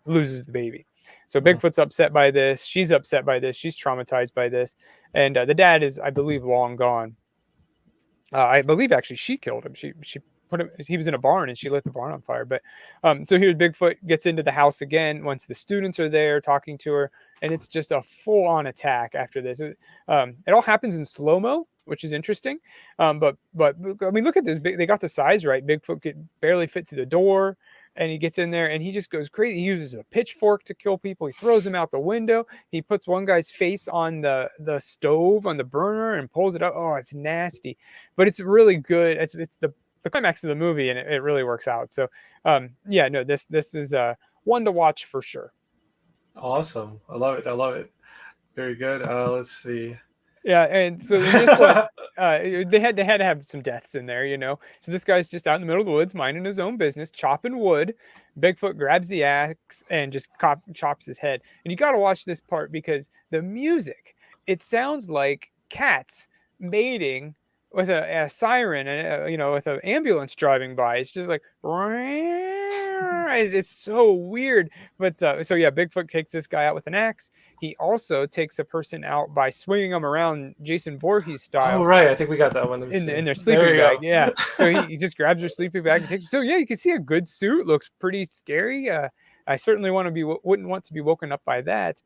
loses the baby. So Bigfoot's upset by this. She's upset by this. She's traumatized by this. And the dad is, I believe, long gone. I believe actually she killed him. She put him. He was in a barn and she lit the barn on fire. But so here Bigfoot gets into the house again once the students are there talking to her, and it's just a full-on attack after this. It all happens in slow-mo, which is interesting. But I mean, look at this. They got the size right. Bigfoot could barely fit through the door. And he gets in there and he just goes crazy. He uses a pitchfork to kill people. He throws them out the window. He puts one guy's face on the stove, on the burner, and pulls it up. Oh, it's nasty. But it's really good. It's the climax of the movie, and it really works out. So, yeah, no, this is one to watch for sure. Awesome. I love it. I love it. Very good. Let's see. Yeah, and so in this one, they had to have some deaths in there, you know. So this guy's just out in the middle of the woods, minding his own business, chopping wood. Bigfoot grabs the axe and just chops his head. And you got to watch this part because the music, it sounds like cats mating with a siren and you know, with an ambulance driving by. It's just like it's so weird. But so yeah, Bigfoot takes this guy out with an axe. He also takes a person out by swinging them around Jason Voorhees style. Oh, right. I think we got that one. In their sleeping bag. Yeah. So he just grabs their sleeping bag and takes. So yeah, you can see a good suit. Looks pretty scary. I certainly wouldn't want to be woken up by that.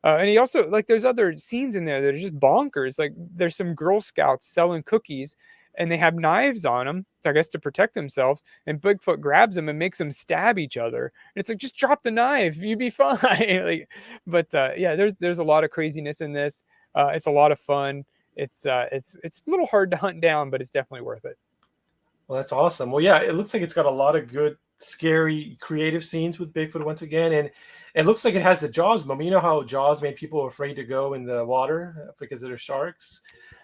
And he also, like, there's other scenes in there that are just bonkers. Like, there's some Girl Scouts selling cookies, and they have knives on them, I guess, to protect themselves. And Bigfoot grabs them and makes them stab each other. And it's like, just drop the knife, you'd be fine. But yeah, there's a lot of craziness in this. It's a lot of fun. It's a little hard to hunt down, but it's definitely worth it. Well, that's awesome. Well, yeah, it looks like it's got a lot of good, scary, creative scenes with Bigfoot once again, and it looks like it has the Jaws moment. You know how Jaws made people afraid to go in the water because there are sharks?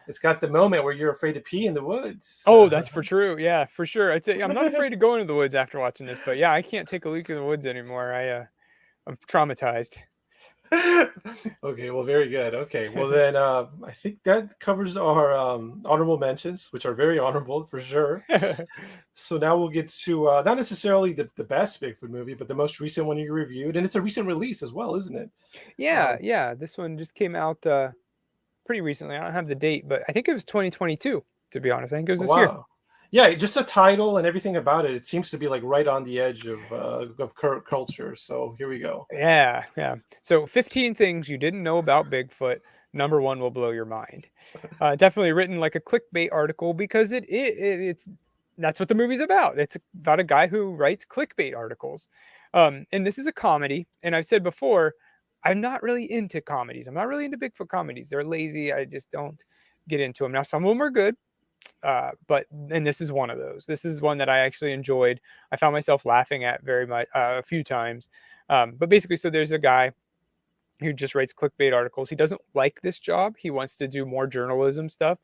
It's got the moment where you're afraid to pee in the woods. Oh, that's for true. Yeah, for sure. I'm not afraid to go into the woods after watching this, but yeah, I can't take a leak in the woods anymore. I'm traumatized. Okay, well, very good. Okay, well then I think that covers our honorable mentions, which are very honorable for sure. So now we'll get to not necessarily the best Bigfoot movie, but the most recent one you reviewed, and it's a recent release as well, isn't it? Yeah. This one just came out pretty recently. I don't have the date, but I think it was 2022. To be honest, I think it was this year. Yeah, just the title and everything about it. It seems to be like right on the edge of current culture. So here we go. Yeah. So 15 things you didn't know about Bigfoot. Number 1 will blow your mind. Definitely written like a clickbait article because it's that's what the movie's about. It's about a guy who writes clickbait articles. And this is a comedy. And I've said before, I'm not really into comedies. I'm not really into Bigfoot comedies. They're lazy. I just don't get into them. Now, some of them are good. And this is one of those. This is one that I actually enjoyed. I found myself laughing at very much a few times. But basically, so there's a guy who just writes clickbait articles. He doesn't like this job. He wants to do more journalism stuff,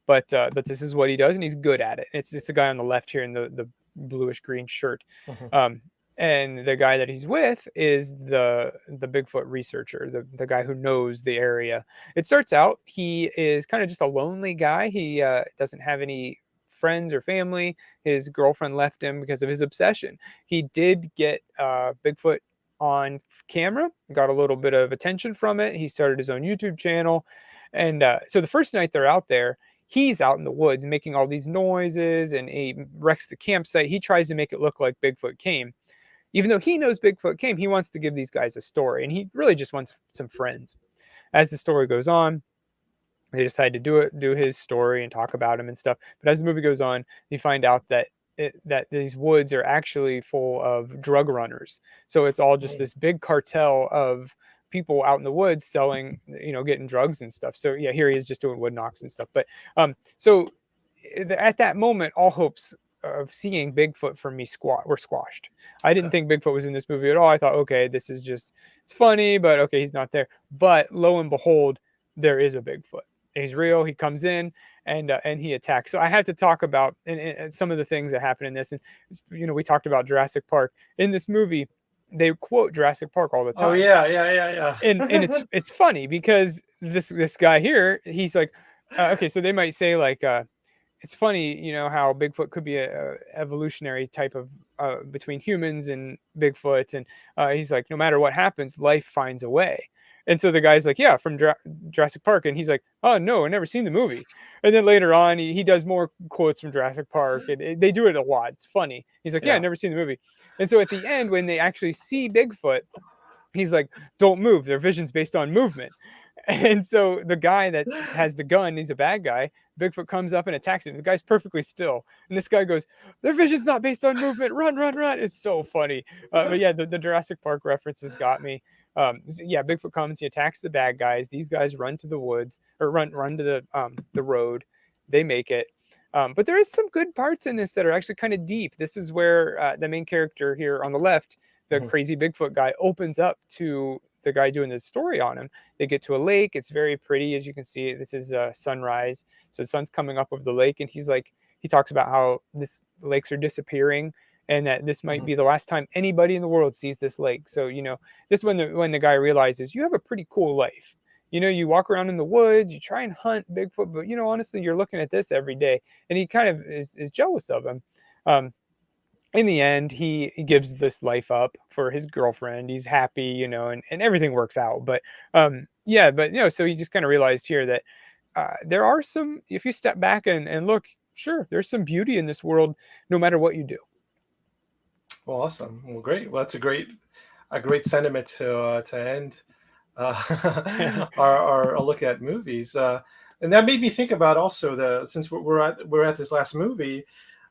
but this is what he does, and he's good at it. It's the guy on the left here in the bluish green shirt. Mhm. And the guy that he's with is the Bigfoot researcher, the guy who knows the area. It starts out he is kind of just a lonely guy. He doesn't have any friends or family. His girlfriend left him because of his obsession. He did get Bigfoot on camera, got a little bit of attention from it. He started his own YouTube channel, and so the first night they're out there, he's out in the woods making all these noises, and he wrecks the campsite. He tries to make it look like Bigfoot came. Even though he knows Bigfoot came, he wants to give these guys a story, and he really just wants some friends. As the story goes on, they decide to do his story and talk about him and stuff. But as the movie goes on, you find out that that these woods are actually full of drug runners. So it's all just this big cartel of people out in the woods selling, getting drugs and stuff. So yeah, here he is just doing wood knocks and stuff. But so at that moment, all hopes of seeing Bigfoot for me were squashed. I didn't think Bigfoot was in this movie at all. I thought, okay, this is just, it's funny, but okay, he's not there. But lo and behold, there is a Bigfoot. He's real. He comes in and he attacks. So I had to talk about and some of the things that happen in this. And we talked about Jurassic Park. In this movie, they quote Jurassic Park all the time. Oh yeah. And it's funny because this guy here, he's like, okay, so they might say like, it's funny, how Bigfoot could be a evolutionary type of between humans and Bigfoot, and he's like, no matter what happens, life finds a way. And so the guy's like, yeah, from Jurassic Park, and he's like, oh no, I've never seen the movie. And then later on, he does more quotes from Jurassic Park, and they do it a lot. It's funny. He's like, yeah, I've never seen the movie. And so at the end, when they actually see Bigfoot, he's like, don't move. Their vision's based on movement. And so the guy that has the gun, he's a bad guy. Bigfoot comes up and attacks him. The guy's perfectly still. And this guy goes, their vision's not based on movement. Run, run, run. It's so funny. But yeah, the Jurassic Park references got me. Yeah, Bigfoot comes, he attacks the bad guys. These guys run to the woods or run to the road. They make it. But there is some good parts in this that are actually kind of deep. This is where the main character here on the left, the crazy Bigfoot guy, opens up to the guy doing the story on him. They get to a lake. It's very pretty, as you can see. This is sunrise, so the sun's coming up over the lake, and he talks about how the lakes are disappearing, and that this might be the last time anybody in the world sees this lake. So this when the guy realizes you have a pretty cool life. You walk around in the woods, you try and hunt Bigfoot, but honestly, you're looking at this every day, and he kind of is jealous of him. In the end, he gives this life up for his girlfriend. He's happy, and everything works out. But so he just kind of realized here that there are some, if you step back and look, sure, there's some beauty in this world, no matter what you do. Well, awesome. Well, great. Well, that's a great sentiment to end our look at movies. And that made me think about also since we're at this last movie.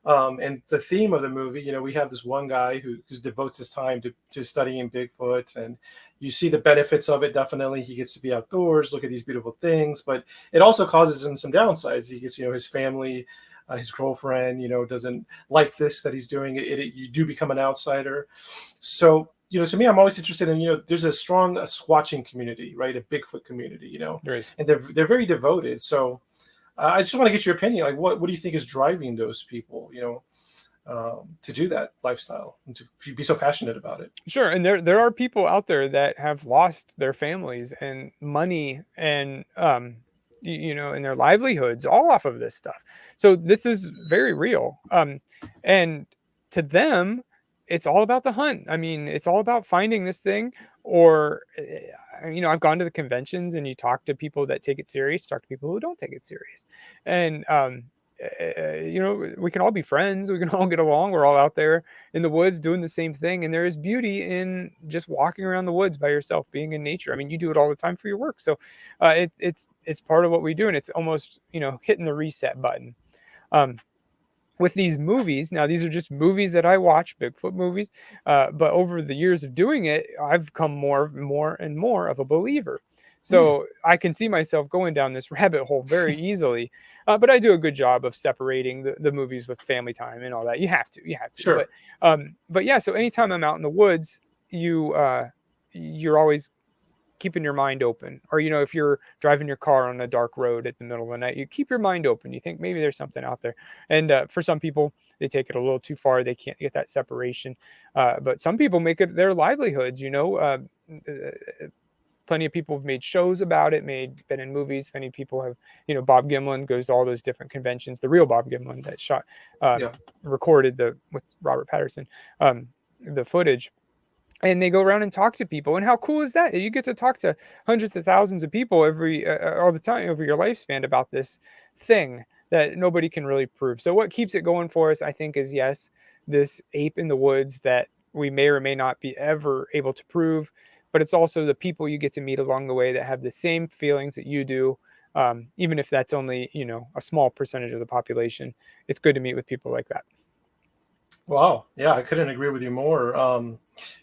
And the theme of the movie, we have this one guy who devotes his time to studying Bigfoot, and you see the benefits of it. Definitely, he gets to be outdoors, look at these beautiful things, but it also causes him some downsides. He gets, his family, his girlfriend, doesn't like this that he's doing. You do become an outsider. So, to me, I'm always interested in, there's a strong squatching community, right? A Bigfoot community, There is. and they're very devoted. So. I just want to get your opinion. Like, what do you think is driving those people, to do that lifestyle and to be so passionate about it? Sure, and there are people out there that have lost their families and money and and their livelihoods all off of this stuff. So this is very real. And to them, it's all about the hunt. I mean, it's all about finding this thing. Or I've gone to the conventions, and you talk to people that take it serious, talk to people who don't take it serious, and we can all be friends, we can all get along, we're all out there in the woods doing the same thing, and there is beauty in just walking around the woods by yourself, being in nature. I mean, you do it all the time for your work, so it's part of what we do, and it's almost hitting the reset button. With these movies, now these are just movies that I watch, Bigfoot movies, but over the years of doing it, I've become more and more of a believer. So I can see myself going down this rabbit hole very easily. But I do a good job of separating the movies with family time and all that. You have to. Sure. But yeah, so anytime I'm out in the woods, you're always keeping your mind open. Or, if you're driving your car on a dark road at the middle of the night, you keep your mind open. You think maybe there's something out there. And for some people, they take it a little too far. They can't get that separation. But some people make it their livelihoods. Plenty of people have made shows about it, been in movies. Many people have, Bob Gimlin goes to all those different conventions. The real Bob Gimlin that Yeah. recorded with Robert Patterson, the footage. And they go around and talk to people. And how cool is that? You get to talk to hundreds of thousands of people all the time over your lifespan about this thing that nobody can really prove. So what keeps it going for us, I think, is yes, this ape in the woods that we may or may not be ever able to prove, but it's also the people you get to meet along the way that have the same feelings that you do. Even if that's only, a small percentage of the population, it's good to meet with people like that. Wow. Yeah, I couldn't agree with you more.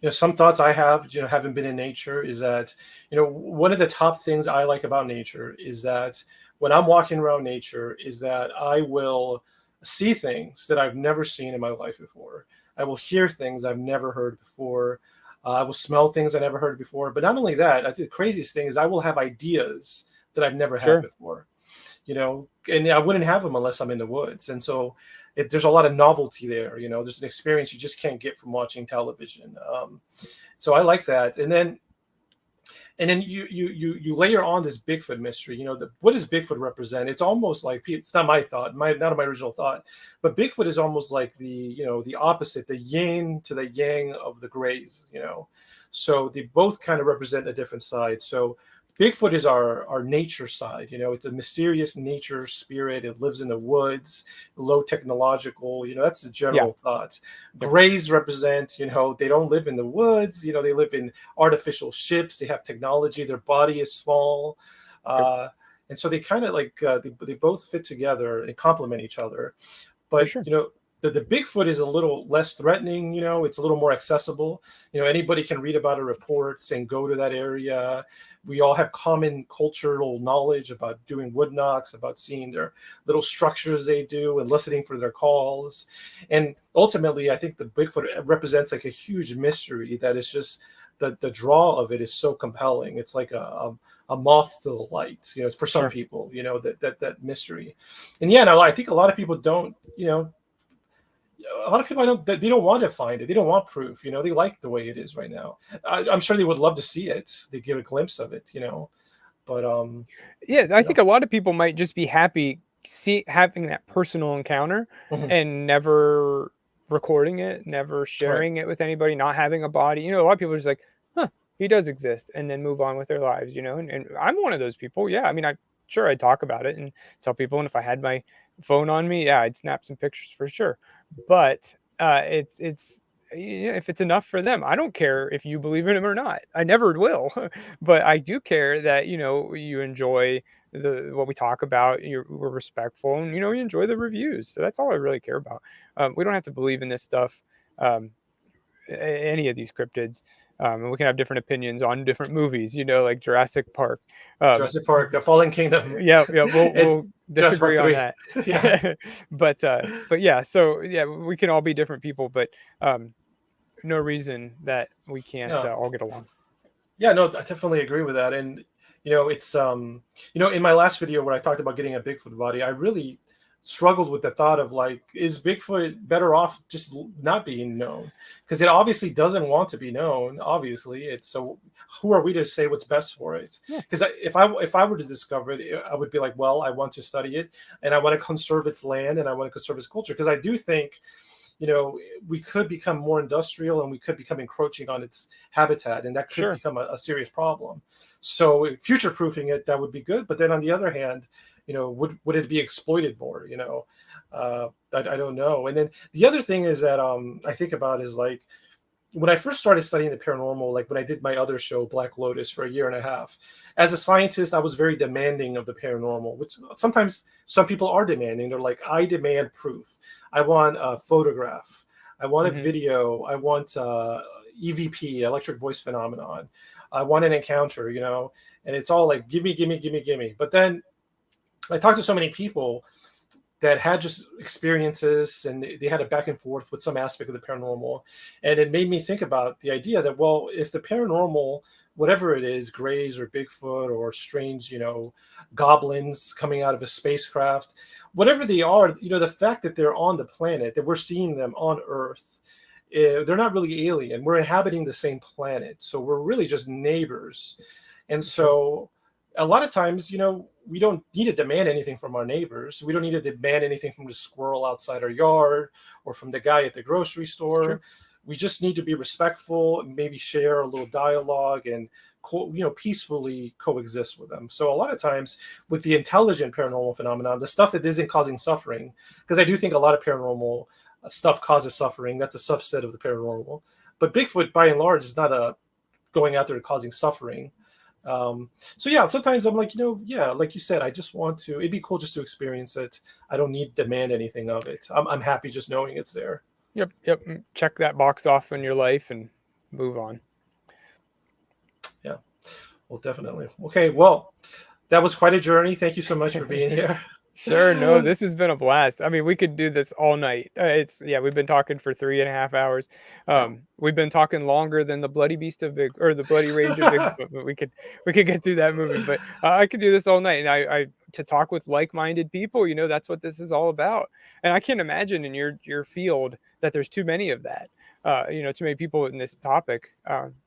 Some thoughts I have, having been in nature, is that, one of the top things I like about nature is that when I'm walking around nature, is that I will see things that I've never seen in my life before. I will hear things I've never heard before. I will smell things I never heard before. But not only that, I think the craziest thing is I will have ideas that I've never had Sure. before, and I wouldn't have them unless I'm in the woods. And so there's a lot of novelty there. There's an experience you just can't get from watching television. So I like that. And then you layer on this Bigfoot mystery. What does Bigfoot represent? It's almost like, it's not my thought, not my original thought, but Bigfoot is almost like the opposite, the yin to the yang of the grays. So they both kind of represent a different side. So Bigfoot is our nature side. It's a mysterious nature spirit. It lives in the woods, low technological. That's the general thought. Yep. Grays represent, they don't live in the woods. They live in artificial ships. They have technology. Their body is small. And so they kind of they both fit together and complement each other. But, sure. The Bigfoot is a little less threatening. It's a little more accessible. Anybody can read about a report saying go to that area. We all have common cultural knowledge about doing wood knocks, about seeing their little structures they do and listening for their calls. And ultimately, I think the Bigfoot represents like a huge mystery that is just the draw of it is so compelling. It's like a moth to the light, for some Sure. people, that mystery. And yeah, no, I think a lot of people don't, a lot of people they don't want to find it. They don't want proof. They like the way it is right now. I'm sure they would love to see it. They get a glimpse of it. But yeah, I think a lot of people might just be happy having that personal encounter and never recording it, never sharing it with anybody, not having a body. A lot of people are just like, huh, he does exist, and then move on with their lives. And I'm one of those people. Yeah, I mean, I'd talk about it and tell people, and if I had my phone on me, yeah, I'd snap some pictures for sure. But it's if it's enough for them, I don't care if you believe in him or not. I never will. But I do care that you enjoy what we talk about. We're respectful, and you enjoy the reviews. So that's all I really care about. We don't have to believe in this stuff, any of these cryptids. And we can have different opinions on different movies, like Jurassic Park. Jurassic Park, Fallen Kingdom. Yeah, we'll disagree on that. Yeah. but yeah, so yeah, we can all be different people, but no reason that we can't all get along. Yeah, no, I definitely agree with that. And it's in my last video where I talked about getting a Bigfoot body, I really struggled with the thought of is Bigfoot better off just not being known? Because it obviously doesn't want to be known. Obviously, so who are we to say what's best for it? Because if I were to discover it, I would be like, well, I want to study it, and I want to conserve its land, and I want to conserve its culture. Because I do think, we could become more industrial, and we could become encroaching on its habitat, and that could become a serious problem. So future proofing it, that would be good. But then on the other hand, would it be exploited more? I don't know. And then the other thing is that I think about is when I first started studying the paranormal, when I did my other show, Black Lotus, for a year and a half, as a scientist, I was very demanding of the paranormal, which sometimes some people are demanding. They're like, I demand proof. I want a photograph. I want a video. I want EVP, electric voice phenomenon. I want an encounter, you know, and it's all like, give me, give me, give me, give me. But then I talked to so many people that had just experiences, and they had a back and forth with some aspect of the paranormal. And it made me think about the idea that, well, if the paranormal, whatever it is, Greys or Bigfoot or strange, you know, goblins coming out of a spacecraft, whatever they are, you know, the fact that they're on the planet, that we're seeing them on Earth, they're not really alien. We're inhabiting the same planet. So we're really just neighbors. And so a lot of times, you know, we don't need to demand anything from our neighbors. We don't need to demand anything from the squirrel outside our yard or from the guy at the grocery store. We just need to be respectful and maybe share a little dialogue and, you know, peacefully coexist with them. So a lot of times with the intelligent paranormal phenomenon, the stuff that isn't causing suffering, because I do think a lot of paranormal stuff causes suffering. That's a subset of the paranormal. But Bigfoot, by and large, is not going out there causing suffering. So yeah, sometimes I'm like, you know, yeah, like you said, I just want to, it'd be cool just to experience it. I don't need to demand anything of it. I'm happy just knowing it's there. Yep. Check that box off in your life and move on. Yeah, well, definitely. Okay, well, that was quite a journey. Thank you so much for being here. Sure. No, this has been a blast. I mean, we could do this all night. We've been talking for 3.5 hours. We've been talking longer than the Bloody Beast of Big, or the Bloody Rage of Bigfoot, but we could get through that movie. But I could do this all night, and I to talk with like-minded people. You know, that's what this is all about. And I can't imagine in your field that there's too many of that. You know, too many people in this topic.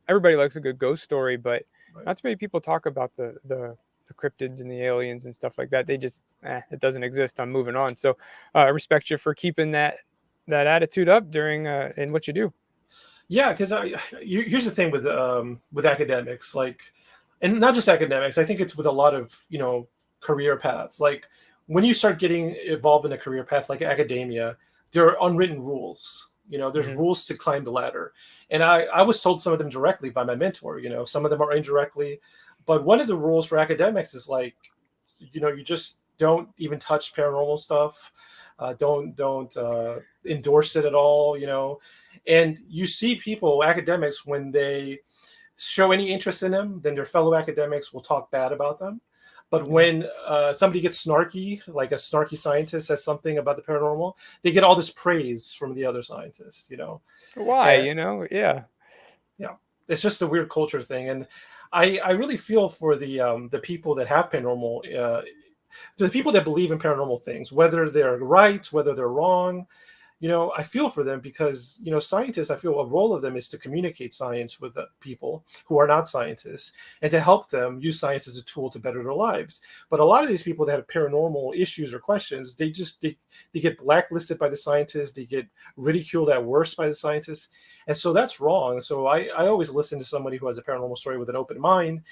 Everybody likes a good ghost story, but not too many people talk about the cryptids and the aliens and stuff like that. They just, it doesn't exist. I'm moving on. So I respect you for keeping that attitude up during in what you do. Yeah, because here's the thing with academics, like, and not just academics. I think it's with a lot of, you know, career paths. Like when you start getting involved in a career path like academia, there are unwritten rules. You know, there's rules to climb the ladder, and I was told some of them directly by my mentor. You know, some of them are indirectly. But one of the rules for academics is like, you know, you just don't even touch paranormal stuff. Don't endorse it at all, you know. And you see people, academics, when they show any interest in them, then their fellow academics will talk bad about them. But when somebody gets snarky, like a snarky scientist says something about the paranormal, they get all this praise from the other scientists, you know. Why, you know? Yeah. Yeah. It's just a weird culture thing. And I really feel for the people that have paranormal, the people that believe in paranormal things, whether they're right, whether they're wrong. You know, I feel for them because, you know, scientists, I feel a role of them is to communicate science with people who are not scientists and to help them use science as a tool to better their lives. But a lot of these people that have paranormal issues or questions, they get blacklisted by the scientists, they get ridiculed at worst by the scientists. And so that's wrong. So I always listen to somebody who has a paranormal story with an open mind.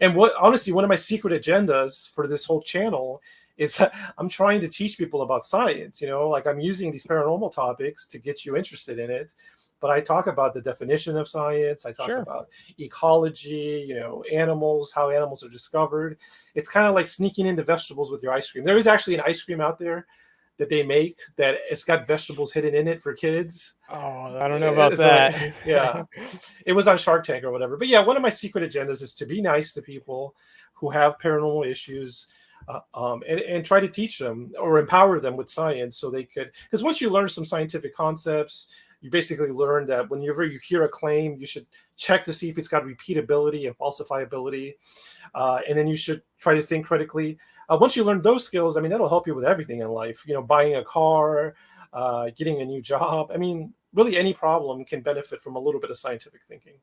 And honestly, one of my secret agendas for this whole channel is I'm trying to teach people about science, you know, like I'm using these paranormal topics to get you interested in it. But I talk about the definition of science. I talk about ecology, you know, animals, how animals are discovered. It's kind of like sneaking into vegetables with your ice cream. There is actually an ice cream out there that they make that it's got vegetables hidden in it for kids. Oh, I don't know about that. Like, yeah, it was on Shark Tank or whatever. But yeah, one of my secret agendas is to be nice to people who have paranormal issues. And try to teach them or empower them with science so they could, because once you learn some scientific concepts, you basically learn that whenever you hear a claim, you should check to see if it's got repeatability and falsifiability. And then you should try to think critically. Once you learn those skills, I mean, that'll help you with everything in life, you know, buying a car, getting a new job. I mean, really any problem can benefit from a little bit of scientific thinking.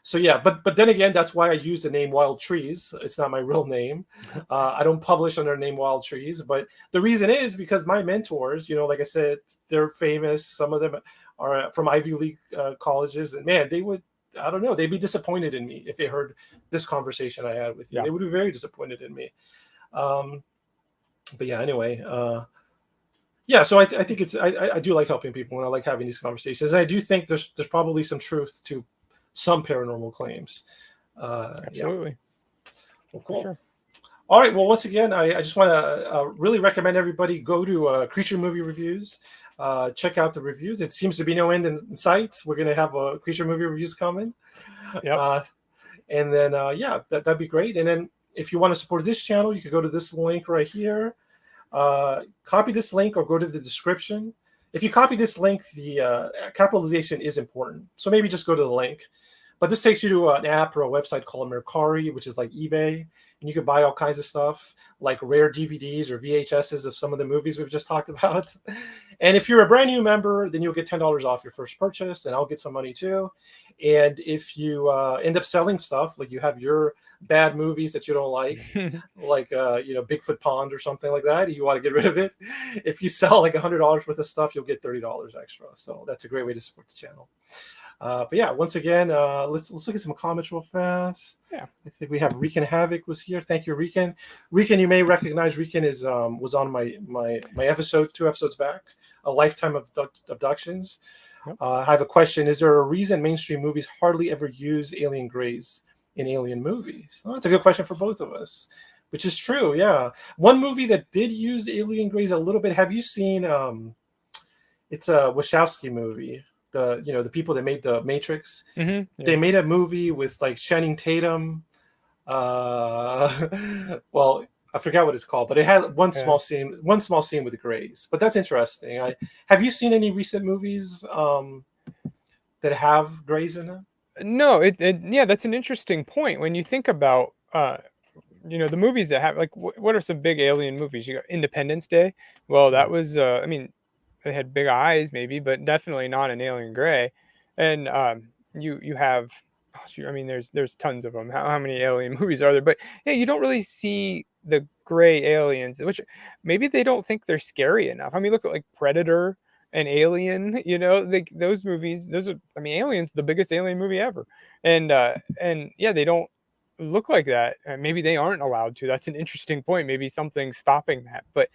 So yeah, but then again, that's why I use the name Wild Trees. It's not my real name. I don't publish under the name Wild Trees, but the reason is because my mentors, you know, like I said, they're famous. Some of them are from Ivy League colleges, and man, I don't know, they'd be disappointed in me if they heard this conversation I had with you. They would be very disappointed in me. But yeah, anyway, yeah, so I think I do like helping people, and I like having these conversations. And I do think there's probably some truth to some paranormal claims. Absolutely. Yeah. Well, cool. Sure. All right. Well, once again, I just want to really recommend everybody go to Creature Movie Reviews. Check out the reviews. It seems to be no end in sight. We're going to have Creature Movie Reviews coming. Yep. And then yeah, that'd be great. And then if you want to support this channel, you could go to this link right here. Copy this link or go to the description. If you copy this link, the capitalization is important. So maybe just go to the link. But this takes you to an app or a website called Mercari, which is like eBay. And you can buy all kinds of stuff, like rare DVDs or VHSs of some of the movies we've just talked about. And if you're a brand new member, then you'll get $10 off your first purchase, and I'll get some money too. And if you end up selling stuff, like you have your bad movies that you don't like Bigfoot Pond or something like that, you want to get rid of it. If you sell like $100 worth of stuff, you'll get $30 extra. So that's a great way to support the channel. But yeah, once again, let's look at some comments real fast. Yeah, I think we have Rican Havoc was here. Thank you, Rican. Rican, you may recognize Rican is was on my episode 2 episodes back, a lifetime of abductions. Yep. I have a question: is there a reason mainstream movies hardly ever use alien grays in alien movies? Well, that's a good question for both of us, which is true. Yeah, one movie that did use alien grays a little bit. Have you seen? It's a Wachowski movie. The people that made the Matrix, yeah. They made a movie with like Channing Tatum. Well, I forgot what it's called, but it had one small scene with the grays. But that's interesting. Have you seen any recent movies that have grays in it? No, yeah, that's an interesting point. When you think about the movies that have, like, what are some big alien movies? You got Independence Day. Well, that was I mean, they had big eyes maybe, but definitely not an alien gray. And you have, oh, shoot, I mean, there's tons of them. How many alien movies are there? But yeah, you don't really see the gray aliens, which maybe they don't think they're scary enough. I mean, look at like Predator and Alien, those movies, those are, I mean, Alien's the biggest alien movie ever. And yeah, they don't look like that. Maybe they aren't allowed to. That's an interesting point. Maybe something's stopping that. But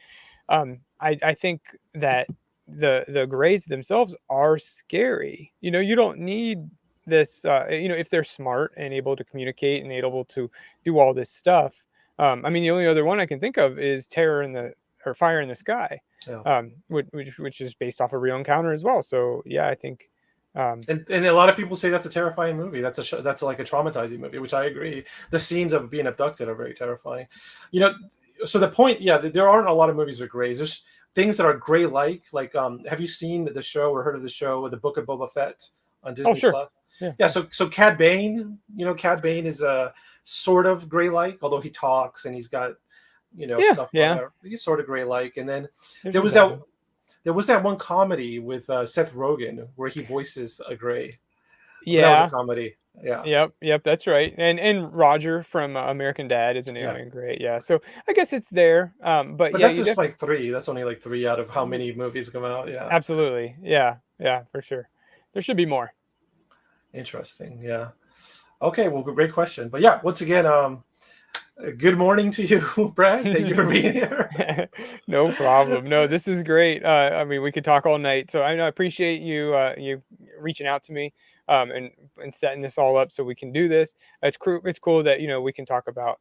I think that the grays themselves are scary. You don't need this. If they're smart and able to communicate and able to do all this stuff. I mean, the only other one I can think of is Fire in the Sky, Yeah. which is based off a real encounter as well. So yeah, I think. And a lot of people say that's a terrifying movie. That's like a traumatizing movie, which I agree. The scenes of being abducted are very terrifying. So the point, yeah, there aren't a lot of movies that are grays. There's things that are gray-like. Like, have you seen the show or heard of the show, The Book of Boba Fett on Disney sure. Plus? Yeah. So Cad Bane, Cad Bane is a sort of gray-like, although he talks and he's got, stuff. Yeah. He's sort of gray-like. And then there was that one comedy with Seth Rogen where he voices a gray. Yeah, that was a comedy. Yeah. Yep, that's right. And Roger from American Dad is an alien gray. Yeah, so I guess it's there. But yeah, that's just like 3. That's only like 3 out of how many movies come out. Yeah, absolutely. Yeah, for sure. There should be more. Interesting. Yeah. Okay. Well, great question. But yeah, once again, good morning to you, Brad. Thank you for being here. No problem. No, this is great. I mean, we could talk all night. So I appreciate you reaching out to me and setting this all up so we can do this. It's cool that we can talk about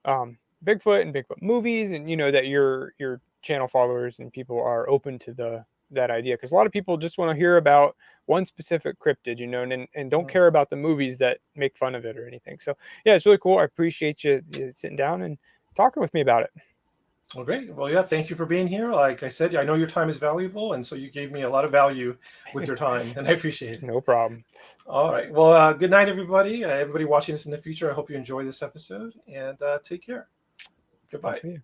Bigfoot and Bigfoot movies, and that your channel followers and people are open to that idea, because a lot of people just want to hear about one specific cryptid, and don't care about the movies that make fun of it or anything. So yeah, it's really cool. I appreciate you sitting down and talking with me about it. Well, great. Well, yeah, thank you for being here. Like I said, I know your time is valuable, and so you gave me a lot of value with your time, and I appreciate it. No problem. All right. Well, good night, everybody. Everybody watching this in the future, I hope you enjoy this episode, and take care. Goodbye. I'll see you.